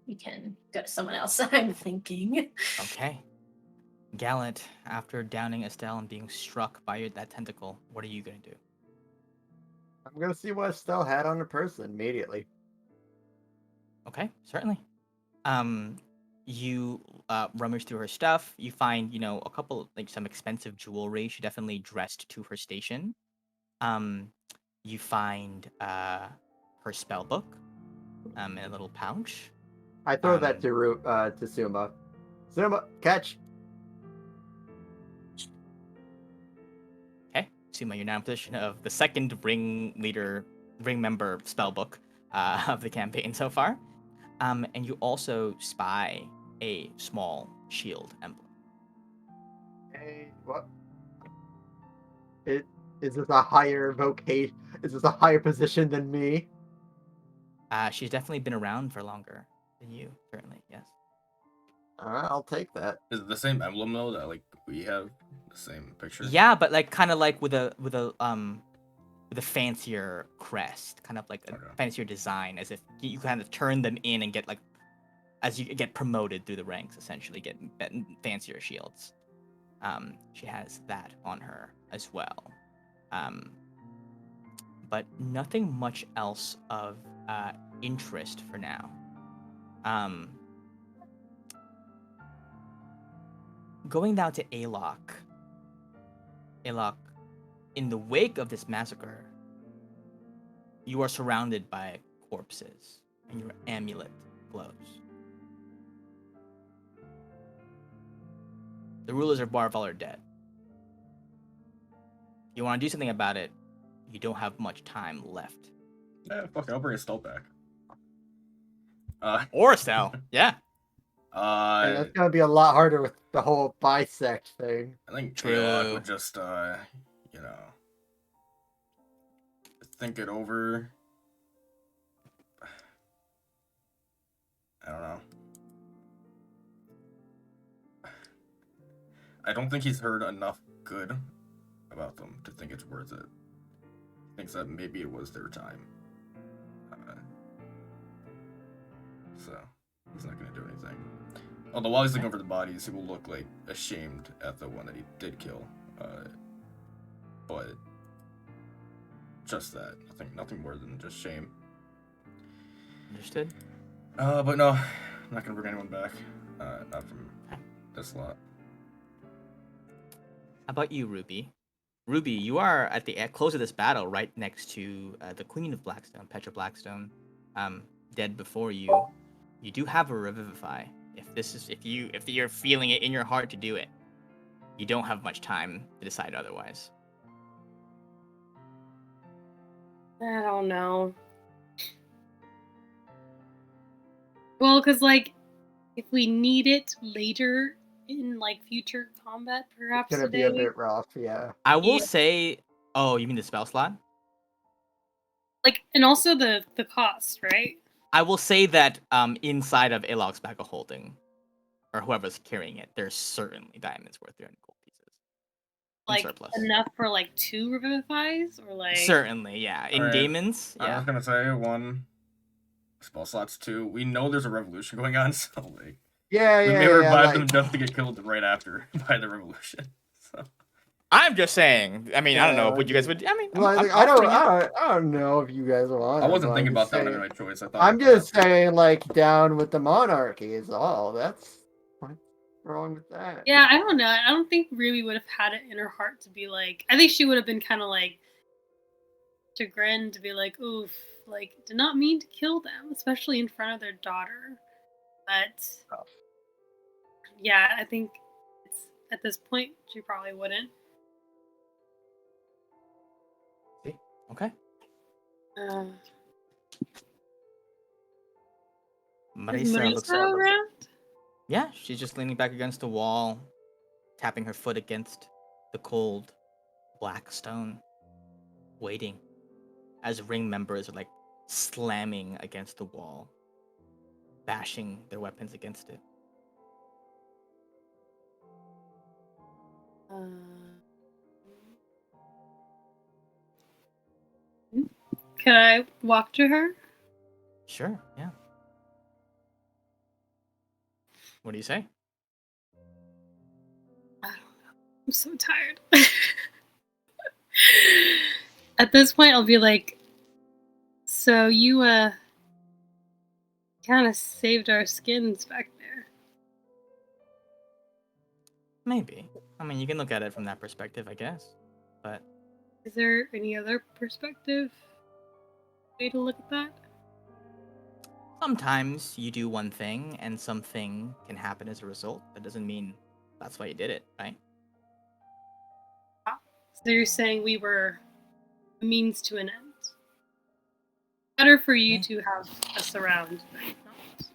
We can go to someone else, I'm thinking. Okay. Gallant, after downing Estelle and being struck by that tentacle, what are you going to do? I'm going to see what Estelle had on her person immediately. Okay, certainly. You rummage through her stuff. You find, a couple, some expensive jewelry. She definitely dressed to her station. You find her spell book in a little pouch. I throw that to Suma. Suma, catch! Okay, Suma, you're now in position of the second ring member spell book of the campaign so far. And you also spy a small shield emblem. Hey, what? Is this a higher vocation? Is this a higher position than me? She's definitely been around for longer than you, currently, yes. Alright, I'll take that. Is it the same emblem though that we have the same picture? Yeah, but kind of with a fancier crest, kind of like a fancier design, as if you kind of turn them in and get as you get promoted through the ranks, essentially get fancier shields. She has that on her as well. But nothing much else of interest for now. Going down to Alok, in the wake of this massacre, you are surrounded by corpses, and your amulet glows. The rulers of Barval are dead. You want to do something about it, you don't have much time left. Yeah, fuck it, I'll bring Estelle back. Or Estelle, yeah. And that's gonna be a lot harder with the whole bisect thing. I think Alok would just, think it over. I don't know. I don't think he's heard enough good about them to think it's worth it. He thinks that maybe it was their time. So, he's not going to do anything. Although while he's looking over the bodies, he will look like ashamed at the one that he did kill. But just that, nothing more than just shame. Understood. But no, I'm not gonna bring anyone back. Not from this lot. How about you, Ruby? Ruby, you are at the close of this battle, right next to the Queen of Blackstone, Petra Blackstone, dead before you. You do have a revivify. If you're feeling it in your heart to do it, you don't have much time to decide otherwise. I don't know. Well, because, like, if we need it later in, like, future combat, perhaps It's gonna today. be a bit rough, yeah. I will say... Oh, you mean the spell slot? Like, and also the cost, right? I will say that inside of Alok's bag of holding, or whoever's carrying it, there's certainly diamonds worth 300 gold pieces. Like, surplus. enough for, like, 2 revivifies? Or, like... Certainly, yeah. In Daemons, yeah. I was gonna say 1. Spell slots 2. We know there's a revolution going on, so like... Yeah, we may revive them just to get killed right after by the revolution. So... I'm just saying. I mean, I don't know what you guys would. I mean, I don't know if you guys want. I wasn't thinking about that my choice. I thought. I'm just saying, like, down with the monarchy is all. That's what's wrong with that. Yeah, I don't know. I don't think Ruby would have had it in her heart to be like. I think she would have been kind of like chagrined to be like, "Oof, like, did not mean to kill them, especially in front of their daughter." But yeah, I think it's at this point she probably wouldn't. Okay. Marisa around? Yeah, she's just leaning back against the wall, tapping her foot against the cold black stone, waiting as ring members are like slamming against the wall, bashing their weapons against it. Can I walk to her? Sure, yeah. What do you say? I don't know. I'm so tired. At this point, I'll be like, so you, kind of saved our skins back there. Maybe. I mean, you can look at it from that perspective, I guess. But is there any other perspective way to look at that? Sometimes you do one thing and something can happen as a result. That doesn't mean that's why you did it, right? So you're saying we were a means to an end. Better for you to have us around than not.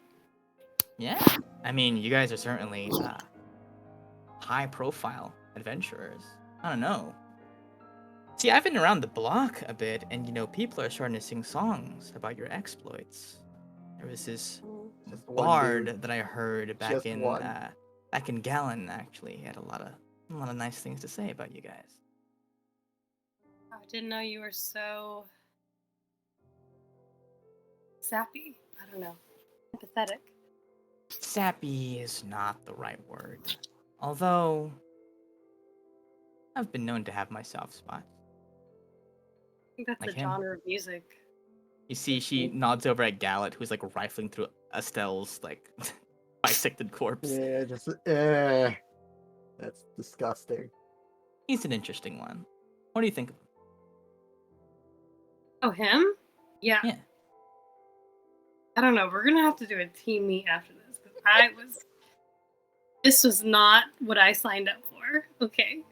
Yeah. I mean, you guys are certainly high-profile adventurers. I don't know. See, I've been around the block a bit, and, you know, people are starting to sing songs about your exploits. There was this bard that I heard back in Gallon, actually. He had a lot of nice things to say about you guys. I didn't know you were so sappy. I don't know. Empathetic. Sappy is not the right word. Although, I've been known to have my soft spots. I think that's the genre of music. You see, she nods over at Gallet, who's like rifling through Estelle's like bisected corpse. Yeah, that's disgusting. He's an interesting one. What do you think of him? Oh, him? Yeah. I don't know. We're gonna have to do a team meet after this because this was not what I signed up for. Okay.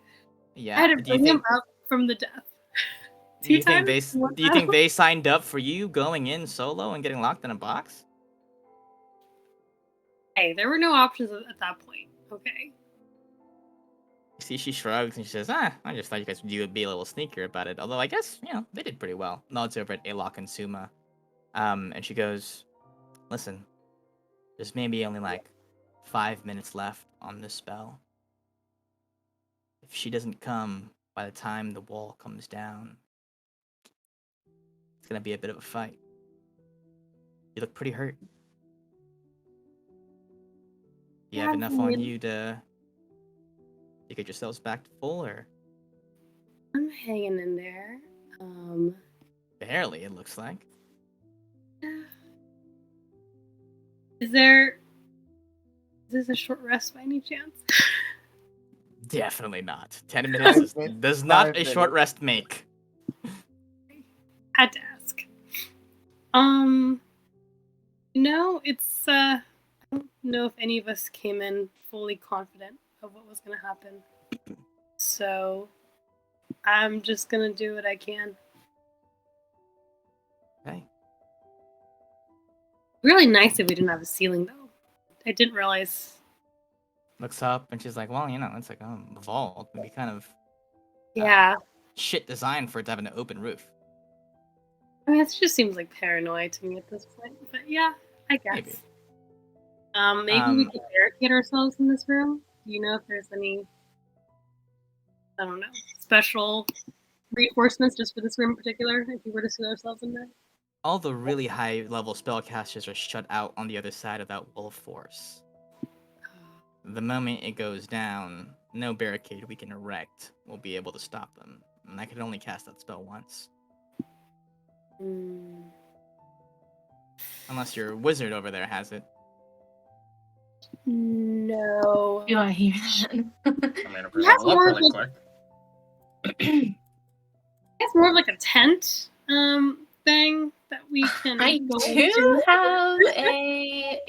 Yeah. I had to bring him up from the death. Do you think they signed up for you going in solo and getting locked in a box? Hey, there were no options at that point. Okay. See, she shrugs and she says, I just thought you guys would be a little sneakier about it. Although I guess, you know, they did pretty well. Nods over at Alok and Suma. And she goes, listen, there's maybe only like 5 minutes left on this spell. If she doesn't come by the time the wall comes down, it's gonna be a bit of a fight. You look pretty hurt. You have enough on you to get yourselves back to full, or I'm hanging in there. barely? It looks like. Is this a short rest by any chance? Definitely not. 10 minutes does not a 5 short minutes. rest make. Had to ask. No, it's I don't know if any of us came in fully confident of what was gonna happen. So I'm just gonna do what I can. Okay. Really nice if we didn't have a ceiling though. I didn't realize. Looks up and she's like, well, it's like a vault. It'd be kind of Yeah. shit designed for it to have an open roof. I mean, it just seems like paranoia to me at this point. But yeah, I guess. Maybe. Maybe we could barricade ourselves in this room. Do you know if there's any, I don't know, special reinforcements just for this room in particular, if we were to see ourselves in there? All the really high level spellcasters are shut out on the other side of that wolf force. The moment it goes down, no barricade we can erect will be able to stop them. And I can only cast that spell once. Unless your wizard over there has it. No. Do I hear that? I mean, if we That's level up more really like- quick. It's more of like a tent thing that we can I go do into. have a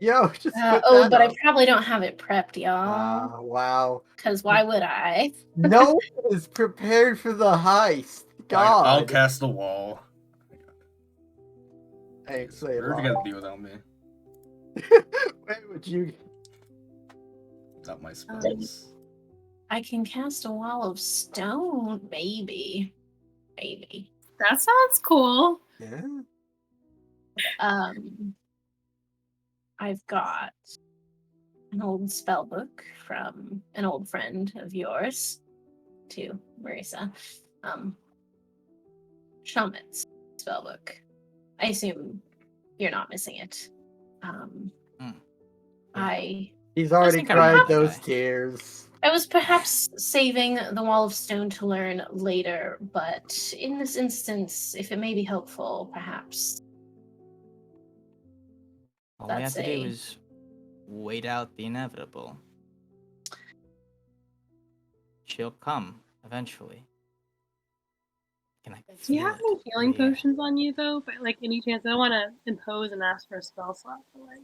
Yo, just put oh, that but I up. probably don't have it prepped, y'all. Wow. Because why would I? No one is prepared for the heist. God. I'll cast the wall. Thanks, Where are you gonna be without me? Where would you? Without my spells. I can cast a wall of stone, maybe. Maybe. That sounds cool. Yeah. I've got an old spell book from an old friend of yours, to Marisa. Shaman's spell book. I assume you're not missing it. He's already think I cried remember those that. tears. I was perhaps saving the Wall of Stone to learn later, but in this instance, if it may be helpful, perhaps. All we have That's to do a- is wait out the inevitable. She'll come eventually. Can I Do you feel have it? any healing Yeah. potions on you though? But like any chance, I don't want to impose and ask for a spell slot. But like,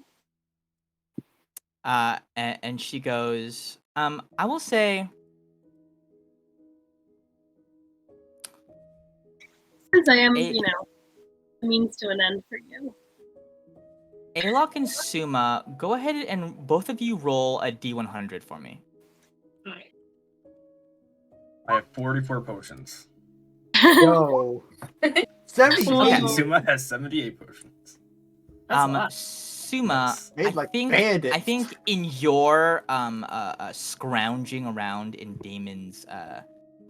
And she goes, I will say, since I am, A- a means to an end for you. Aelok and Suma, go ahead and both of you roll a D100 for me. Alright. I have 44 potions. Yo. 78. Okay. Suma has 78 potions. That's a lot. Suma, Nice. Made I like think bandits. in your scrounging around in Damon's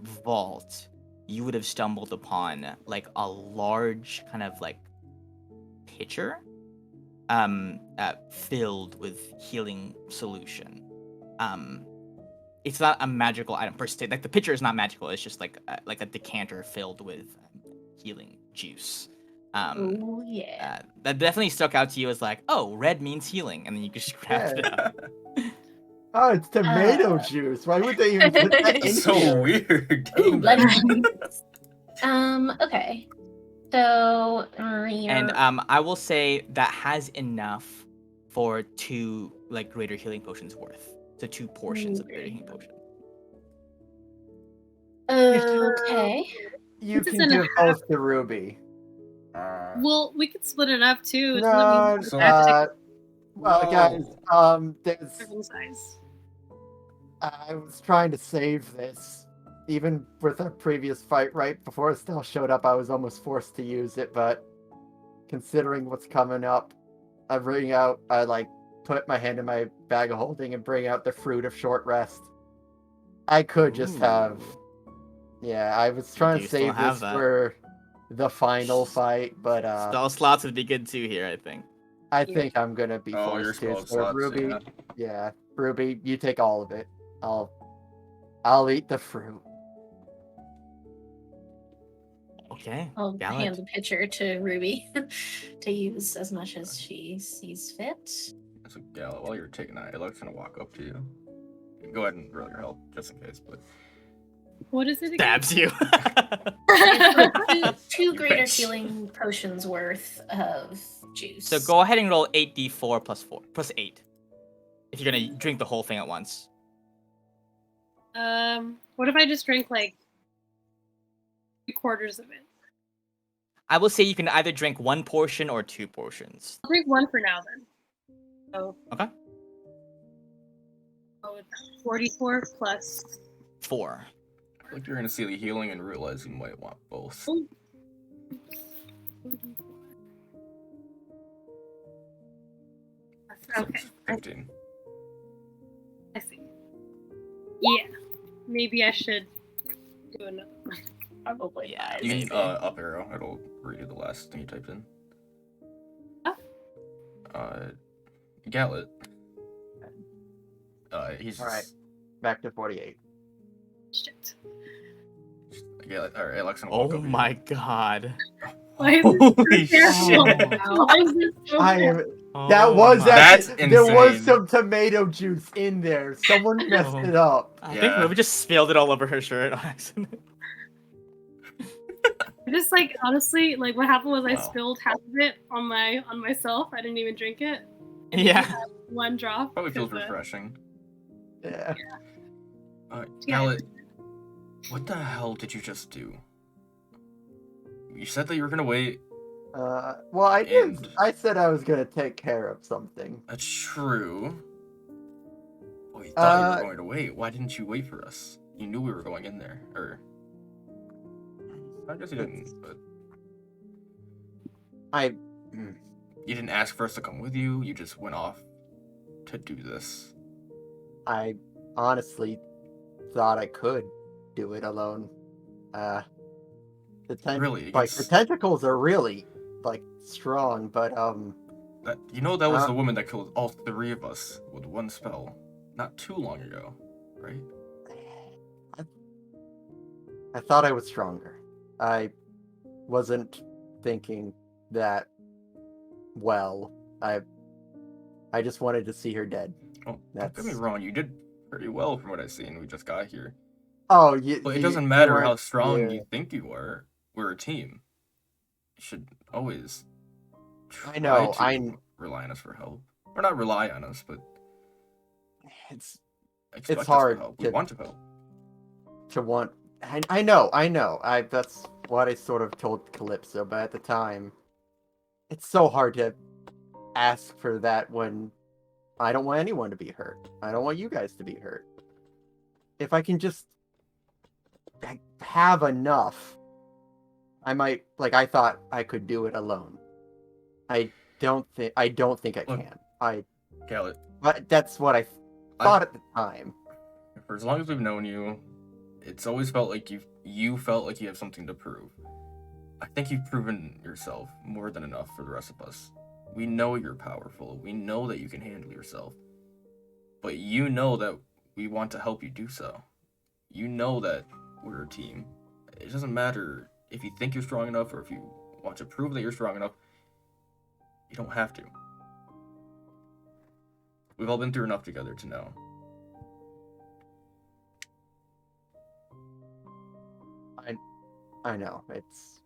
vault, you would have stumbled upon like a large kind of like pitcher filled with healing solution. It's not a magical item per se. Like the pitcher is not magical. It's just like a decanter filled with healing juice. Oh, yeah. That definitely stuck out to you as like, oh, red means healing, and then you just grab it up. Oh, it's tomato juice. Why would they even put that in It's so here? weird. Ooh, Dang, bloody man. okay. So, And I will say that has enough for 2 like greater healing potions worth. So 2 portions of greater healing potion. okay. You This can isn't a give both to Ruby. Well, we could split it up too. It's No, So- well, guys, there's. serving size. I was trying to save this. Even with our previous fight right before Estelle showed up, I was almost forced to use it, but considering what's coming up, I put my hand in my bag of holding and bring out the fruit of short rest. I could just have. Yeah, I was trying do to still save have this that. for the final fight, but Spell slots would be good too here, I think. I think I'm gonna be Oh, you're forced to. supposed So to, Ruby, yeah. yeah, Ruby, you take all of it. I'll eat the fruit. Okay. I'll Gallant. hand the pitcher to Ruby to use as much as she sees fit. So, Gala, while you're taking that, Alex gonna walk up to you. Go ahead and roll your help, just in case, but... What is it again? Stabs you. Two You greater bitch. healing potions worth of juice. So go ahead and roll 8d4 plus 8. If you're gonna drink the whole thing at once. What if I just drink like 3/4 of it? I will say you can either drink 1 portion or 2 portions. I'll drink 1 for now then. So. Okay. Oh, 44 plus 4. I feel like you're gonna see the healing and realize you might want both. Ooh. Okay. 15. I see. Yeah. Maybe I should do another one. Probably Yeah, You maybe. can up arrow. It'll read you the last thing you typed in. Oh. Gallet. He's All right, back to 48. Shit. Gallet. All right, Alex gonna walk Oh up to my god. Why is Holy it so shit. terrible? Why is it so I am. Oh That was my- That's actually. There was insane. some tomato juice in there. Someone messed Oh. it up. I Yeah. think Ruby just spilled it all over her shirt on accident. Just like honestly, like what happened was I Wow. spilled half of it on myself. I didn't even drink it. And Yeah. you had 1 drop. Probably feels 'cause, refreshing. Yeah. Yeah. Gallet, what the hell did you just do? You said that you were gonna wait. Well, I did. And- I said I was gonna take care of something. That's true. Well, you thought you Uh, were going to wait. Why didn't you wait for us? You knew we were going in there, or I guess you didn't. But you didn't ask for us to come with you. You just went off to do this. I honestly thought I could do it alone. Really? Like the tentacles are really like strong, but That that was the woman that killed all 3 of us with 1 spell, not too long ago, right? I thought I was stronger. I wasn't thinking that well. I just wanted to see her dead. Oh, don't get me That's- wrong. You did pretty well from what I've seen. We just got here. Oh, But it doesn't matter weren't- how strong yeah. you think you are. We're a team. You should always try I know, to rely on us for help. Or not rely on us, but It's expect us hard to help. We to- want to help. to want. I know. That's what I sort of told Calypso, but at the time, it's so hard to ask for that when I don't want anyone to be hurt. I don't want you guys to be hurt. If I can just have enough, I might. Like I thought I could do it alone. I don't think I Look. can. Gallet, But that's what I thought at the time. for as long as we've known you, it's always felt like you felt like you have something to prove. I think you've proven yourself more than enough for the rest of us. We know you're powerful. We know that you can handle yourself. But you know that we want to help you do so. You know that we're a team. It doesn't matter if you think you're strong enough or if you want to prove that you're strong enough. You don't have to. We've all been through enough together to know. I know it's.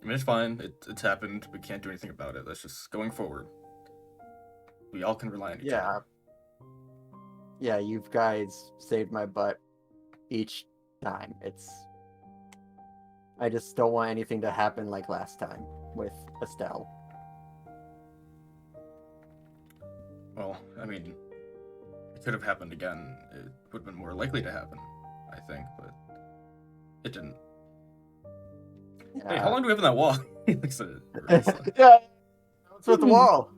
I mean, it's fine. It's happened. We can't do anything about it. That's just going forward. We all can rely on each Yeah. other. Yeah, you guys saved my butt each time. I just don't want anything to happen like last time with Estelle. Well, I mean, it could have happened again. It would have been more likely to happen, I think, but it didn't. Hey, how long do we have on that wall? Yeah, what's with the wall?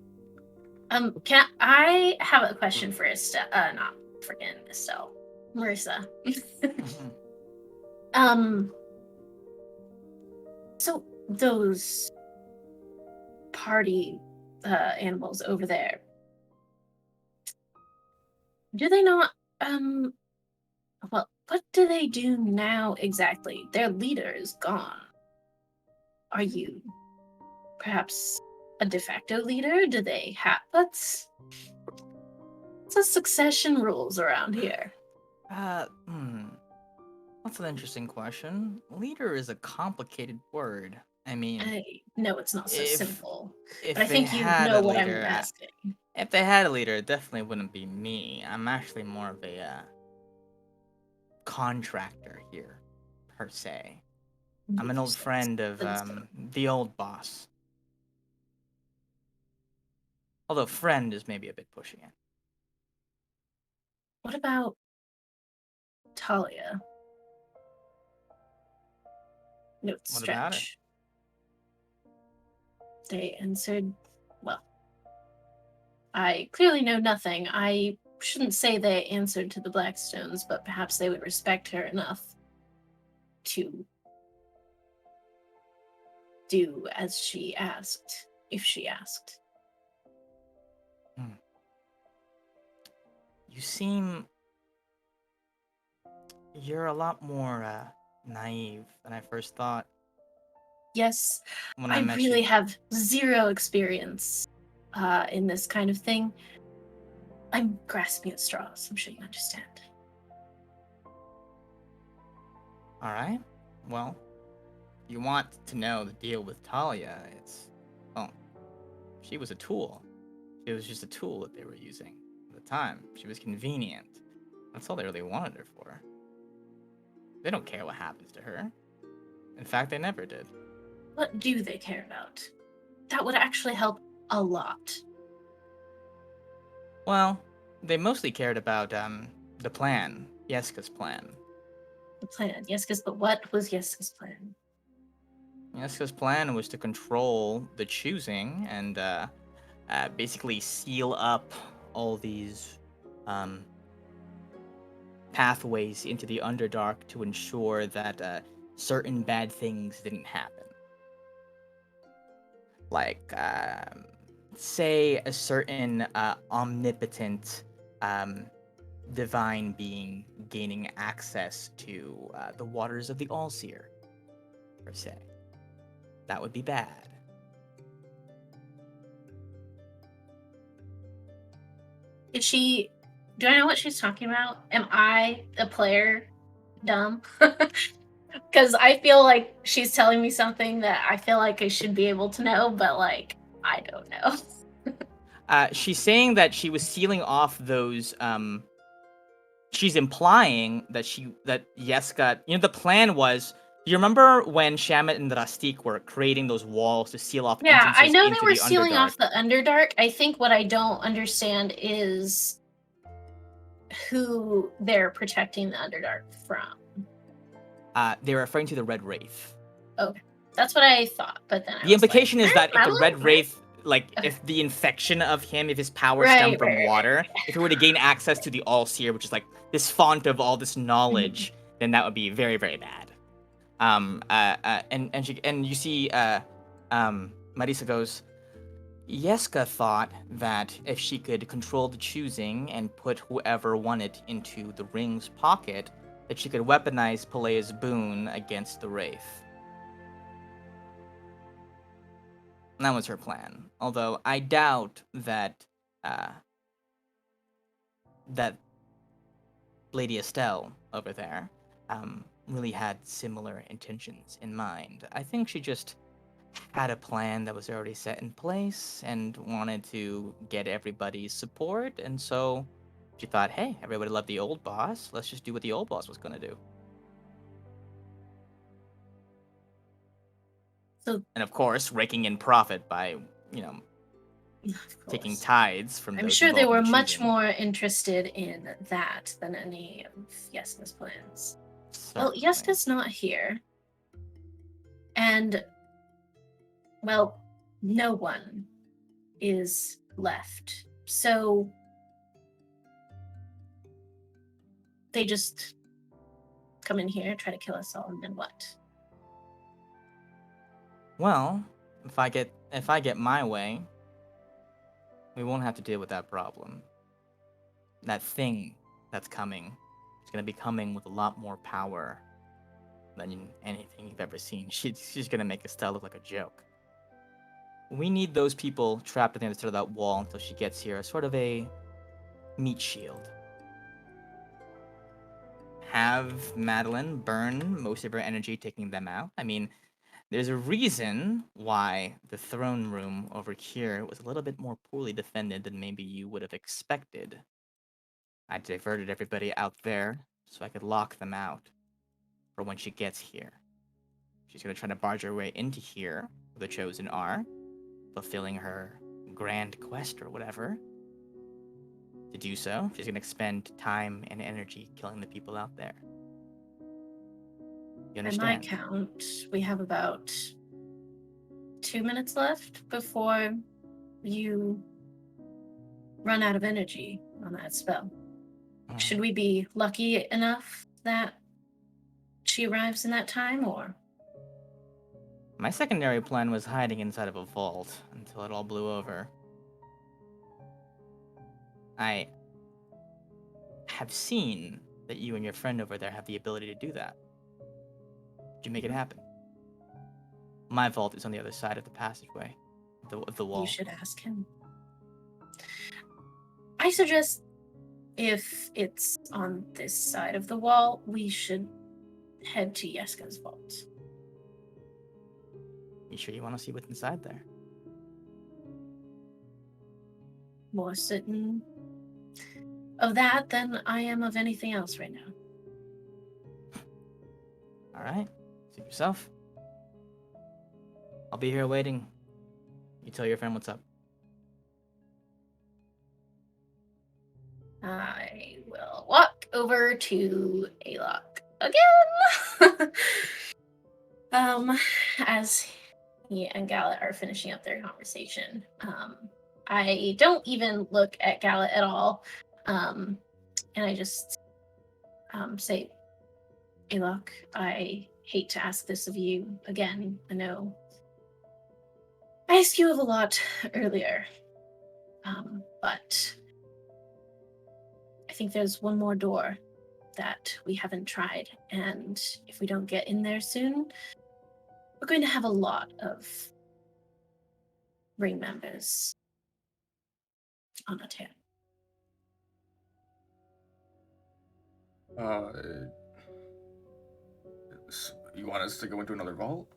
Can I have a question for Estelle? Not freaking Estelle, Marissa. So those party animals over there. Do they not, well, what do they do now exactly? Their leader is gone. Are you perhaps a de facto leader? Do they have, what's the succession rules around here? That's an interesting question. Leader is a complicated word. I mean, I know it's not so simple, but I they think you had know a what I'm leader, asking. if they had a leader, it definitely wouldn't be me. I'm actually more of a contractor here, per se. I'm an old friend of the old boss. Although friend is maybe a bit pushing it. What about Talia? Note What about her? stretch. They answered, well, I clearly know nothing. I shouldn't say they answered to the Blackstones, but perhaps they would respect her enough to do as she asked, if she asked. You seem... You're a lot more naive than I first thought. Yes, When I met really you. have zero experience in this kind of thing. I'm grasping at straws, I'm sure you understand. Alright. Well, if you want to know the deal with Talia, it's... Well, she was a tool. She was just a tool that they were using at the time. She was convenient. That's all they really wanted her for. They don't care what happens to her. In fact, they never did. What do they care about? That would actually help a lot. Well, they mostly cared about the plan, Yeska's plan. The plan, Yeska's, but what was Yeska's plan? Yeska's plan was to control the choosing and basically seal up all these pathways into the Underdark to ensure that certain bad things didn't happen. Like, say a certain omnipotent divine being gaining access to the waters of the Allseer, per se. That would be bad. Do I know what she's talking about? Am I, the player, dumb? Because I feel like she's telling me something that I feel like I should be able to know, but, like, I don't know. She's saying that she was sealing off those, she's implying that Yeska, the plan was, do you remember when Shamit and Rastik were creating those walls to seal off Yeah, I entrances know into they were the sealing Underdark? off the Underdark. I think what I don't understand is who they're protecting the Underdark from. They were referring to the Red Wraith. Okay, that's what I thought, but then The implication is that if the Red Wraith, like, okay. if the infection of him, if his power stemmed from water, if he were to gain access to the Allseer, which is like this font of all this knowledge, then that would be very, very bad. And you see, Marisa goes, Yeska thought that if she could control the choosing and put whoever wanted into the ring's pocket, that she could weaponize Pelea's boon against the Wraith. And that was her plan. Although I doubt that that Lady Estelle over there really had similar intentions in mind. I think she just had a plan that was already set in place and wanted to get everybody's support, and so she thought, hey, everybody loved the old boss, let's just do what the old boss was going to do. So, and of course, raking in profit by, taking tithes from those I'm sure they were much choosing. more interested in that than any of Yeska's plans. Certainly. Well, Yeska's not here. And, well, no one is left. So they just come in here, try to kill us all, and then what? Well, if I get my way, we won't have to deal with that problem. That thing that's coming is going to be coming with a lot more power than anything you've ever seen. She's going to make Estelle look like a joke. We need those people trapped at the other side of that wall until she gets here, sort of a meat shield. Have Madeline burn most of her energy taking them out. I mean, there's a reason why the throne room over here was a little bit more poorly defended than maybe you would have expected. I diverted everybody out there so I could lock them out for when she gets here. She's going to try to barge her way into here, where the Chosen are, fulfilling her grand quest or whatever. To do so, she's going to expend time and energy killing the people out there. You understand? By my count, we have about 2 minutes left before you run out of energy on that spell. Should we be lucky enough that she arrives in that time, or? My secondary plan was hiding inside of a vault until it all blew over. I have seen that you and your friend over there have the ability to do that. Did you make it happen? My vault is on the other side of the passageway, of the wall. You should ask him. I suggest if it's on this side of the wall, we should head to Yeska's vault. You sure you want to see what's inside there? More certain of that than I am of anything else right now. All right. Suit yourself. I'll be here waiting. You tell your friend what's up. I will walk over to Alok again. As he and Gallet are finishing up their conversation. I don't even look at Gallet at all. And I just say, Alok, I hate to ask this of you again. I know I asked you of a lot earlier. But I think there's one more door that we haven't tried. And if we don't get in there soon, we're going to have a lot of ring members on our tail. You want us to go into another vault?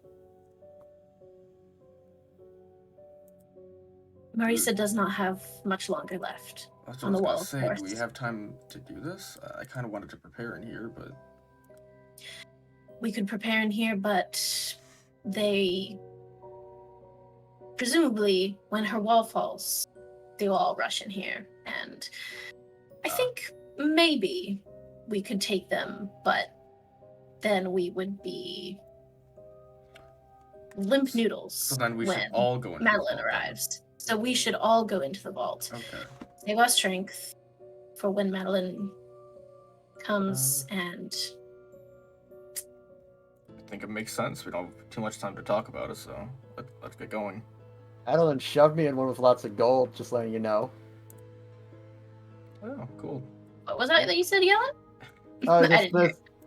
Marisa does not have much longer left. That's on the what I wall, was of gonna say. course. Do we have time to do this? I kind of wanted to prepare in here, but We could prepare in here, but they presumably, when her wall falls, they will all rush in here. And I think maybe we could take them, but then we would be limp noodles so then we when should all go into Madeline the vault, then. arrives. So we should all go into the vault. Okay. Save our strength for when Madeline comes and... I think it makes sense. We don't have too much time to talk about it, so let's get going. Adeline shoved me in one with lots of gold, just letting you know. Oh, cool. What was that you said, Yellen?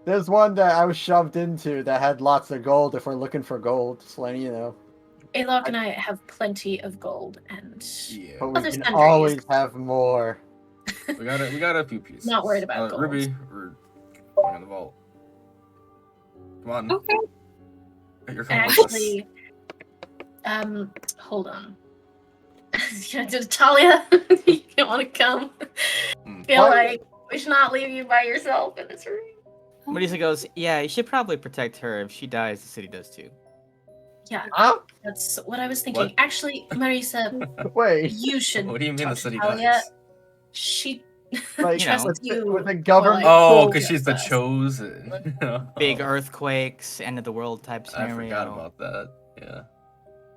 There's one that I was shoved into that had lots of gold if we're looking for gold, just letting you know. Alok and I have plenty of gold and Yeah. But we other can sundries. always have more. We got a few pieces. Not worried about gold. Ruby, we're going in the vault. Come on. Okay. You're coming with us. Actually, hold on. Talia, you don't want to come. Feel What? like we should not leave you by yourself in this room. Marisa goes, yeah, you should probably protect her. If she dies, the city does too. Yeah, Huh? that's what I was thinking. What? Actually, Marisa, Wait. you should What do you mean talk the to city Talia. dies? She Like, trusts with you. with the government. Oh, like, because she's the us. chosen. Big Oh, earthquakes, end of the world type I scenario. forgot about that. Yeah.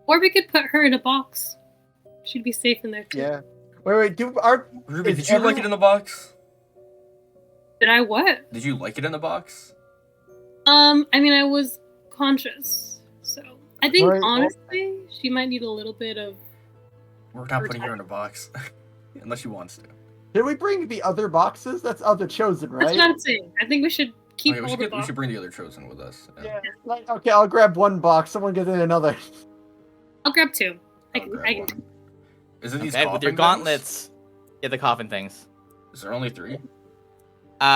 Or we could put her in a box. She'd be safe in there too. Yeah. Wait, Ruby, Is did you like everyone- it in the box? Did I what? Did you like it in the box? I mean, I was conscious, so I think Right. honestly, she might need a little bit of We're not putting her in a box. Unless she wants to. Did we bring the other boxes? That's other chosen, right? That's what I'm saying. I think we should keep Okay, all the we boxes. should bring the other chosen with us. Yeah. Okay, I'll grab one box. Someone get in another. I'll grab 2. I I'll can. grab I can. one. Is it these Okay, with your coffin gauntlets. things? Yeah, the coffin things. Is there only 3?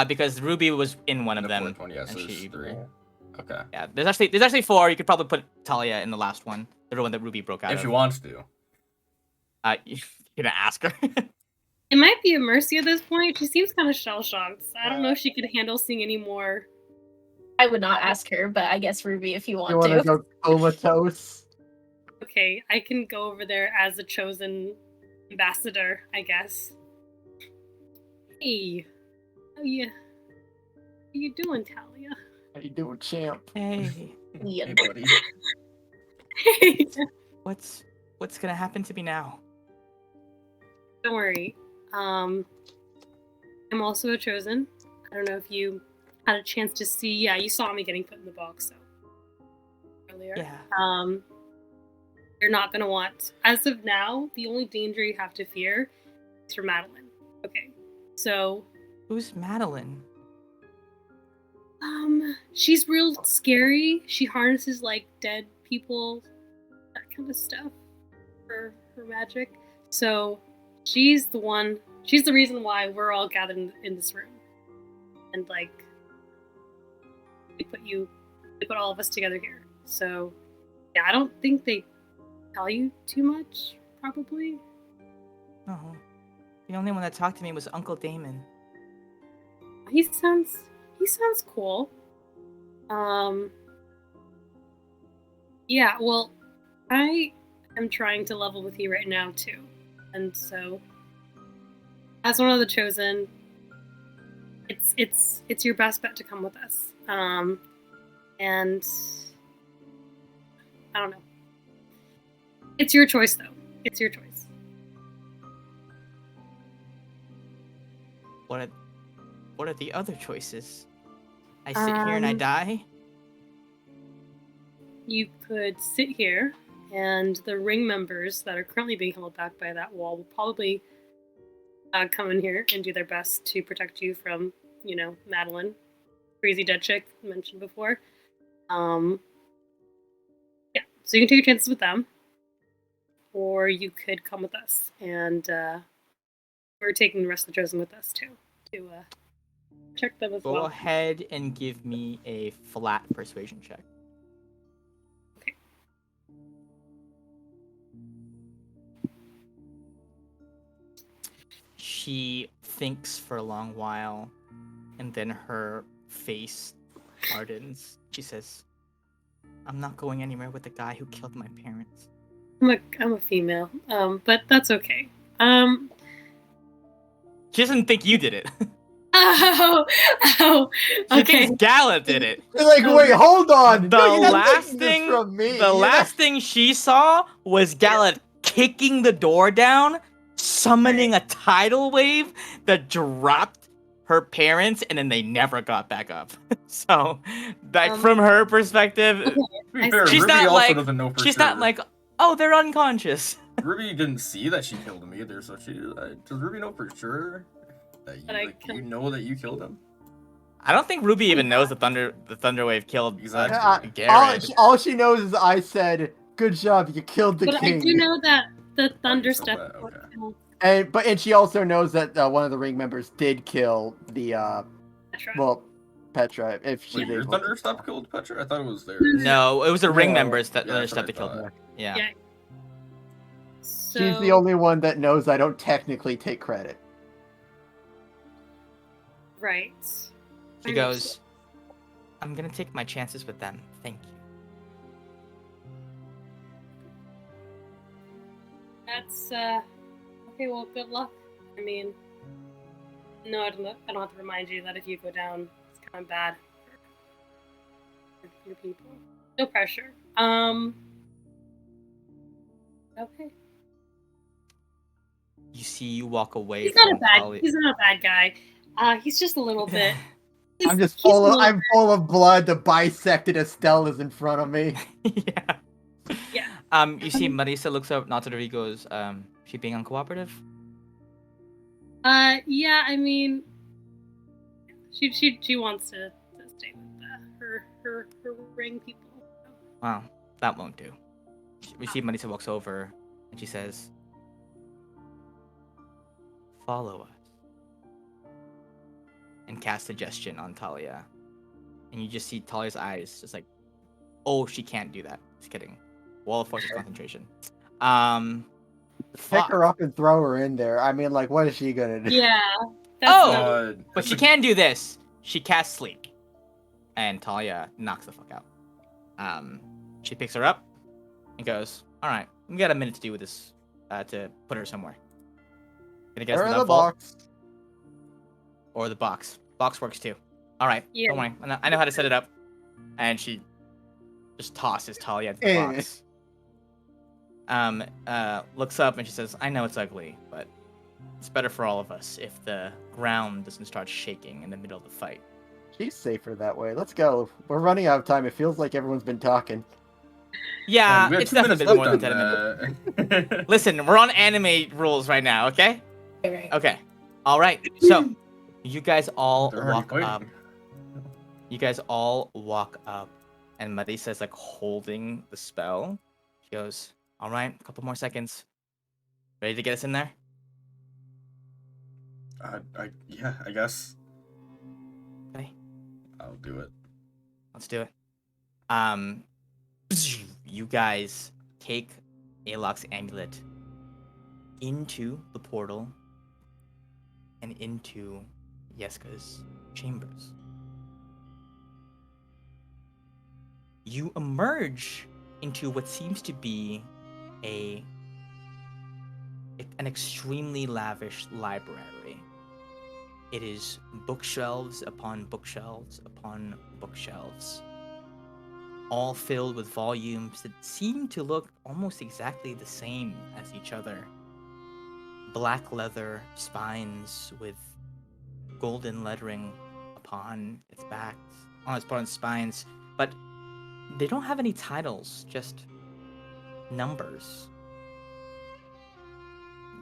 Because Ruby was in one of The them. fourth one, yes, and there's 3. Okay. Yeah, there's actually 4. You could probably put Talia in the last one, the one that Ruby broke out If of. she wants to. You're gonna ask her. It might be a Mercy at this point. She seems kind of shell shocked. I don't know if she could handle seeing any more. I would not ask her, but I guess Ruby if you want You want to to. go comatose? Okay, I can go over there as a chosen ambassador, I guess. Hey, how you doing, Talia? How you doing, champ? Hey, Yeah. Hey, buddy. Hey, what's gonna happen to me now? don't worry. I'm also a chosen. I don't know if you had a chance to see. Yeah, you saw me getting put in the box, so earlier. Yeah. You're not gonna want. As of now, the only danger you have to fear is for Madeline. Okay, so Who's Madeline? she's real scary. She harnesses like dead people, that kind of stuff, for her magic. So she's the reason why we're all gathered in this room. And like they put all of us together here. So yeah, I don't think they tell you too much, probably. Oh. The only one that talked to me was Uncle Damon. He sounds cool. Yeah, well, I am trying to level with you right now too. And so as one of the chosen, it's your best bet to come with us. And I don't know. It's your choice though. It's your choice. What are the other choices? I sit here and I die? You could sit here, and the ring members that are currently being held back by that wall will probably come in here and do their best to protect you from, Madeline, crazy dead chick mentioned before. Yeah, so you can take your chances with them, or you could come with us, and we're taking the rest of the chosen with us too to check them as well. Go ahead and give me a flat persuasion check. Okay. She thinks for a long while, and then her face hardens. She says, "I'm not going anywhere with the guy who killed my parents." I'm a female, but that's okay. She doesn't think you did it. Oh, She okay. thinks Gala did it. You're like, wait, hold on. The No, you're not last taking this thing, from me. the last thing she saw was Gala kicking the door down, summoning a tidal wave that dropped her parents, and then they never got back up. So, from her perspective, Okay. To be fair, she's Ruby not also like, doesn't know for she's sure. not like, oh, they're unconscious. Ruby didn't see that she killed him either, so she does Ruby know for sure that you know that you killed him? I don't think Ruby even knows the thunder wave killed Exactly. Garrett. All she knows is I said, "Good job, you killed the But king." I do know that the thunder you're so step. bad, okay. And she also knows that one of the ring members did kill the Petra. If she's Wait, your able. thunder step killed Petra? I thought it was theirs. No, it was the ring No. members that Yeah, that's step what that I killed thought. her. Yeah. Yeah. So, She's the only one that knows I don't technically take credit. right. She goes, "I'm gonna take my chances with them. Thank you." That's okay. Well, good luck. I mean, no, I don't have to remind you that if you go down, it's kind of bad for your people. No pressure. Okay. You see, you walk away. He's not a from bad. Talia. He's not a bad guy. He's just a little bit. I'm full of blood. The bisected Estelle is in front of me. Yeah. Yeah. You see, Marisa looks up, nods at her. He goes, She being uncooperative? Yeah, I mean, she wants to stay with her ring people. Wow, that won't do. We see Marisa walks over and she says, "Follow us," and cast suggestion on Talia. And you just see Talia's eyes just like, oh, she can't do that. Just kidding. Wall of forces concentration. Pick her up and throw her in there. I mean, like, what is she gonna do? Yeah. But she can do this. She casts sleep, and Talia knocks the fuck out. She picks her up and goes, "All right, we got a minute to do with this. To put her somewhere. Gonna get us in to the that vault box. or the box. Box works too. All right, Yeah. don't worry. I know how to set it up." And she just tosses Talia into the box. Looks up and she says, "I know it's ugly, but it's better for all of us if the ground doesn't start shaking in the middle of the fight." She's safer that way. Let's go. We're running out of time. It feels like everyone's been talking. Yeah, we have it's 2 definitely minutes been more than left 10 on minutes. that. Listen, we're on anime rules right now, okay? Right. Okay. All right. So, you guys all They're already walk fighting. up. You guys all walk up, and Marisa's like holding the spell. She goes, "All right, a couple more seconds. Ready to get us in there?" Yeah, I guess. Okay, I'll do it. let's do it. You guys take Alok's amulet into the portal and into Yeska's chambers. You emerge into what seems to be an extremely lavish library. It is bookshelves upon bookshelves upon bookshelves, all filled with volumes that seem to look almost exactly the same as each other. Black leather spines with golden lettering upon its backs, on its spines, but they don't have any titles, just numbers.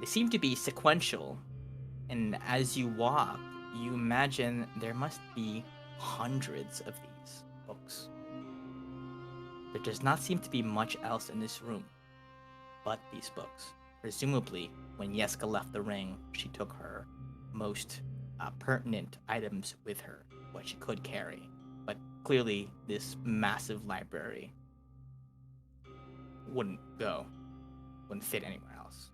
They seem to be sequential, and as you walk, you imagine there must be hundreds of these books. There does not seem to be much else in this room but these books. Presumably, when Yeska left the ring, she took her most pertinent items with her, what she could carry. But clearly, this massive library wouldn't fit anywhere else.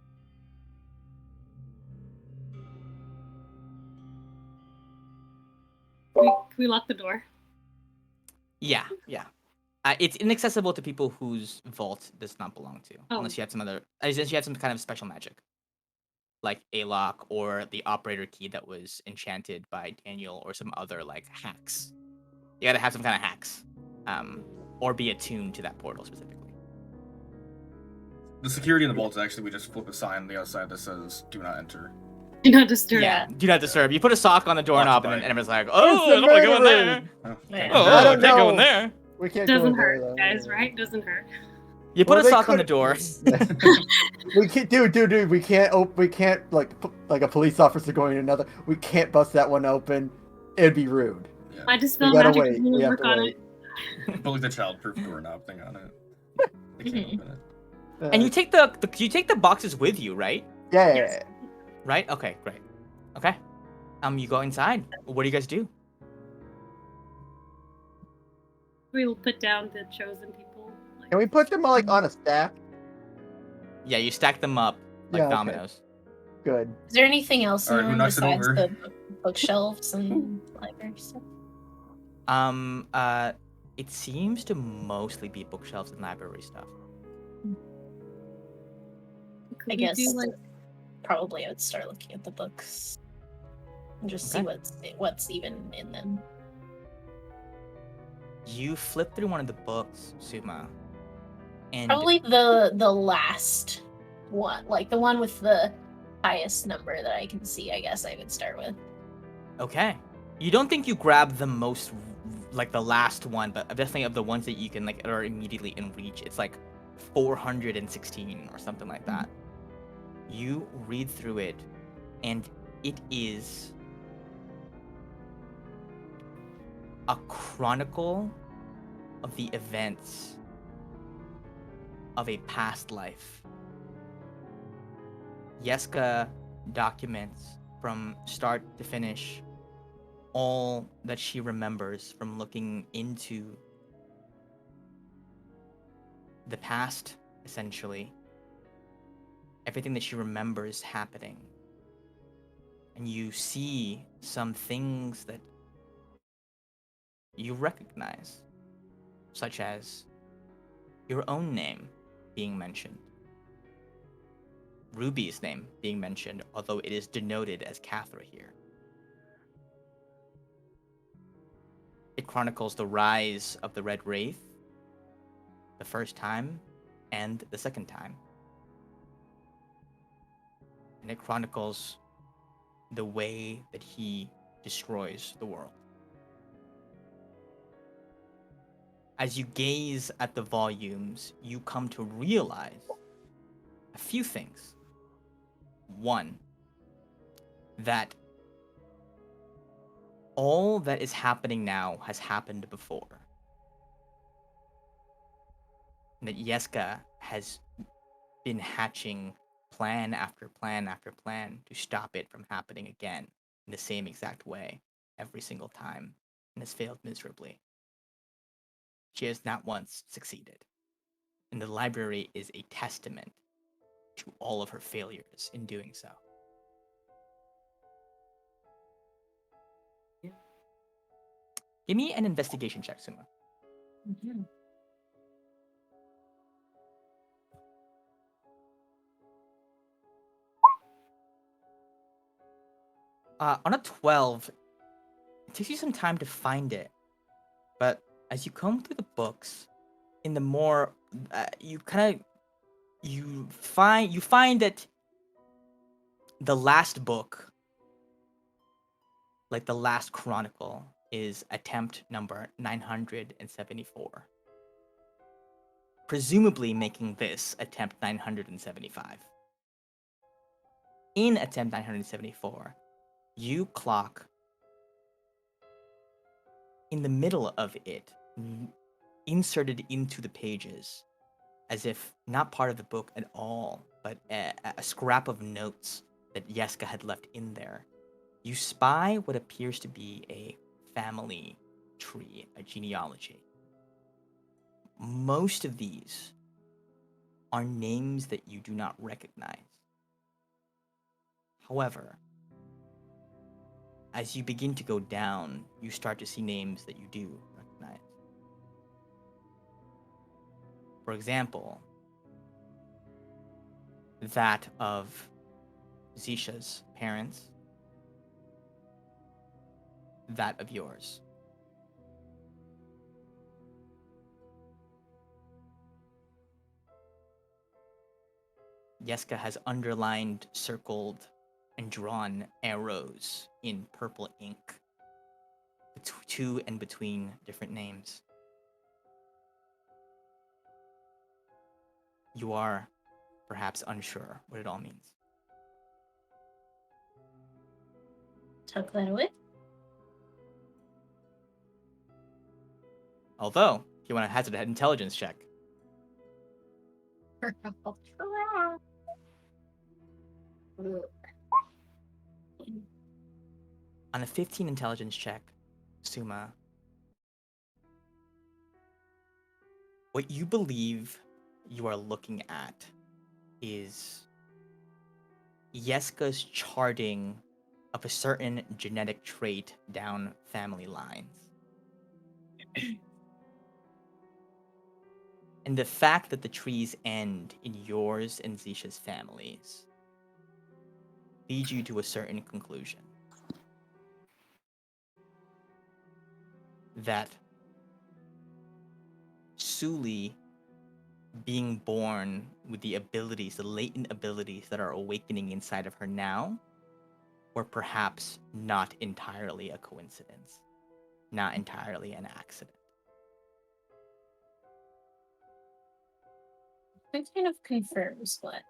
Can we lock the door? Yeah. It's inaccessible to people whose vault does not belong to, unless you have some kind of special magic, like Alok or the operator key that was enchanted by Daniel, or some other like hacks. You gotta have some kind of hacks, or be attuned to that portal specifically. The security in the vault is actually, we just flip a sign on the outside that says "Do not enter." Do not disturb. Yeah, do not disturb. You put a sock on the doorknob, and then everyone's like, It's "Oh, the I don't want to go in murderer!" there. Yeah. Oh, I I don't can't go in know. there." We can't go Doesn't in there, hurt, though. guys, right? Doesn't hurt. You put Well, a they sock on the couldn't- door. We can't, dude. We can't like a police officer going in another. We can't bust that one open. It'd be rude. Yeah. I dispel We gotta magic. wait. doesn't We have work to on wait. Put like the childproof doorknob thing on it. They can't open it. And you take the boxes with you, right? Yeah. Right? Okay, great. Okay. You go inside. What do you guys do? We'll put down the chosen people. Like, Can we put them like on a stack? Yeah, you stack them up like Yeah, okay. dominoes. Good. Is there anything else in Alright, the who room knocks it besides over? the bookshelves and library stuff? It seems to mostly be bookshelves and library stuff. could I we guess do, like, probably I would start looking at the books and just see what's even in them. You flip through one of the books, Suma, and Probably the last one, like the one with the highest number that I can see. I guess I would start with. okay. You don't think you grab the most, like the last one, but definitely of the ones that you can like are immediately in reach. It's like 416 or something like that. You read through it, and it is a chronicle of the events of a past life. Yeska documents from start to finish all that she remembers from looking into the past, essentially. Everything that she remembers happening. And you see some things that you recognize, such as your own name being mentioned, Ruby's name being mentioned, although it is denoted as Cathra here. It chronicles the rise of the Red Wraith, the first time and the second time. And it chronicles the way that he destroys the world. As you gaze at the volumes, you come to realize a few things. One, that all that is happening now has happened before. And that Yeska has been hatching plan after plan after plan to stop it from happening again in the same exact way every single time, and has failed miserably. She has not once succeeded. And the library is a testament to all of her failures in doing so. Yeah. Give me an investigation check, Suma. Mm-hmm. On a 12, it takes you some time to find it, but as you comb through the books, in the more you find that the last book, like the last chronicle, is attempt number 974. Presumably making this attempt 975. In attempt 974, you clock in the middle of it, inserted into the pages, as if not part of the book at all, but a scrap of notes that Yeska had left in there. You spy what appears to be a family tree, a genealogy. Most of these are names that you do not recognize. However, as you begin to go down, you start to see names that you do recognize. For example, that of Zisha's parents, that of yours. Yeska has underlined, circled, and drawn arrows in purple ink to and between different names. You are perhaps unsure what it all means. Tuck that away. Although, if you want to hazard an intelligence check. I'll try. On a 15 intelligence check, Suma, what you believe you are looking at is Yeska's charting of a certain genetic trait down family lines. And the fact that the trees end in yours and Zisha's families leads you to a certain conclusion. That Suli, being born with the abilities, the latent abilities that are awakening inside of her now, were perhaps not entirely a coincidence, not entirely an accident. That kind of confirms what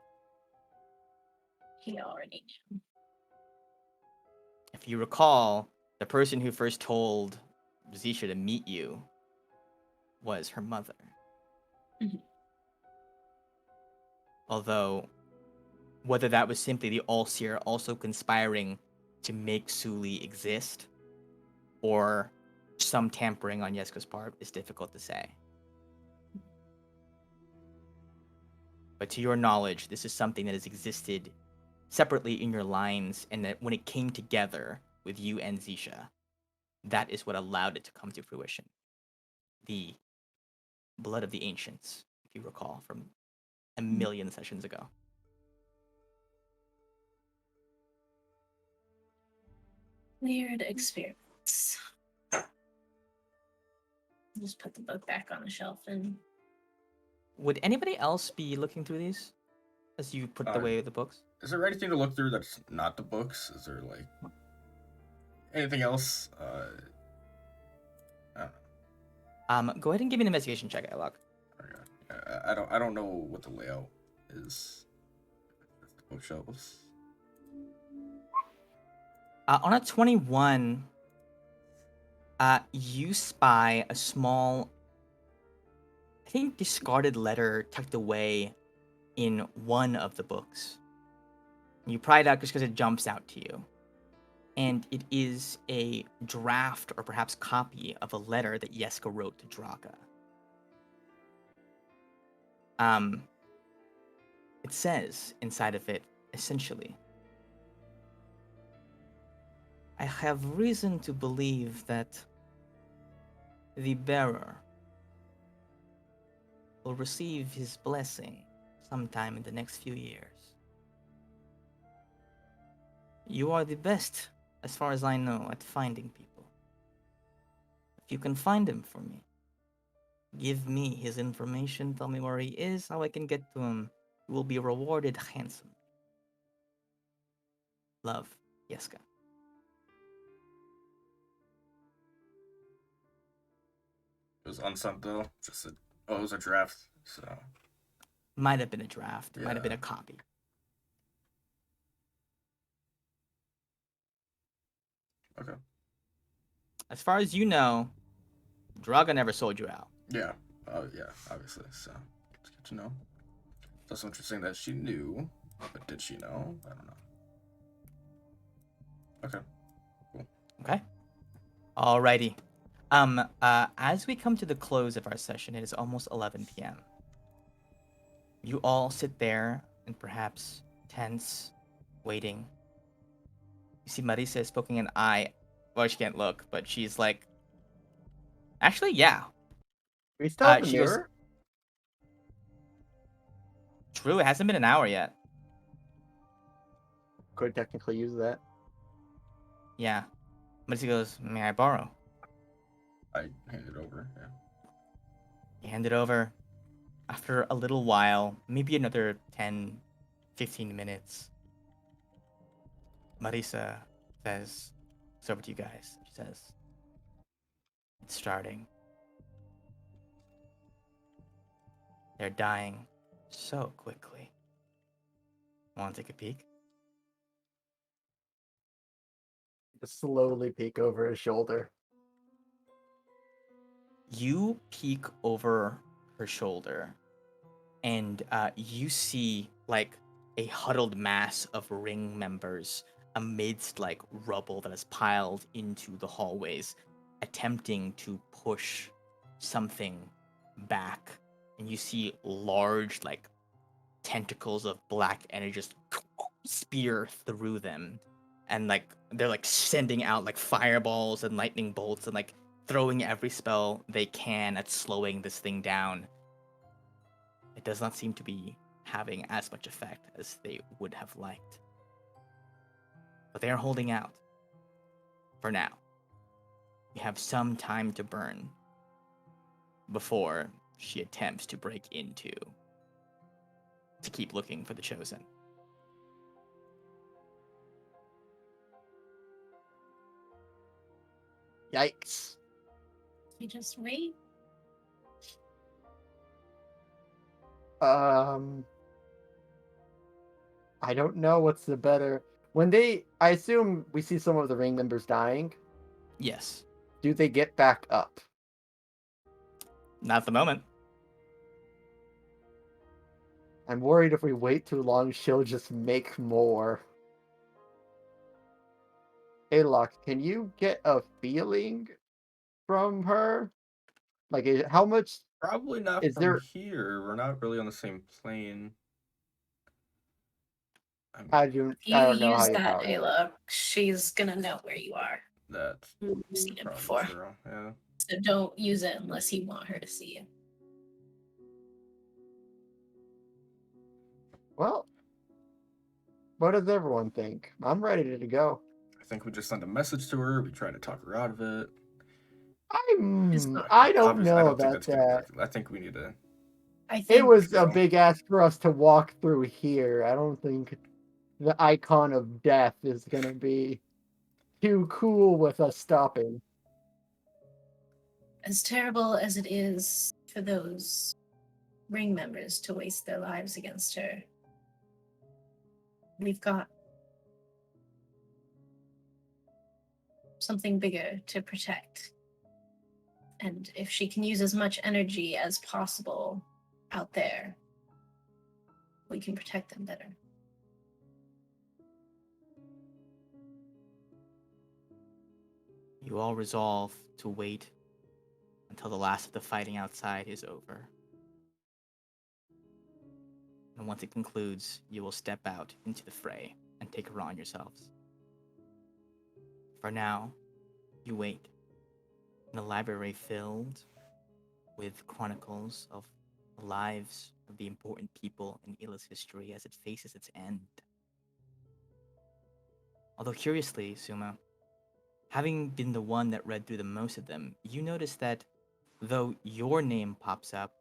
He already knew. If you recall, the person who first told Zisha to meet you was her mother. Mhm. Although, whether that was simply the All-Seer also conspiring to make Suli exist, or some tampering on Yeska's part, is difficult to say. But to your knowledge, this is something that has existed separately in your lines, and that when it came together with you and Zisha, that is what allowed it to come to fruition. The blood of the ancients, if you recall, from a million sessions ago. Weird experiments. Just put the book back on the shelf and. Would anybody else be looking through these as you put away the books? Is there anything to look through that's not the books? Is there like anything else? I don't know. Go ahead and give me an investigation check, Alok. I don't know what the layout is. The bookshelves. On a 21, you spy a small, I think, discarded letter tucked away in one of the books. You pry it out just because it jumps out to you. And it is a draft or perhaps copy of a letter that Yeska wrote to Draka. It says inside of it, essentially, I have reason to believe that the bearer will receive his blessing sometime in the next few years. You are the best, as far as I know, at finding people. If you can find him for me, give me his information, tell me where he is, how I can get to him. You will be rewarded handsomely. Love, Yeska. It was unsent though. It was a draft. So might have been a draft. Might have been a copy. Okay. As far as you know, Draga never sold you out. Yeah. Oh yeah. Obviously. So it's good to know. It's also interesting that she knew, but did she know? I don't know. Okay. Cool. Okay. Alrighty. As we come to the close of our session, it is almost 11 p.m. You all sit there and perhaps tense, waiting. You see Marisa is poking an eye. Well, she can't look, but she's like, actually, yeah. We still have the she mirror? True, it hasn't been an hour yet. Could technically use that. Yeah. Marisa goes, may I borrow? I hand it over, yeah. You hand it over. After a little while, maybe another 10, 15 minutes, Marisa says, it's over to you guys. She says, it's starting. They're dying so quickly. Want to take a peek? Just slowly peek over his shoulder. You peek over her shoulder, and you see like a huddled mass of ring members amidst like rubble that is piled into the hallways, attempting to push something back. And you see large like tentacles of black energy just spear through them, and like they're like sending out like fireballs and lightning bolts and like throwing every spell they can at slowing this thing down. It does not seem to be having as much effect as they would have liked, but they are holding out for now. You have some time to burn before she attempts to break into to keep looking for the chosen. Yikes. We just wait. I don't know what's the better. When I assume we see some of the ring members dying. Yes. Do they get back up? Not at the moment. I'm worried if we wait too long, she'll just make more. Alok, can you get a feeling from her? Like, how much? Probably not is from there? here. We're not really on the same plane. I If you don't know how use you that, power. Ayla, she's gonna know where you are. That's I've seen it probably before. true. Yeah. So don't use it unless you want her to see you. Well, what does everyone think? I'm ready to go. I think we just send a message to her. We try to talk her out of it. I don't Obviously, know I don't think about that's gonna that. work. I think we need to. I think It was a So- big ask for us to walk through here. I don't think the icon of death is gonna be too cool with us stopping. as terrible as it is for those ring members to waste their lives against her, we've got something bigger to protect. And if she can use as much energy as possible out there, we can protect them better. You all resolve to wait until the last of the fighting outside is over. And once it concludes, you will step out into the fray and take her on yourselves. For now, you wait in a library filled with chronicles of the lives of the important people in Ila's history as it faces its end. Although curiously, Suma, having been the one that read through the most of them, you notice that though your name pops up,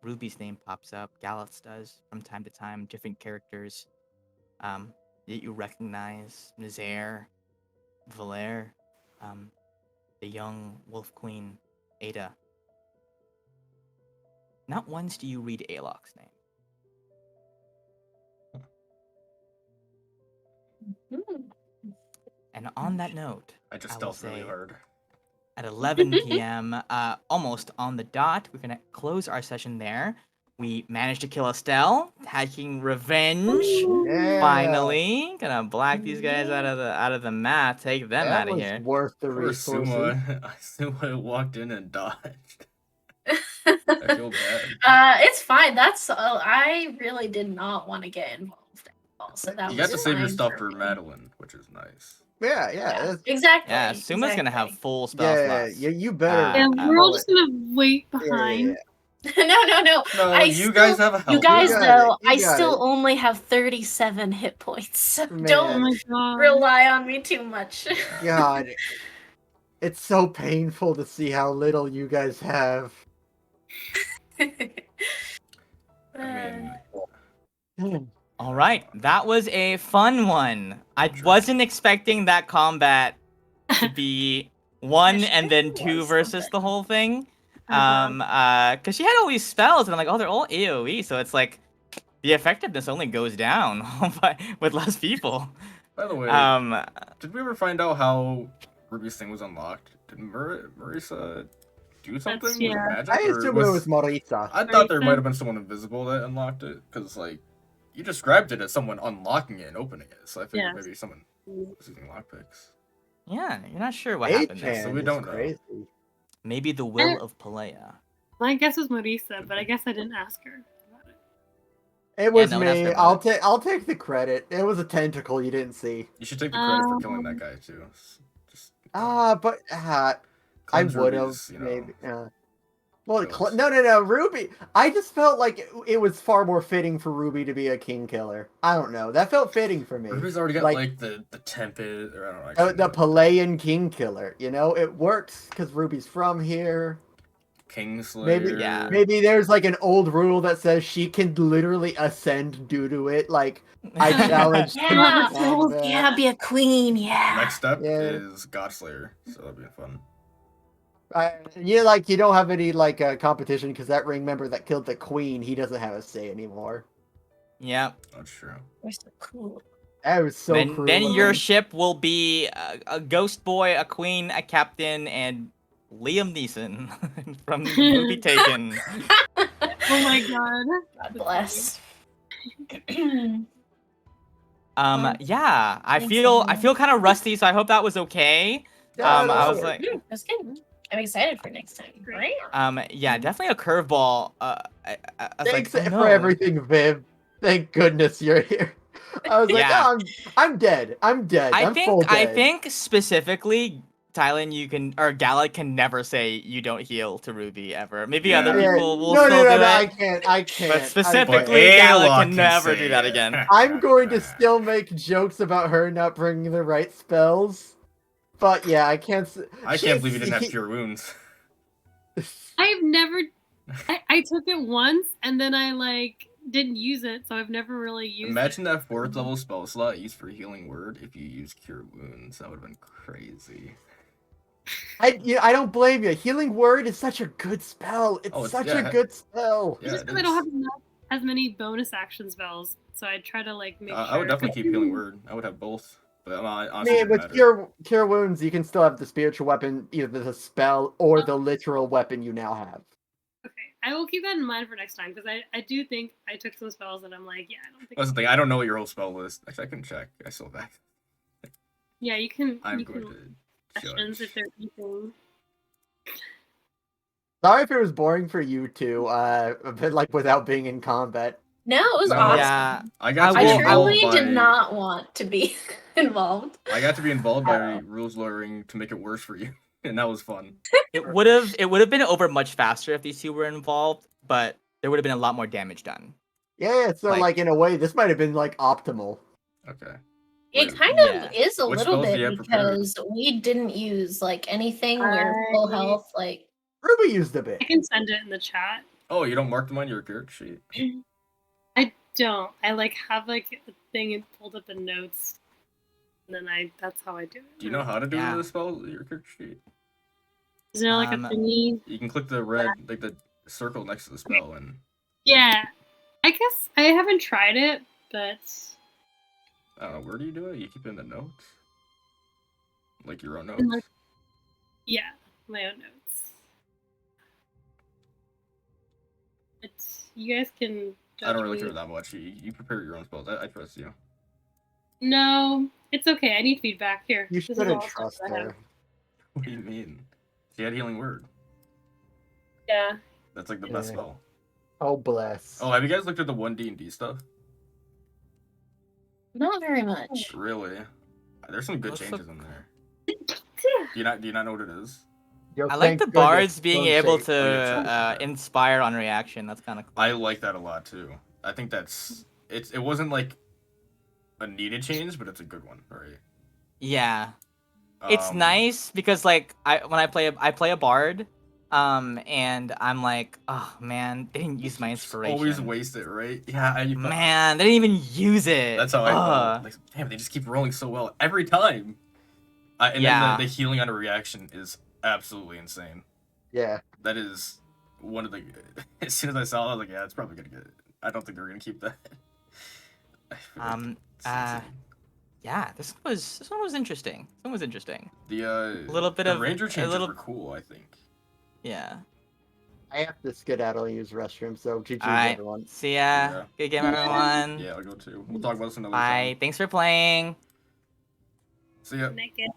Ruby's name pops up, Gallus does from time to time, different characters that you recognize, Nazaire, Valere, the young Wolf Queen, Ada. Not once do you read Alok's name. And on that note, I just will stealth really say hard. at 11 p.m., almost on the dot, we're going to close our session there. We managed to kill Estelle, taking revenge. Yeah. Finally, gonna black these guys out of the map, take them That out of was here. worth the Poor resources. Suma. Suma walked in and dodged. I feel bad. It's fine. That's I really did not want to get involved at all, so that You was got to save your fine stuff for me. Madeline, which is nice. Yeah. Exactly. Yeah, Suma's gonna have exactly. full spell slots. Yeah, you better. Yeah, we're all know just it. gonna wait Yeah. behind. No. No, I you still, guys have a help. You guys, You got though, it, you I got still it. only have 37 hit points, so Man. Oh don't my god. rely on me too much. God, it's so painful to see how little you guys have. I mean, All right, that was a fun one. I Sure. wasn't expecting that combat to be one It and sure then two was versus something. the whole thing. Uh-huh. Cause she had all these spells, and I'm like, oh, they're all AOE, so it's like the effectiveness only goes down with less people. by the way, Um, did we ever find out how Ruby's thing was unlocked? Did Marisa do something? Was it yeah. magic? I or assume it was Marisa. I thought there Marisa? might have been someone invisible that unlocked it, because, like, you described it as someone unlocking it and opening it, so I figured Yes. maybe someone was using lockpicks. yeah, you're not sure what happened there. Agent So we is don't know. crazy. Maybe the will of Palea. My guess was Marisa, but I guess I didn't ask her about it. It was no one asked me. her about I'll take the credit. It was a tentacle you didn't see. You should take the credit for killing that guy, too. Just, But I cleanse would have Ruby's, maybe. Well, Ghost. no, Ruby. I just felt like it was far more fitting for Ruby to be a king killer. I don't know. That felt fitting for me. Ruby's already got, like the Tempest, or I don't know. Actually, the Palaean king killer. You know, it works because Ruby's from here. Kingslayer. Maybe there's like an old rule that says she can literally ascend due to it. Like I challenge. Yeah, be a queen, yeah. Next step Yeah. is Godslayer, so that'll be fun. You don't have any competition because that ring member that killed the queen, he doesn't have a say anymore. Yep. That's true. We're so cool. That was so Then, cool. then your ship will be a ghost boy, a queen, a captain, and Liam Neeson from the movie Taken. Oh my god. God bless. Yeah, I Thanks, feel everyone. kind of rusty, so I hope that was okay. Yeah, I was like, That's good. I'm excited for next time. Great. yeah, definitely a curveball. I was Thanks like, oh, for no. everything, Viv. Thank goodness you're here. I was like, Yeah. oh, I'm dead. I'm dead. I'm full dead. I think specifically, Tylen, you can, or Gallic can never say you don't heal to Ruby ever. Maybe other Yeah. people will no, still no, do it. I can't. But specifically, But Gallic Ayla can can never say do that it. again. I'm going to still make jokes about her not bringing the right spells. But yeah, I can't. I can't believe you didn't have cure wounds. I've never. I took it once and then I like didn't use it, so I've never really used Imagine it. that 4th level spell slot used for healing word if you used cure wounds. That would have been crazy. I don't blame you. Healing word is such a good spell. It's such a good spell. Yeah, Just because I don't have as many bonus action spells, so I try to like make sure. I would definitely keep healing word. I would have both. But honestly, I mean, with cure wounds, you can still have the spiritual weapon, either the spell or the literal weapon you now have. Okay, I will keep that in mind for next time because I do think I took some spells and I'm like, yeah, I don't think. That's the thing. I don't know what your whole spell list. Actually, I can check. I still have that. Yeah, you can. I'm going to questions if there's anything. Sorry if it was boring for you two, a bit like without being in combat. No, it was No. awesome. Yeah, I got to I be truly involved did by- not want to be involved. I got to be involved by rules lawyering to make it worse for you, and that was fun. it would have been over much faster if these two were involved, but there would have been a lot more damage done. Yeah, so like in a way, this might have been like optimal. Okay. It kind of is a Which little spells do you bit have prepared? because we didn't use like anything where full health like Ruby used a bit. I can send it in the chat. Oh, you don't mark them on your character sheet? I don't. I like have like a thing and pulled up the notes, and then that's how I do it. Do you know how to do the spell your character sheet? Is there like a thingy? You can click the red, like the circle next to the spell, and Yeah, I guess I haven't tried it, but I don't know. Where do you do it? You keep it in the notes, like your own notes. yeah, my own notes. But you guys can. I don't really care that much. You prepare your own spells. I trust you. No, it's okay. I need feedback here. You shouldn't trust her. What do you mean? She had healing word. Yeah. That's like the best spell. Oh bless. Oh, have you guys looked at the 1D&D stuff? not very much. Really? There's some good changes in there. Do you not know what it is? Yo, I like the bards being able Oh, to inspire on reaction. That's kind of cool. I like that a lot too. I think it wasn't like a needed change, but it's a good one, right? Yeah. It's nice because like when I play a bard, and I'm like, oh man, they didn't use my inspiration. Always waste it, right? Yeah. Man, they didn't even use it. That's how I felt. Like, damn, they just keep rolling so well every time. And then the healing on a reaction is absolutely insane. Yeah. That is one of the. As soon as I saw it, I was like, yeah, it's probably gonna get. I don't think they're gonna keep that. Yeah, this one was interesting. This one was interesting. The little bit the of ranger changes were cool, I think. Yeah. I have to skedaddle and use restroom, so GG everyone. See ya. Good game, everyone. Yeah, I'll go too. We'll talk about this another Bye. time. Thanks for playing. See ya. Naked.